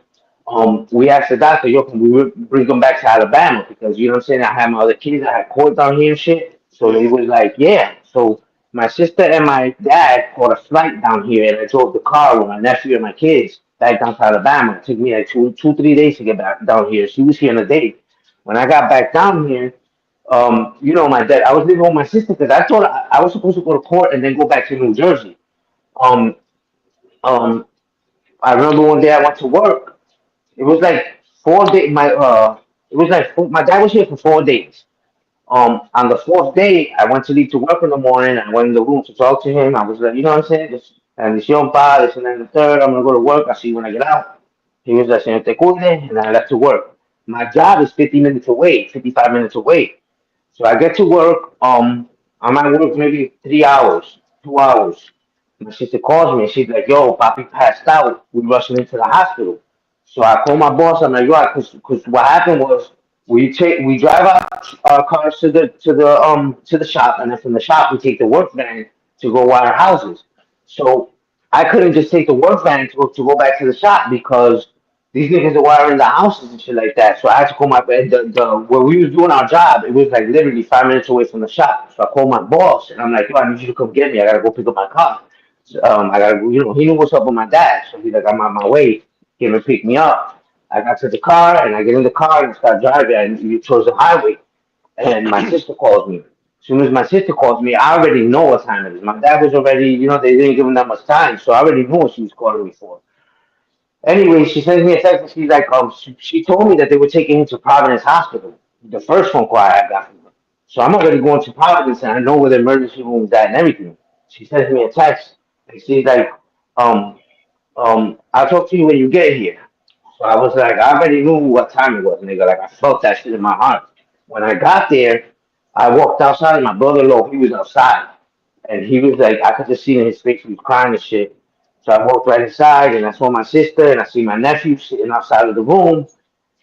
We asked the doctor, yo, can we bring him back to Alabama? Because you know what I'm saying, I had my other kids, I had court down here and shit. So they was like, yeah. So my sister and my dad caught a flight down here, and I drove the car with my nephew and my kids back down to Alabama. It took me like 3 days to get back down here. She was here in a day. When I got back down here, my dad, I was living with my sister because I thought I was supposed to go to court and then go back to New Jersey. Um, um, I remember one day I went to work. It was like 4 days. It was like my dad was here for 4 days. On the fourth day, I went to leave to work in the morning. I went in the room to talk to him. I was like, you know what I'm saying? And this young pa, this and then the third. I'm gonna go to work. I'll see you when I get out. He was like, señor, te cuide, and I left to work. My job is 50 minutes away, 55 minutes away. So I get to work. I'm at work maybe 3 hours, 2 hours. My sister calls me and she's like, "Yo, Papi passed out. We rushing into the hospital." So I call my boss. I'm like, "Yo, because what happened was we drive our cars to the shop, and then from the shop we take the work van to go wire houses. So I couldn't just take the work van to go back to the shop because these niggas are wiring the houses and shit like that. So I had to call my where we was doing our job. It was like literally 5 minutes away from the shop. So I called my boss and I'm like, "Yo, I need you to come get me. I gotta go pick up my car." I gotta, he knew what's up with my dad, so he's like, "I'm on my way. Came and pick me up." I got to the car and I get in the car and start driving and you towards the highway. And my sister calls me. As soon as my sister calls me, I already know what time it is. My dad was already, they didn't give him that much time, so I already knew what she was calling me for. Anyway, she sends me a text and she's like, she told me that they were taking him to Providence Hospital. The first phone call I got from her. So I'm already going to Providence and I know where the emergency room is at and everything. She sends me a text and she's like, I'll talk to you when you get here. So I was like, I already knew what time it was, nigga. Like I felt that shit in my heart. When I got there, I walked outside and my brother-in-law, he was outside. And he was like, I could just see in his face, he was crying and shit. So I walked right inside and I saw my sister and I see my nephew sitting outside of the room.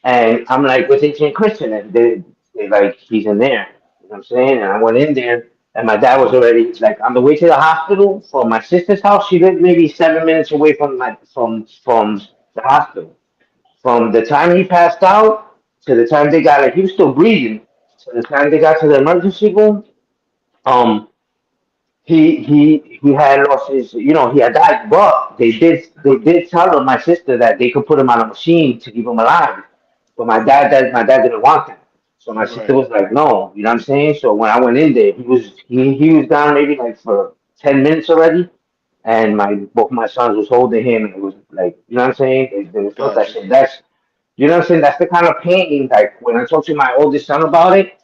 And I'm like, where's H.N. Christian? And they like, he's in there. You know what I'm saying? And I went in there and my dad was already like on the way to the hospital from my sister's house. She lived maybe 7 minutes away from the hospital. From the time he passed out to the time they got, like, he was still breathing. To the time they got to the emergency room, um, he had lost his, he had died. But they did tell my sister that they could put him on a machine to keep him alive. But my dad didn't want that. So my sister Right. was like, no, you know what I'm saying? So when I went in there, he was down maybe like for 10 minutes already, and both my sons was holding him, and it was like, you know what I'm saying? They felt that Gotcha. shit. You know what I'm saying? That's the kind of pain. Like when I talked to my oldest son about it,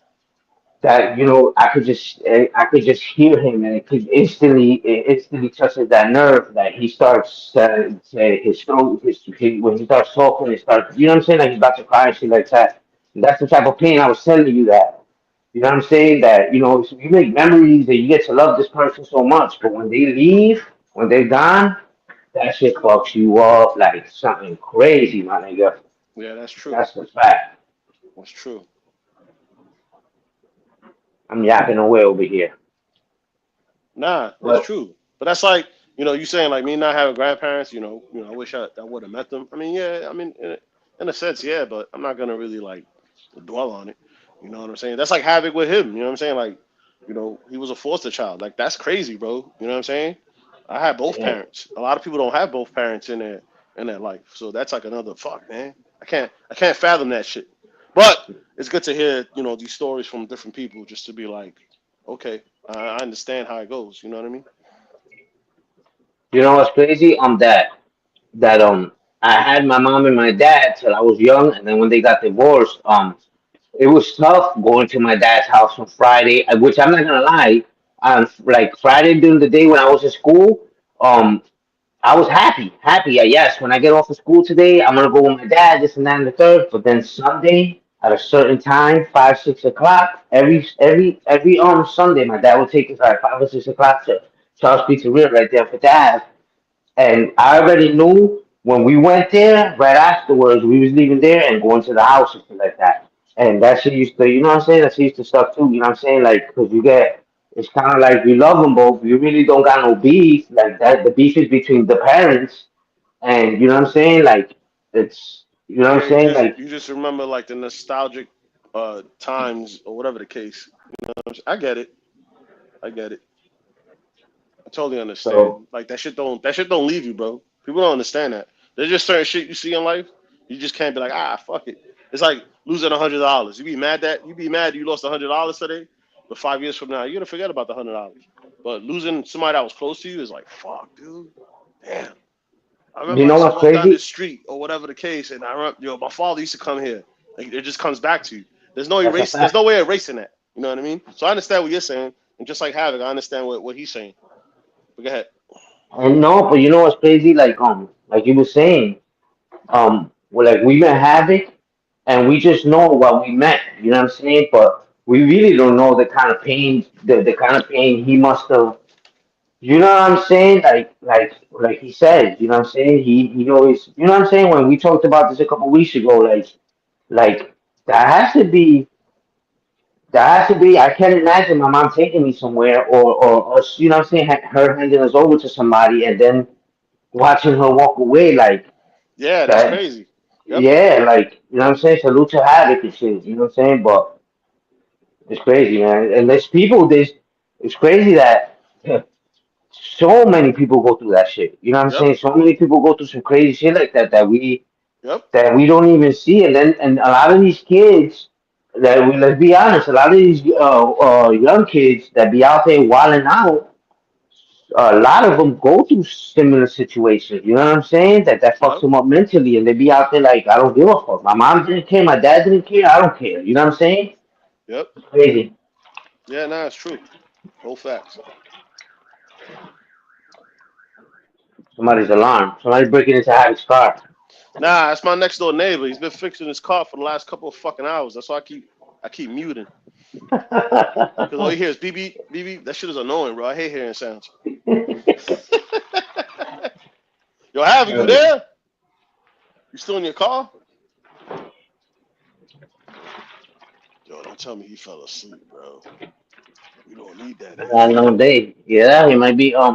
that I could just hear him, and it instantly touches that nerve that he starts say his throat, when he starts talking, it starts. You know what I'm saying? Like he's about to cry and shit like that. And that's the type of pain I was telling you that. You know what I'm saying? That so you make memories that you get to love this person so much, but when they leave, when they're gone, that shit fucks you up like something crazy, my nigga. Yeah, that's true. That's the fact. That's true. I'm yapping away over here. Nah, it's But true. But that's like, you saying like me not having grandparents. I wish I would have met them. I mean, yeah, I mean, in a sense, yeah, but I'm not gonna really like dwell on it. You know what I'm saying? That's like Havoc with him. You know what I'm saying? Like, he was a foster child. Like that's crazy, bro. You know what I'm saying? I had both yeah, parents. A lot of people don't have both parents in their life. So that's like another fuck, man. I can't fathom that shit. But it's good to hear, these stories from different people just to be like, okay, I understand how it goes. You know what I mean? you know what's crazy? That I had my mom and my dad till I was young, and then when they got divorced, it was tough going to my dad's house on Friday, which I'm not gonna lie, on like Friday during the day when I was in school, um, I was happy, happy. Yes, when I get off of school today, I'm gonna go with my dad, this and that and the third. But then Sunday at a certain time, 5, 6 o'clock, every Sunday, my dad would take us at 5 or 6 o'clock to Charles Pizzeria right there for dad. And I already knew when we went there, right afterwards, we was leaving there and going to the house and shit like that. And that shit used to, you know what I'm saying? That shit used to suck too, you know what I'm saying? Like, cause it's kind of like you love them both. You really don't got no beef like that. The beef is between the parents, and you know what I'm saying? Like, you know what Yeah, I'm you saying? just Like, you just remember like the nostalgic times or whatever the case. I get it. I get it. I totally so, understand. Like that shit don't leave you, bro. People don't understand that. There's just certain shit you see in life. You just can't be like, fuck it. It's like losing $100. You be mad you lost $100 today, but 5 years from now, you're gonna forget about the $100. But losing somebody that was close to you is like, fuck, dude. Damn. I you remember I know used to what's walk down crazy? this street or whatever the case, and I remember, my father used to come here. Like it just comes back to you. There's no That's a erase. There's fact. no way of erasing that. You know what I mean? So I understand what you're saying, and just like Havoc, I understand what he's saying. But go ahead. And no, but you know what's crazy? Like you were saying, well, like we met Havoc, and we just know what we met. You know what I'm saying? But we really don't know the kind of pain, the kind of pain he must have. You know what I'm saying? Like he said. You know what I'm saying? He always. You know what I'm saying? When we talked about this a couple weeks ago, like that has to be. That has to be. I can't imagine my mom taking me somewhere, or you know what I'm saying, her handing us over to somebody, and then watching her walk away like Yeah, that's that. crazy. Yep. Yeah, like you know what I'm saying. Salute to Havoc and shit. You know what I'm saying? But it's crazy, man. And there's people. It's crazy that so many people go through that shit. You know what I'm Yep. saying? So many people go through some crazy shit like that Yep. that we don't even see. And a lot of these kids that let's be honest, a lot of these young kids that be out there wilding out, a lot of them go through similar situations. You know what I'm saying? That fucks Yep. them up mentally, and they be out there like, I don't give a fuck. My mom didn't care, my dad didn't care. I don't care. You know what I'm saying? Yep. It's crazy. Yeah, nah, it's true. Whole facts. Somebody's alarm. Somebody's breaking into Harry's car. Nah, that's my next door neighbor. He's been fixing his car for the last couple of fucking hours. That's why I keep muting. Because all you hear is beep beep beep beep. That shit is annoying, bro. I hate hearing sounds. Yo, Havoc, you there? You still in your car? Yo, don't tell me he fell asleep, bro. We don't need that in I here. know they. Yeah, he might be This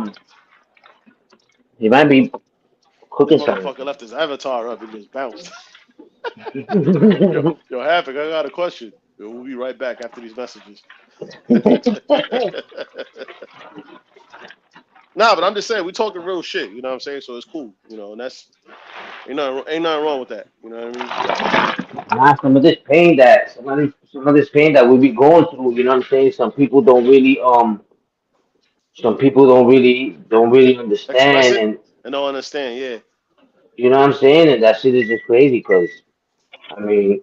cooking something. motherfucker left his avatar up and just bounced. Yo, Havoc, I got a question. Yo, we'll be right back after these messages. Nah, but I'm just saying we talking real shit. You know what I'm saying? So it's cool. And that's ain't nothing wrong with that. You know what I mean? Nah, some of this pain that we be going through, you know what I'm saying? Some people don't really Express understand, it and and don't understand. Yeah, you know what I'm saying? And that shit is just crazy because I mean,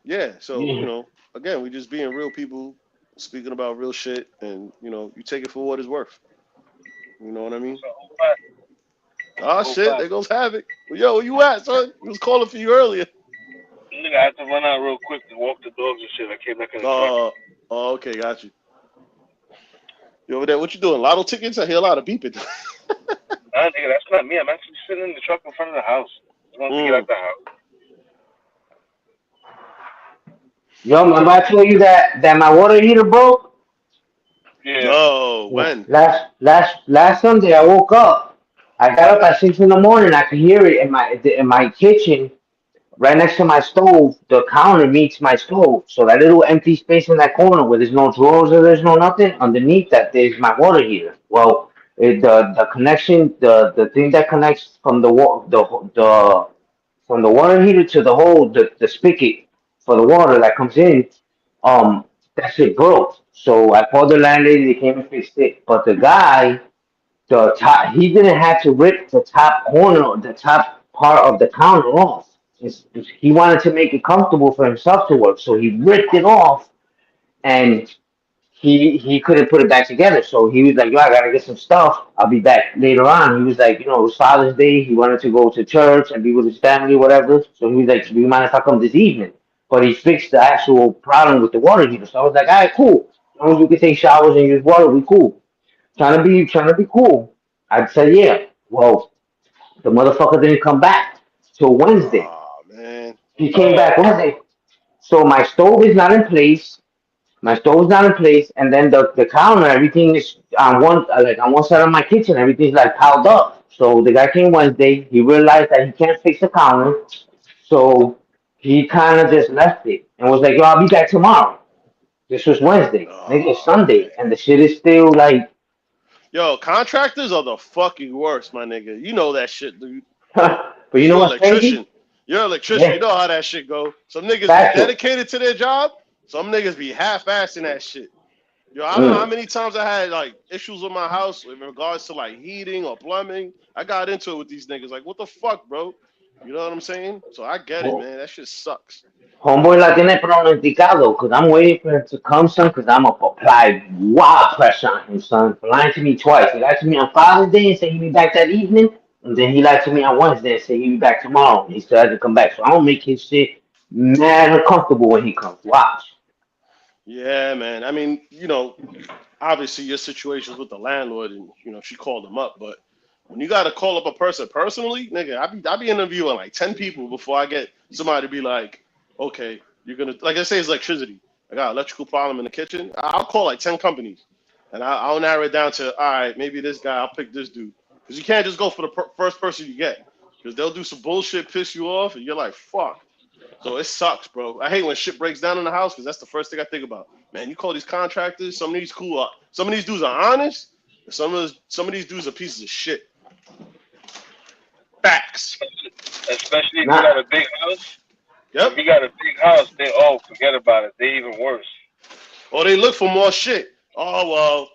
yeah. So yeah, again, we just being real people, speaking about real shit, and you take it for what it's worth. You know what I mean? Oh shit, there goes Havoc. Well, yo, where you at, son? He was calling for you earlier. Nigga, I had to run out real quick to walk the dogs and shit. I came back in the truck. Okay, got you. You over there? What you doing? Lotto tickets? I hear a lot of beeping. Nah, nigga, that's not me. I'm actually sitting in the truck in front of the house. I want to get out the house. Yo, remember I told you that my water heater broke? Yeah. No, Yeah. when? Last Sunday I woke up. I got up at 6 in the morning. I could hear it in my kitchen, right next to my stove. The counter meets my stove, so that little empty space in that corner where there's no drawers or there's no nothing underneath that there's my water heater. Well, the connection, the thing that connects from the from the water heater to the hole, the spigot for the water that comes in, that shit broke. So I called the landlady, they came and fixed it. But the guy, the top, he didn't have to rip the top corner, the top part of the counter off. He wanted to make it comfortable for himself to work, so he ripped it off, and he couldn't put it back together. So he was like, "Yo, I gotta get some stuff. I'll be back later on." He was like, it was Father's Day. He wanted to go to church and be with his family, whatever. So he was like, "Do you mind if I come this evening?" But he fixed the actual problem with the water heater. So I was like, "All right, cool. As long as you can take showers and use water, we cool." Trying to be cool. I said, "Yeah." Well, the motherfucker didn't come back till Wednesday. Oh man. He came back Wednesday. So my stove is not in place. My stove's not in place, and then the counter, everything is on one side of my kitchen. Everything's like piled up. So the guy came Wednesday. He realized that he can't fix the counter, so he kind of just left it and was like, "Yo, I'll be back tomorrow." This was Wednesday. Nigga, it's Sunday, and the shit is still like. Yo, contractors are the fucking worst, my nigga. You know that shit, dude. But you You're know an what's crazy? electrician. You're an electrician. Yeah. You know how that shit go. Some niggas be Factual. dedicated to their job. Some niggas be half-assing that shit. Yo, I don't know how many times I had like issues with my house in regards to like heating or plumbing. I got into it with these niggas. Like, what the fuck, bro? You know what I'm saying? So I get it, man. That shit sucks. Homeboy la tiene pronosticado because I'm waiting for him to come, son, because I'm going to apply wild pressure on him, son. For lying to me twice. He lied to me on Father's Day and said he'd be back that evening, and then he lied to me on Wednesday and said he'd be back tomorrow. And he still hasn't come back. So I'm going to make his shit mad uncomfortable when he comes. Watch. Yeah, man. I mean, obviously your situation's with the landlord, and she called him up. But when you gotta call up a person personally, nigga, I be interviewing like 10 people before I get somebody to be like, okay, you're gonna, like I say, it's electricity. I got an electrical problem in the kitchen. I'll call like 10 companies, and I'll narrow it down to, all right, maybe this guy. I'll pick this dude, because you can't just go for the first person you get, because they'll do some bullshit, piss you off, and you're like, fuck. So it sucks, bro. I hate when shit breaks down in the house, because that's the first thing I think about. Man, you call these contractors, some of these some of these dudes are honest, and some of these dudes are pieces of shit. Facts. Especially if you got a big house. Yep. If you got a big house, forget about it. They even worse. Or they look for more shit. Oh, well,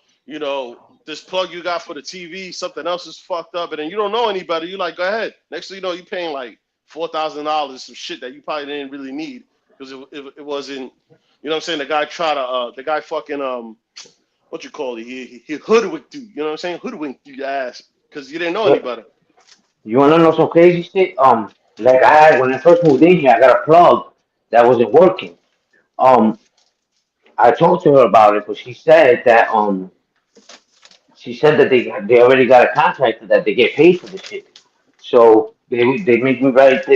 this plug you got for the TV, something else is fucked up, and then you don't know any better. You like, go ahead. Next thing you know, you're paying like $4,000 some shit that you probably didn't really need, because it wasn't. You know what I'm saying? The guy fucking what you call it? He hoodwinked you. You know what I'm saying? Hoodwinked you ass, because you didn't know any better. You want to know some crazy shit? Like when I first moved in here, I got a plug that wasn't working. I talked to her about it, but she said that they already got a contractor that they get paid for the shit. So they make me write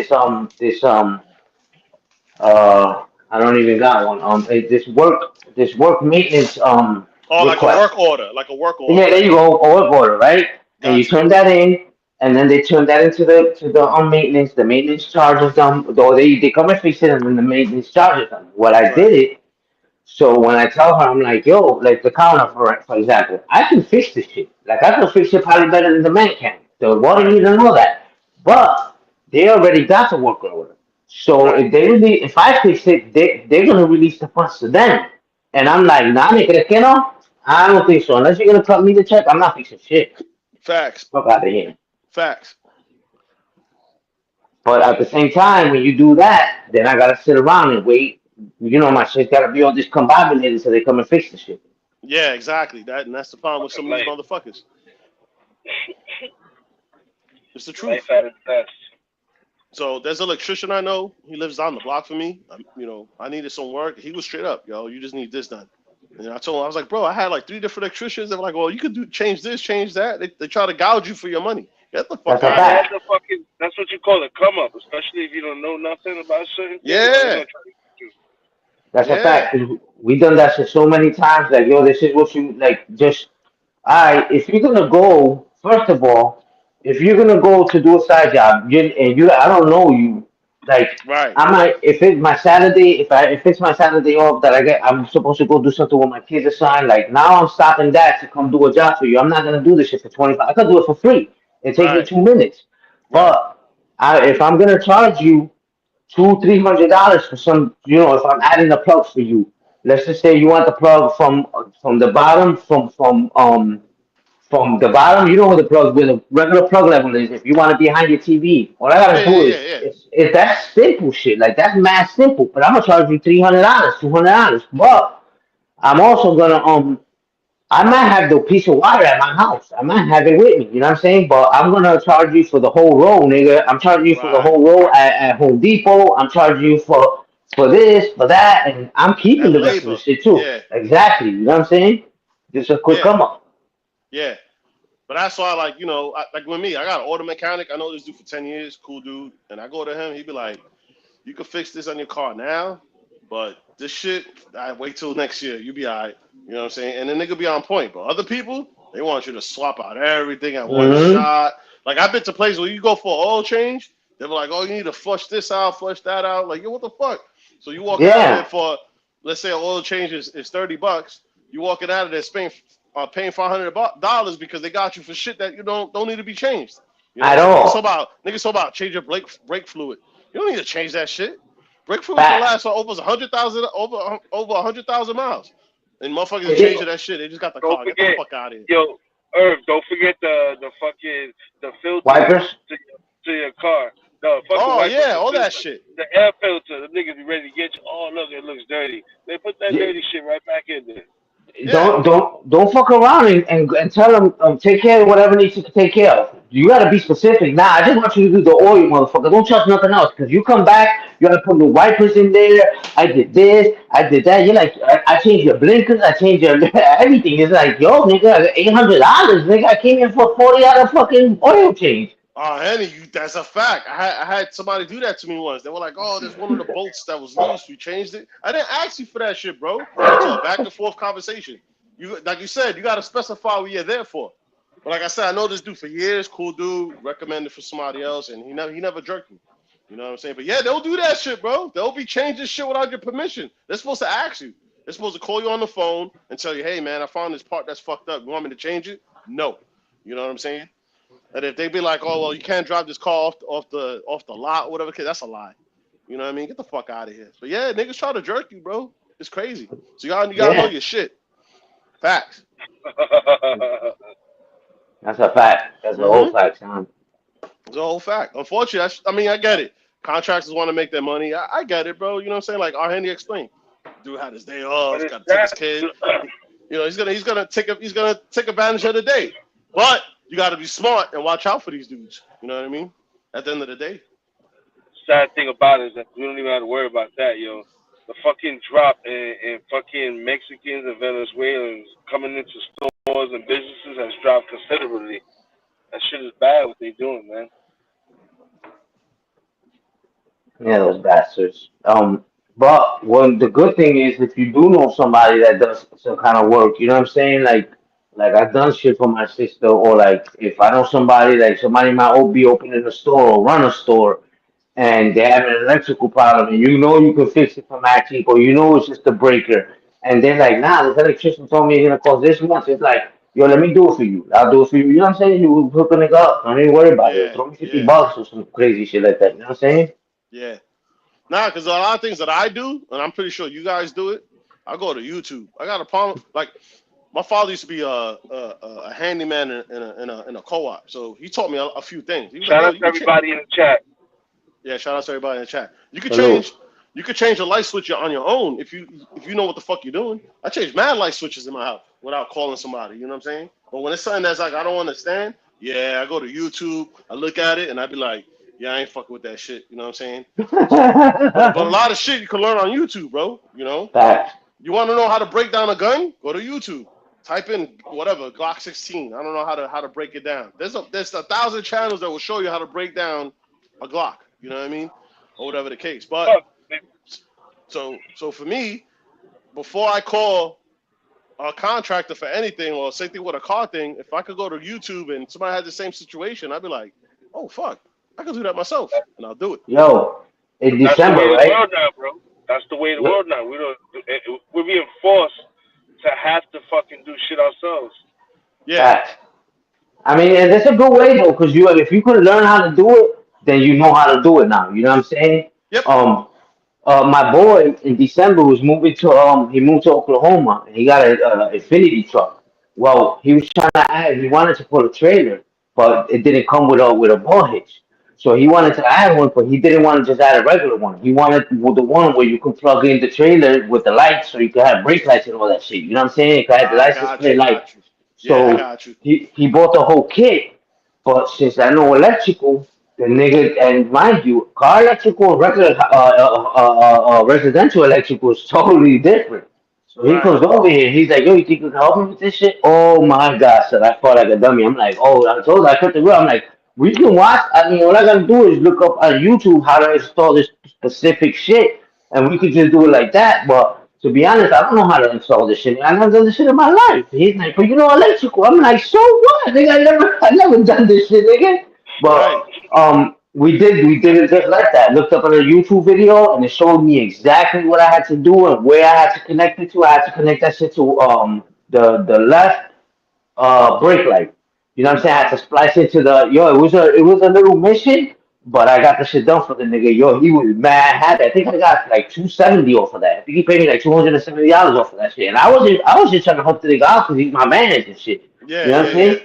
I don't even got one this work maintenance Oh, like a request. work order, Yeah, there you go, a work order, right? And you Gotcha. turn that in, and then they turn that into the maintenance. The maintenance charges them, though they come and fix it, and then the maintenance charges them. Well, I did it. So when I tell her, I'm like, yo, like the counter, for example, I can fix this shit. Like, I can fix it probably better than the man can. The water heater and all that. But they already got the work order. So if I fix it, they're going to release the funds to them. And I'm like, nah, me crees que no? I don't think so. Unless you're going to cut me the check, I'm not fixing shit. Facts. Fuck out of here. Facts. But at the same time, when you do that, then I got to sit around and wait. My shit's got to be all discombobulated so they come and fix the shit. Yeah, exactly. That's the problem with some of these motherfuckers. It's the truth. Life at its best. So there's an electrician I know. He lives down the block from me. I needed some work. He was straight up, yo, you just need this done. And I told him, I was like, bro, I had like 3 different electricians. They were like, well, you could change this, change that. They try to gouge you for your money. Get the fuck out of here. That's what you call a come up, especially if you don't know nothing about certain things. Yeah. That's a Yeah, fact. 'Cause we done that shit so many times. Like, yo, this is what you like. Just, if you're gonna go, first of all, if you're gonna go to do a side job, I don't know you. Like, right, I might, if it's my Saturday, if it's my Saturday off that I'm supposed to go do something with my kids or something. Like, now I'm stopping that to come do a job for you. I'm not gonna do this shit for 25. I could do it for free. It takes me right, 2 minutes. right, But if I'm gonna charge you $200-300 for some, if I'm adding a plug for you, let's just say you want the plug from the bottom, from the bottom, you know where the plug, where the regular plug level is. If you want it behind your TV, all I yeah, gotta yeah, do yeah, is yeah, it's that simple shit. Like, that's mad simple. But I'm gonna charge you $300, $200. But I'm also gonna I might have the piece of wire at my house. I might have it with me. You know what I'm saying? But I'm gonna charge you for the whole row, nigga. I'm charging you for the right. whole row at Home Depot. I'm charging you for this, for that, and I'm keeping That the rest of the labor, shit too. yeah, Exactly. You know what I'm saying? Just a quick yeah, come up. yeah. But that's why, like, like with me, I got an auto mechanic. I know this dude for 10 years, cool dude. And I go to him, he be like, you can fix this on your car now, but this shit, I wait till next year. You be all right. You know what I'm saying? And the nigga be on point. But other people, they want you to swap out everything at one Mm-hmm. shot. Like, I've been to places where you go for an oil change, they're like, oh, you need to flush this out, flush that out. Like, yo, what the fuck? So you walking out of there Yeah, for, let's say, an oil change is $30. You walking out of there paying $500 because they got you for shit that you don't need to be changed. You know what at I'm saying? all. Niggas talk about change your brake fluid. You don't need to change that shit. Brake fluid can Facts. last for over 100,000 over 100,000 miles. And motherfuckers are Is it changing that shit. They just got the Don't car. Get the forget, fuck out of here. yo, Irv, don't forget the fucking the filters wipers? to your car. The fucking Oh wipers, yeah, the all that filter, shit. the air filter. The niggas be ready to get you. Oh look, it looks dirty. They put that dirty shit right back in there. Yeah. Don't fuck around and tell them take care of whatever needs to take care of. You gotta be specific. Nah, I just want you to do the oil, motherfucker. Don't touch nothing else. Cause you come back, you gotta put the wipers in there. I did this, I did that. You're like, I changed your blinkers, I changed your everything. It's like, yo, nigga, $800, nigga. I came in for $40 fucking oil change. Oh, Henny, that's a fact. I had somebody do that to me once. They were like, "Oh, there's one of the bolts that was loose. We changed it." I didn't ask you for that shit, bro. Got into a back and forth conversation. You, like you said, you got to specify what you're there for. But like I said, I know this dude for years. Cool dude. Recommended for somebody else, and he never jerked me. You know what I'm saying? But yeah, they'll do that shit, bro. They'll be changing shit without your permission. They're supposed to ask you. They're supposed to call you on the phone and tell you, "Hey, man, I found this part that's fucked up. You want me to change it?" No. You know what I'm saying? And if they be like, "Oh well, you can't drive this car off the lot, or whatever," that's a lie. You know what I mean? Get the fuck out of here. But yeah, niggas try to jerk you, bro. It's crazy. So you gotta know Yeah, your shit. Facts. that's a fact. That's a whole Mm-hmm. fact, son. It's a whole fact. Unfortunately, I mean, I get it. Contractors want to make their money. I get it, bro. You know what I'm saying? Like our Henry explained. Dude had his day But off. it's Got to take his that. kid. You know, he's gonna take advantage of the day. But you got to be smart and watch out for these dudes. You know what I mean? At the end of the day. Sad thing about it is that we don't even have to worry about that, yo. The fucking drop in fucking Mexicans and Venezuelans coming into stores and businesses has dropped considerably. That shit is bad what they doing, man. Yeah, those bastards. But the good thing is if you do know somebody that does some kind of work, you know what I'm saying? Like I've done shit for my sister, or like if I know somebody, like somebody might be opening a store or run a store, and they have an electrical problem, and you know you can fix it for mad cheap, or you know it's just a breaker, and they're like, nah, this electrician told me it's gonna cost this much. It's like, yo, let me do it for you. I'll do it for you. You know what I'm saying? You hook a nigga up. Don't even worry about it. Yeah, Throw me 50 yeah, bucks or some crazy shit like that. You know what I'm saying? yeah. Nah, because a lot of things that I do, and I'm pretty sure you guys do it, I go to YouTube. I got a problem. Like, my father used to be a handyman in a co-op. So he taught me a few things. He was like, Shout yo, out you to can change. everybody in the chat. Yeah, shout out to everybody in the chat. You could Hello. change a light switch on your own if you know what the fuck you're doing. I changed mad light switches in my house without calling somebody. You know what I'm saying? But when it's something that's like I don't understand, yeah, I go to YouTube, I look at it, and I be like, yeah, I ain't fucking with that shit. You know what I'm saying? So, but a lot of shit you can learn on YouTube, bro. You know, Facts. you want to know how to break down a gun? Go to YouTube. Type in whatever Glock 16. I don't know how to break it down. There's a 1,000 channels that will show you how to break down a Glock. You know what I mean? Or whatever the case. But Fuck, So for me, before I call a contractor for anything, or same thing with a car thing, if I could go to YouTube and somebody had the same situation, I'd be like, oh fuck, I can do that myself, and I'll do it. Yo, in That's the December, way of the right? world now, bro. That's the way of the world now. We're being forced to have to fucking do shit ourselves. Yeah. Facts. I mean, and that's a good way though, because if you could learn how to do it, then you know how to do it now. You know what I'm saying? Yep. My boy in December was moving to he moved to Oklahoma and he got a Infinity truck. Well, he was trying to add, he wanted to put a trailer, but it didn't come with a ball hitch. So he wanted to add one, but he didn't want to just add a regular one. He wanted the one where you could plug in the trailer with the lights, so you could have brake lights and all that shit. You know what I'm saying? You could have the I license got plate you. light. Yeah, I So got you. he bought the whole kit, but since I know electrical, the nigga, and mind you, car electrical and regular residential electrical is totally different. So he Right. comes over here, he's like, yo, you think you can help me with this shit? Oh my God, so I felt like a dummy. I'm like, oh, I told her, I cut the real. I'm like, we can watch. I mean, all I gotta do is look up on YouTube how to install this specific shit, and we could just do it like that. But to be honest, I don't know how to install this shit. I never done this shit in my life. He's like, but you know electrical. I'm like, so what? Nigga, I never done this shit, nigga. But we did it just like that. Looked up on a YouTube video and it showed me exactly what I had to do and where I had to connect it to. I had to connect that shit to the left brake light. You know what I'm saying? I had to splice it to it was a little mission, but I got the shit done for the nigga. Yo, he was mad happy. I think I got like 270 off of that. I think he paid me like $270 off of that shit. And I was just trying to help the nigga out because he's my man and shit. Yeah, You know what I'm yeah. saying?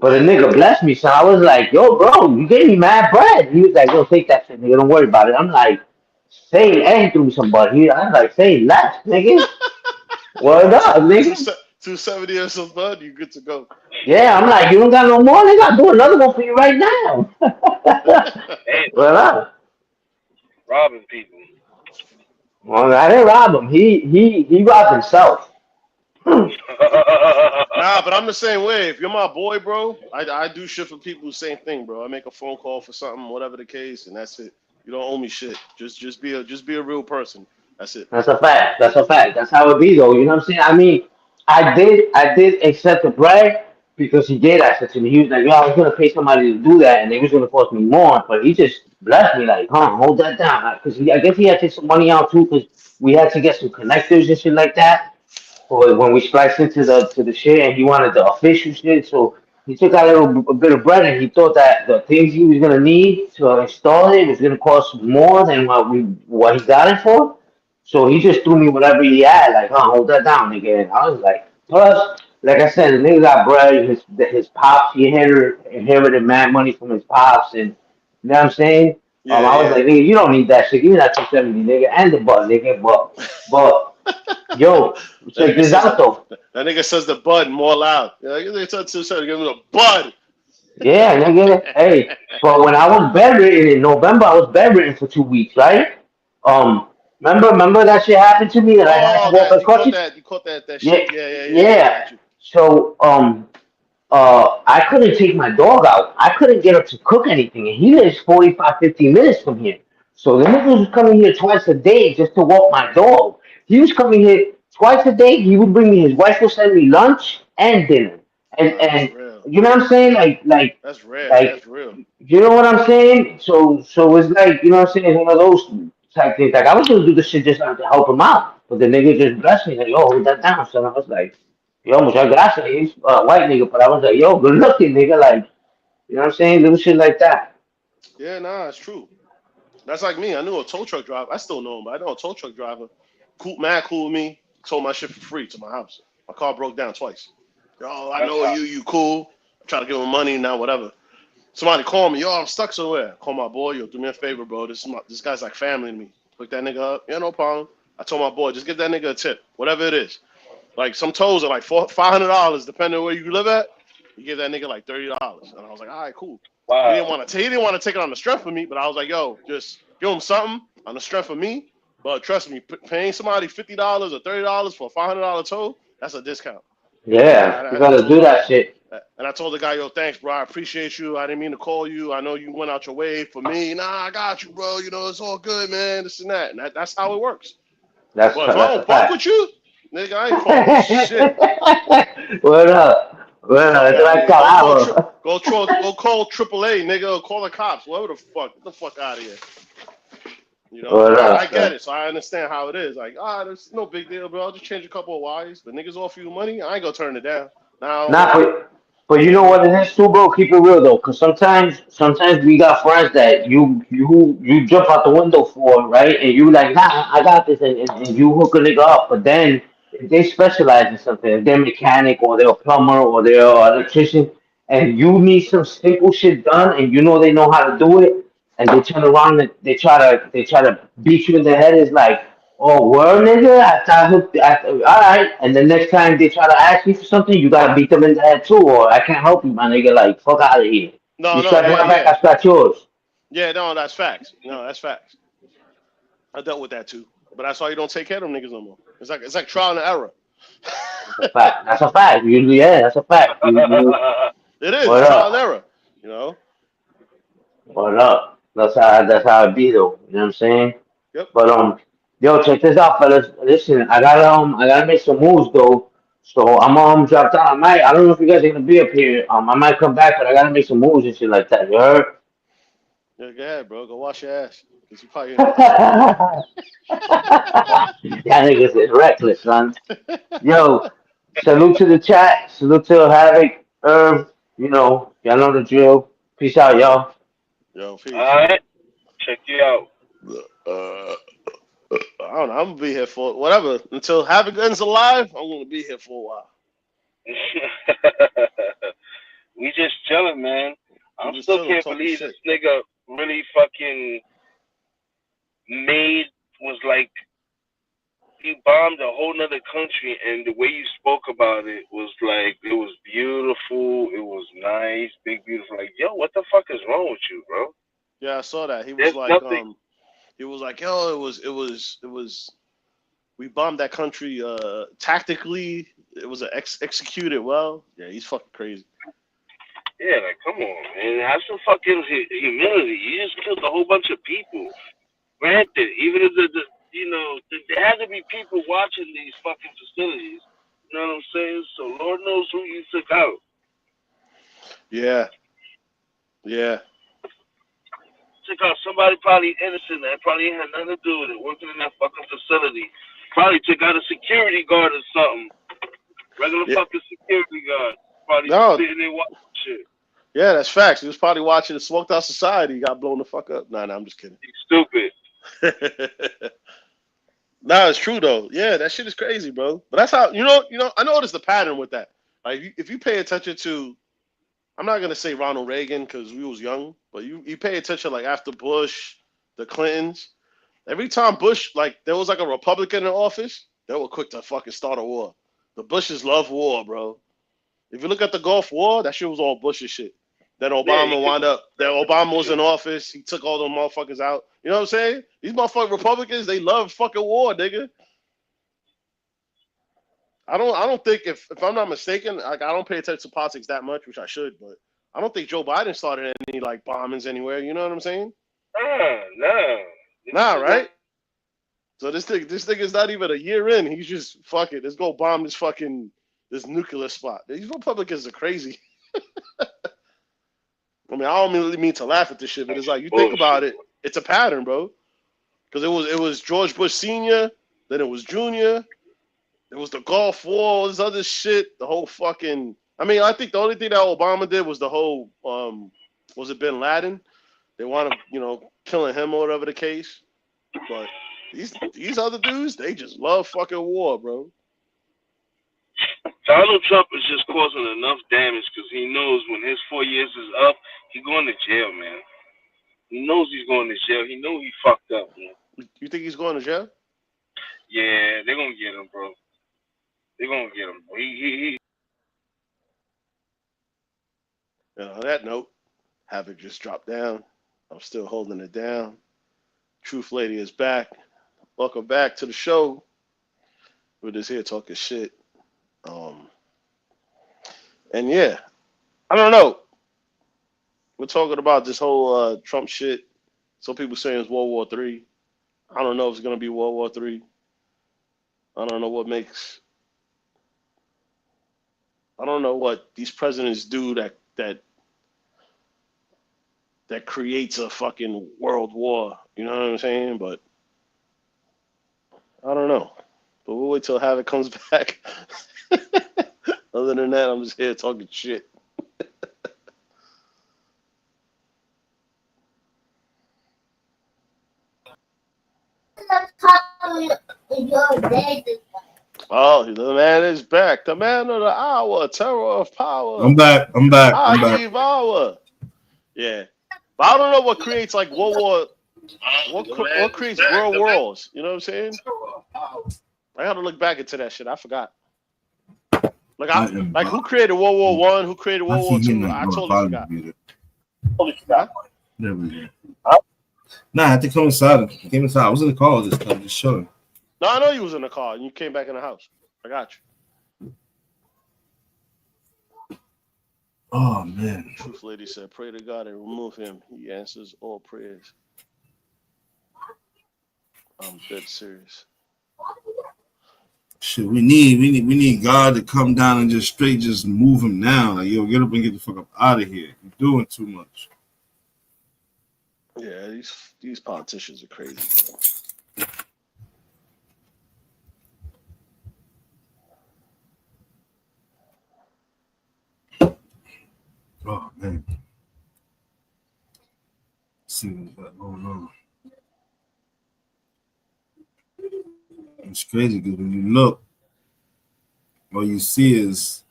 But the nigga blessed me, so I was like, yo, bro, you gave me mad bread. He was like, yo, take that shit, nigga. Don't worry about it. I'm like, say, and he threw me some butt. I was like, say less, nigga. Word up, nigga. 270 or some bud, you good to go. Yeah, I'm like, you don't got no more, nigga. I'll do another one for you right now. Word up. Robbing people. Well, I didn't rob him. He robbed himself. Nah, but I'm the same way. If you're my boy, bro, I do shit for people. Same thing, bro. I make a phone call for something, whatever the case, and that's it. You don't owe me shit. Just be a real person. That's it. That's a fact. That's a fact. That's how it be, though. You know what I'm saying? I mean, I did accept the bribe because he did ask it to me. He was like, yo, I was gonna pay somebody to do that, and it was gonna cost me more. But he just blessed me, like, hold that down, because I guess he had to take some money out too, because we had to get some connectors and shit like that. For when we spliced into the shit, and he wanted the official shit, so he took out a bit of bread, and he thought that the things he was gonna need to install it was gonna cost more than what he got it for. So he just threw me whatever he had, like, hold that down, nigga. And I was like, plus, like I said, the nigga got bread. His pops, he inherited mad money from his pops, and you know what I'm saying. I was like, nigga, you don't need that shit. Give me that 270, nigga, and the butt, nigga. But, yo, check this out though. That nigga says the bud more loud. Yeah, give me the bud. Yeah, nigga. Hey, but when I was bedridden in November, I was bedridden for 2 weeks, right? Remember that shit happened to me, and I had to walk on crutches. You caught that Yeah, shit. Yeah. yeah. So I couldn't take my dog out. I couldn't get up to cook anything, and he lives 45, 50 minutes from here. So the nigga was coming here twice a day just to walk my dog. He was coming here twice a day. He would bring me. His wife would send me lunch and dinner, and you know what I'm saying? That's rare. Like That's real. you know what I'm saying? So it's like, you know what I'm saying? It's one of those type things. Like I was gonna do this shit just to help him out, but the nigga just blessed me like, yo, hold that down. So I was like, yo, muchas gracias. He's a white nigga, but I was like, yo, good looking nigga. Like, you know what I'm saying? Little shit like that. Yeah, nah, it's true. That's like me. I knew a tow truck driver. I still know him, but I know a tow truck driver. Cool with me. Sold my shit for free to my house. My car broke down twice. Yo, I know you cool. I'm trying to give him money now, whatever. Somebody call me, yo, I'm stuck somewhere. Call my boy, yo, do me a favor, bro. This guy's like family to me. Pick that nigga up. Yeah, no problem. I told my boy, just give that nigga a tip, whatever it is. Like some tows are like $500, depending on where you live at. You give that nigga like $30, and I was like, all right, cool. Wow. He didn't want to take it on the strength of me, but I was like, yo, just give him something on the strength of me. But trust me, paying somebody $50 or $30 for a $500 tow, that's a discount. Yeah, you gotta do that shit. And I told the guy, yo, thanks, bro. I appreciate you. I didn't mean to call you. I know you went out your way for me. Nah, I got you, bro. You know, it's all good, man. This and that. And that's how it works. That's Well, if I don't a fuck fact. with you, nigga, I ain't fucking shit. What up? What up? Fuck It's out of like here. carajo. Go call AAA, nigga, or call the cops. Whatever the fuck. Get the fuck out of here. You know, What I up, get son? it, so I understand how it is. Like, there's no big deal, bro. I'll just change a couple of wires. But niggas offer you money, I ain't gonna turn it down. Now I don't Nah, want it. but you You know know what I mean? what it is too, bro. Keep it real though, cause sometimes we got friends that you jump out the window for, right? And you like, nah, I got this, and you hook a nigga up. But then if they specialize in something, if they're mechanic or they're a plumber or they're an electrician, and you need some simple shit done, and you know they know how to do it, and they turn around and they try to beat you in the head. It's like, oh, word, nigga. All right. And the next time they try to ask you for something, you gotta beat them in the head too, or I can't help you, my nigga. Like, fuck out of here. No, You no, scratch yeah, my back, yeah. I scratch yours. Yeah, no, that's facts. No, that's facts. I dealt with that too. But that's why you don't take care of them niggas no more. It's like trial and error. That's a fact. That's a fact. Yeah, that's a fact. It is What trial and up? error. You know. What up? That's how it be though. You know what I'm saying? Yep. But yo, check this out, fellas. Listen, I gotta make some moves though. So I'm drop down. I don't know if you guys are gonna be up here. I might come back, but I gotta make some moves and shit like that. You heard? Yeah, go ahead, bro. Go wash your ass. Cause you probably in the kitchen. That niggas is reckless, son. Yo, salute to the chat. Salute to Havoc, Herb. Y'all know the drill. Peace out, y'all. Yo, All peace. right, check you out. I don't know. I'm gonna be here for whatever until Havoc ends alive. I'm gonna be here for a while. We just chilling, man. We I just still chilling, can't talking believe shit. this nigga really fucking was like he bombed a whole nother country, and the way you spoke about it was like it was beautiful, it was nice, big beautiful. Like, yo, what the fuck is wrong with you, bro? Yeah, I saw that. He was There's like, nothing. yo, it was. We bombed that country tactically. It was executed well. Yeah, he's fucking crazy. Yeah, like, come on, man. Have some fucking humility. You just killed a whole bunch of people. Granted, even if there had to be people watching these fucking facilities. You know what I'm saying? So Lord knows who you took out. Yeah. Yeah. Took out somebody probably innocent that probably had nothing to do with it, working in that fucking facility. Probably took out a security guard or something. Regular Yeah. fucking security guard. Probably just No. sitting there watching shit. Yeah, that's facts. He was probably watching the Smoked Out Society. He got blown the fuck up. Nah, I'm just kidding. Stupid. Nah, it's true though. Yeah, that shit is crazy, bro. But that's how I noticed the pattern with that. Like if you pay attention to, I'm not gonna say Ronald Reagan because we was young, but you pay attention like after Bush, the Clintons. Every time Bush there was like a Republican in office, they were quick to fucking start a war. The Bushes love war, bro. If you look at the Gulf War, that shit was all Bush's shit. Then Obama Obama was in office. He took all them motherfuckers out. You know what I'm saying? These motherfucking Republicans, they love fucking war, nigga. I don't think if I'm not mistaken, like I don't pay attention to politics that much, which I should, but I don't think Joe Biden started any like bombings anywhere. You know what I'm saying? Nah, right? So this thing is not even a year in. He's just fuck it. Let's go bomb this nuclear spot. These Republicans are crazy. I mean, I don't really mean to laugh at this shit, but it's like you think about it, it's a pattern, bro. Because it was George Bush Sr., then it was Jr., it was the Gulf War, all this other shit, the whole fucking. I mean, I think the only thing that Obama did was the whole was it Bin Laden? They want to killing him or whatever the case. But these other dudes, they just love fucking war, bro. Donald Trump is just causing enough damage because he knows when his 4 years is up, he's going to jail, man. He knows he's going to jail. He knows he fucked up, man. You think he's going to jail? Yeah, they're gonna get him, bro. They're gonna get him. He. And on that note, Havoc just dropped down. I'm still holding it down. Truth Lady is back. Welcome back to the show. We're just here talking shit. And yeah, I don't know. We're talking about this whole Trump shit. Some people saying it's World War III. I don't know if it's gonna be World War III. I don't know what makes. I don't know what these presidents do that creates a fucking world war. You know what I'm saying? But I don't know. But we'll wait till Havoc comes back. Other than that, I'm just here talking shit. Oh, the man is back. The man of the hour, terror of power. I'm back. Hour. Yeah. But I don't know what creates like World War. What creates world wars? You know what I'm saying? I gotta look back into that shit. I forgot. Like who created World War One? Who created World War Two? I totally forgot. There we go. Nah, I had to come inside. I came inside. I was in the car this time, just chilling. No, I know you was in the car and you came back in the house. I got you. Oh man. Truth lady said, pray to God and remove him. He answers all prayers. I'm dead serious. Shit, we need God to come down and just straight just move him now. Like, yo, get up and get the fuck up out of here. You're doing too much. Yeah, these politicians are crazy, bro. Oh man. Let's see what's going on. It's crazy because when you look, all you see is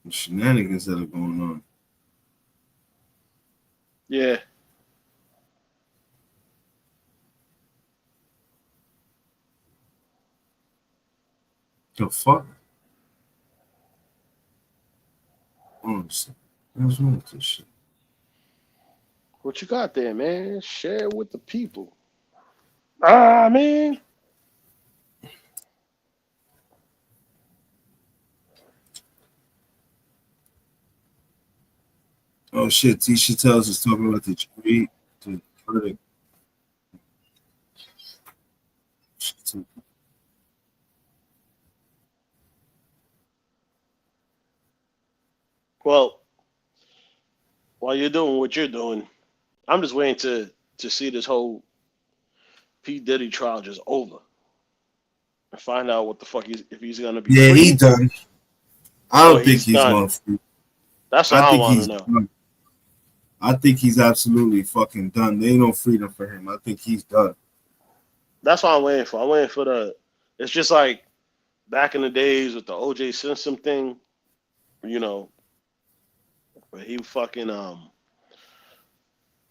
the shenanigans that are going on. Yeah. The fuck? Honestly, what's wrong with this shit? What you got there, man? Share with the people. Ah, man. Oh shit, Tisha tells us talking about the tree to verdict. Well, while you're doing what you're doing, I'm just waiting to see this whole P. Diddy trial just over and find out what the fuck if he's gonna be free. He done. I don't think he's going free. That's what I want to know. Done. I think he's absolutely fucking done. There ain't no freedom for him. I think he's done. That's what I'm waiting for. I'm waiting for the. It's just like back in the days with the O.J. Simpson thing, you know, where he fucking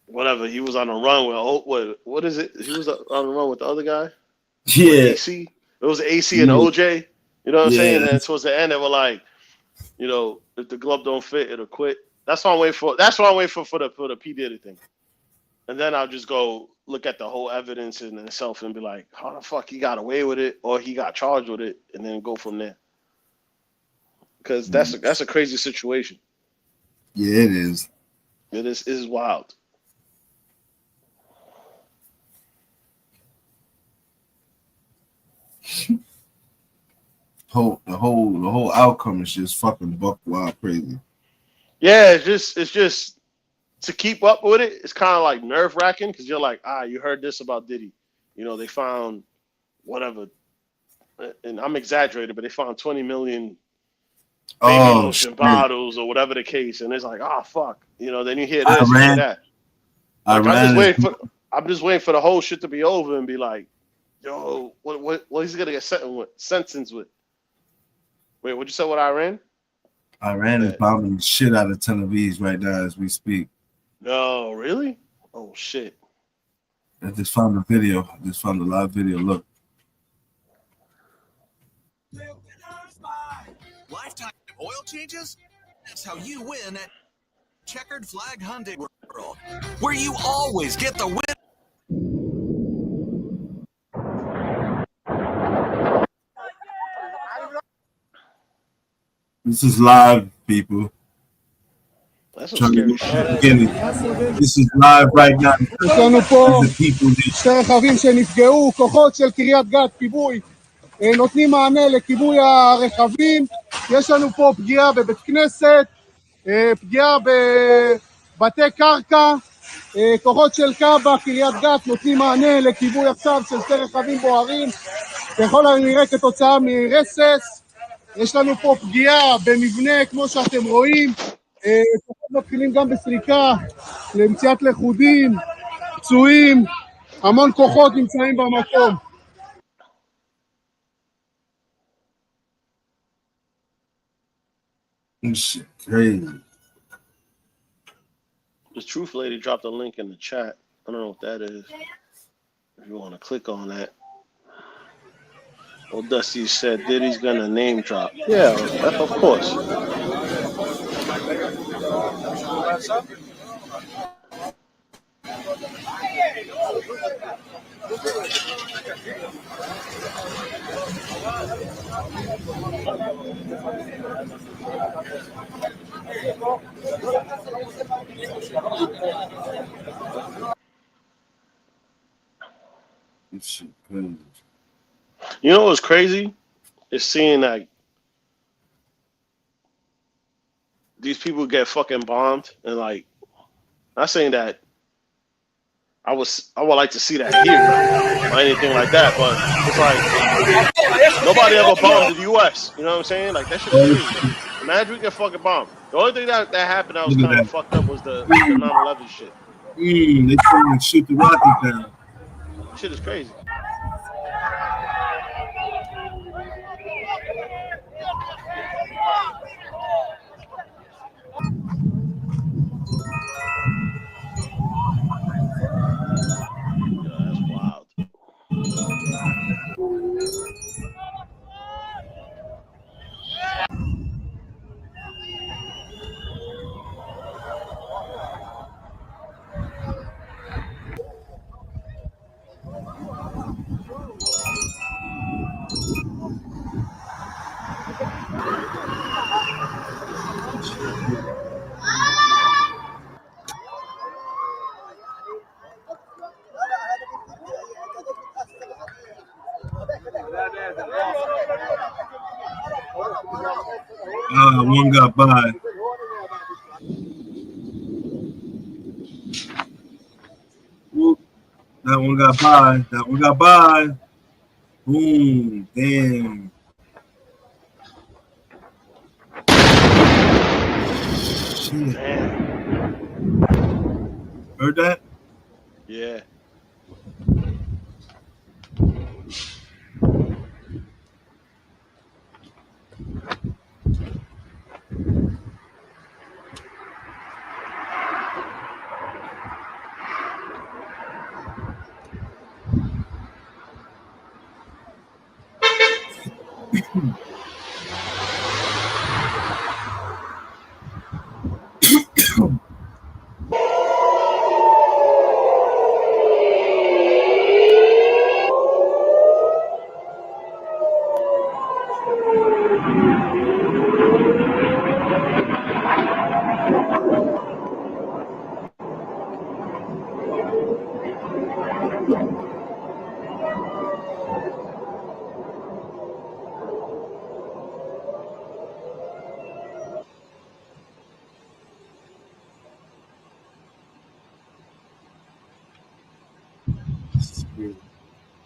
whatever, he was on the run with what is it? He was on the run with the other guy. Yeah. AC. It was AC and OJ. You know what I'm saying? And towards the end, they were like, you know, if the glove don't fit, it'll quit. That's what I'm waiting for. That's what I'm waiting for the P. Diddy thing. And then I'll just go look at the whole evidence in itself and be like, how the fuck he got away with it or he got charged with it, and then go from there. Because that's a crazy situation. Yeah, it is. It is wild. The whole outcome is just fucking buck wild crazy. Yeah, it's just to keep up with it. It's kind of like nerve wracking because you're like, you heard this about Diddy. You know, they found whatever, and I'm exaggerating, but they found 20 million baby lotion bottles or whatever the case, and it's like, fuck. You know, then you hear this, you hear that. Like, I'm just waiting for the whole shit to be over and be like, yo, what he's gonna get sentenced with? Wait, what you said with Iran? Iran is bombing the shit out of Tel Aviv right now as we speak. No, really? Oh shit! I just found a video. I just found a live video. Look. Lifetime oil changes? That's how you win at Checkered Flag Hyundai World, where you always get the win. This is live, people. That's some scary shit. This is live right now. יש לנו פה שתי רכבים שנפגעו, כוחות של קריית גת, כיבוי. נותנים מענה לכיבוי הרכבים. יש לנו פה פגיעה בבית כנסת, פגיעה בבתי קרקע, כוחות של קב"א, קריית גת נותנים מענה לכיבוי עכשיו של 2 רכבים בוערים, ככל הנראה כתוצאה מרסס. יש לנו פה פגיעה במבנה כמו שאתם רואים, כוחות מתחילים גם בסריקה למציאת לכודים, פצועים, המון כוחות נמצאים במקום. Shit, crazy. The Truth Lady dropped a link in the chat. I don't know what that is. If you want to click on that. Old Dusty said Diddy's gonna name drop. Yeah, of course. Shit, crazy. You know what's crazy? Is seeing that these people get fucking bombed and like, not saying that I would like to see that here or anything like that, but it's like nobody ever bombed the U.S. You know what I'm saying? Like that shit is crazy. Imagine we get fucking bombed. The only thing that happened that was kind of fucked up was the 9/11 shit. They trying to shoot the rocket down. Shit is crazy. Yeah, that's wild. One got by. Whoop. That one got by. That one got by. Boom. Damn. Shit. Heard that? Yeah.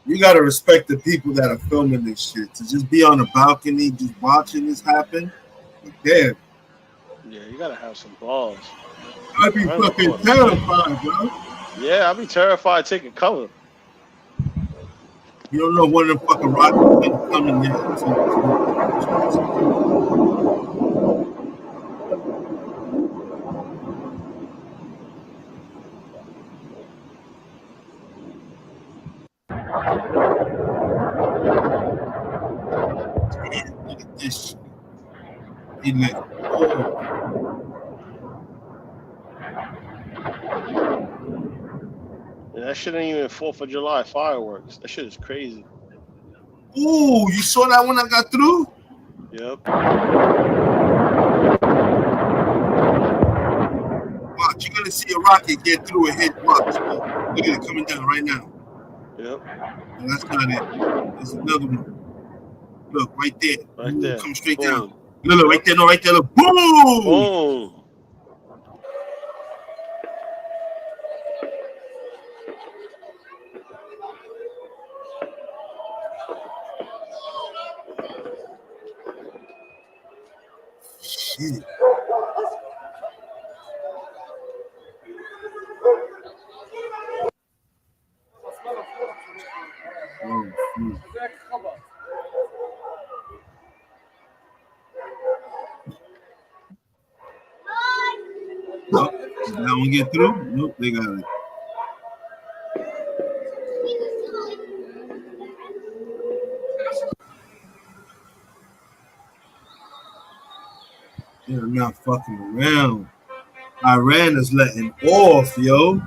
You gotta respect the people that are filming this shit. To just be on a balcony, just watching this happen. Like, damn. Yeah, you gotta have some balls. I'd be fucking terrified, bro. Yeah, I'd be terrified taking cover. You don't know when the fucking rockets been coming there. Look at this shit. He like, oh. Yeah, that shit ain't even 4th of July fireworks. That shit is crazy. Ooh, you saw that when I got through? Yep. Watch, you're gonna see a rocket get through and hit rocks. Look at it coming down right now. Yep. And that's not it. There's another one. Look, right there. Right there. Come straight Boom. down. Look, right there. No, right there. Look. Boom. Boom. Shit. Oh, shit. Nope. Did that one get through? Nope, they got it. They're not fucking around. Iran is letting off, yo.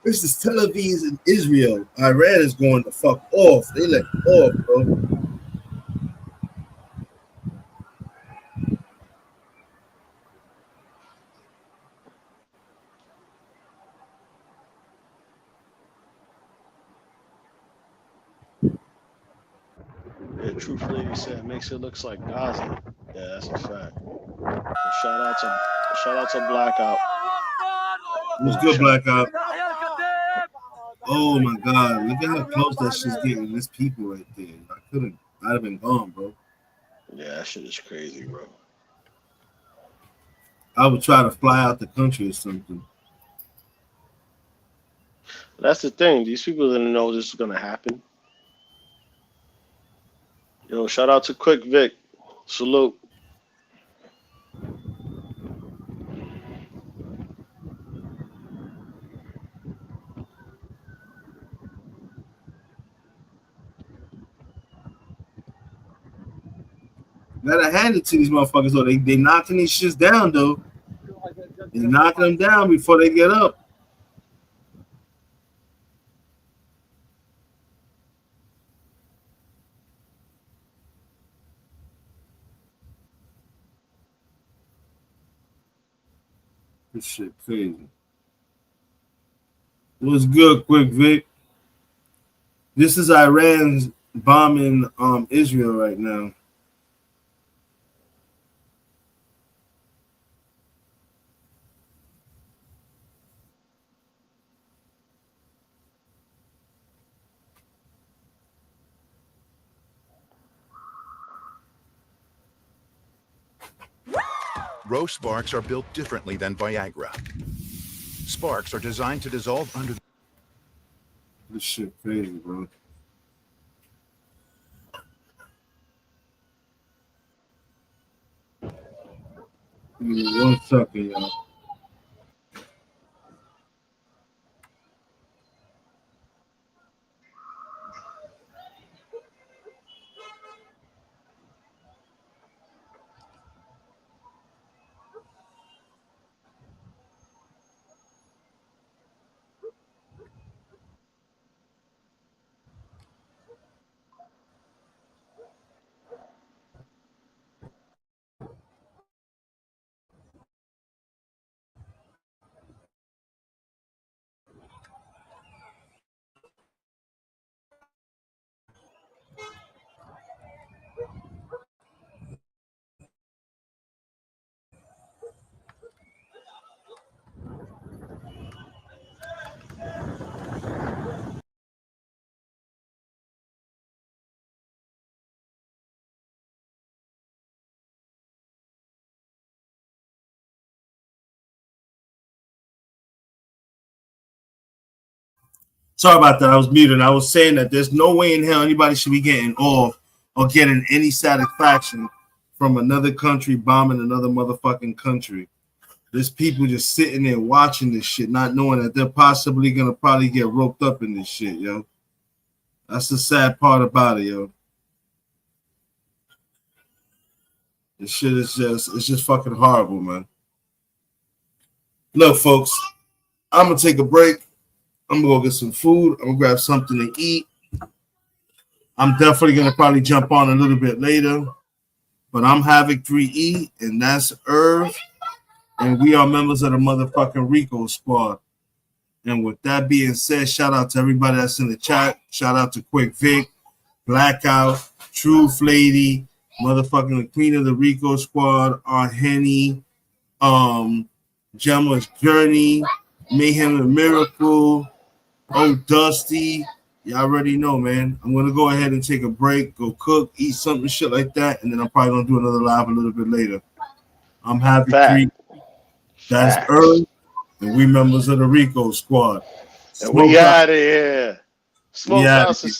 This is Tel Aviv in Israel. Iran is going to fuck off. They let off, bro. Yeah, Truth Lady said makes it looks like Gaza. Yeah, that's a fact. Shout out to Blackout. What's good, Blackout? Oh my god, look at how close that shit's getting. There's people right there. I'd have been gone, bro. Yeah, that shit is crazy, bro. I would try to fly out the country or something. That's the thing. These people didn't know this was gonna happen. Yo, shout out to Quick Vic. Salute. Gotta hand it to these motherfuckers though. They knocking these shits down though. They knocking them down before they get up. This shit crazy. What's good, Quick Vic? This is Iran's bombing Israel right now. Roe sparks are built differently than Viagra. Sparks are designed to dissolve under. This shit crazy, bro. Give me 1 second, y'all. Sorry about that. I was muted. I was saying that there's no way in hell anybody should be getting off or getting any satisfaction from another country bombing another motherfucking country. There's people just sitting there watching this shit, not knowing that they're possibly gonna probably get roped up in this shit, yo. That's the sad part about it, yo. This shit is just fucking horrible, man. Look, folks, I'm gonna take a break. I'm gonna go get some food. I'm gonna grab something to eat. I'm definitely gonna probably jump on a little bit later, but I'm Havoc 3E, and that's Irv, and we are members of the motherfucking Rico Squad. And with that being said, shout out to everybody that's in the chat. Shout out to Quick Vic, Blackout, Truth Lady, motherfucking the Queen of the Rico Squad, our Henny, Gemma's Journey, Mayhem and Miracle, Oh Dusty. You already know, man. I'm gonna go ahead and take a break, go cook, eat something, shit like that, and then I'm probably gonna do another live a little bit later. I'm Happy Creek. That's Earth, and we members of the Rico Squad. And we out of here. Smoked Out Society.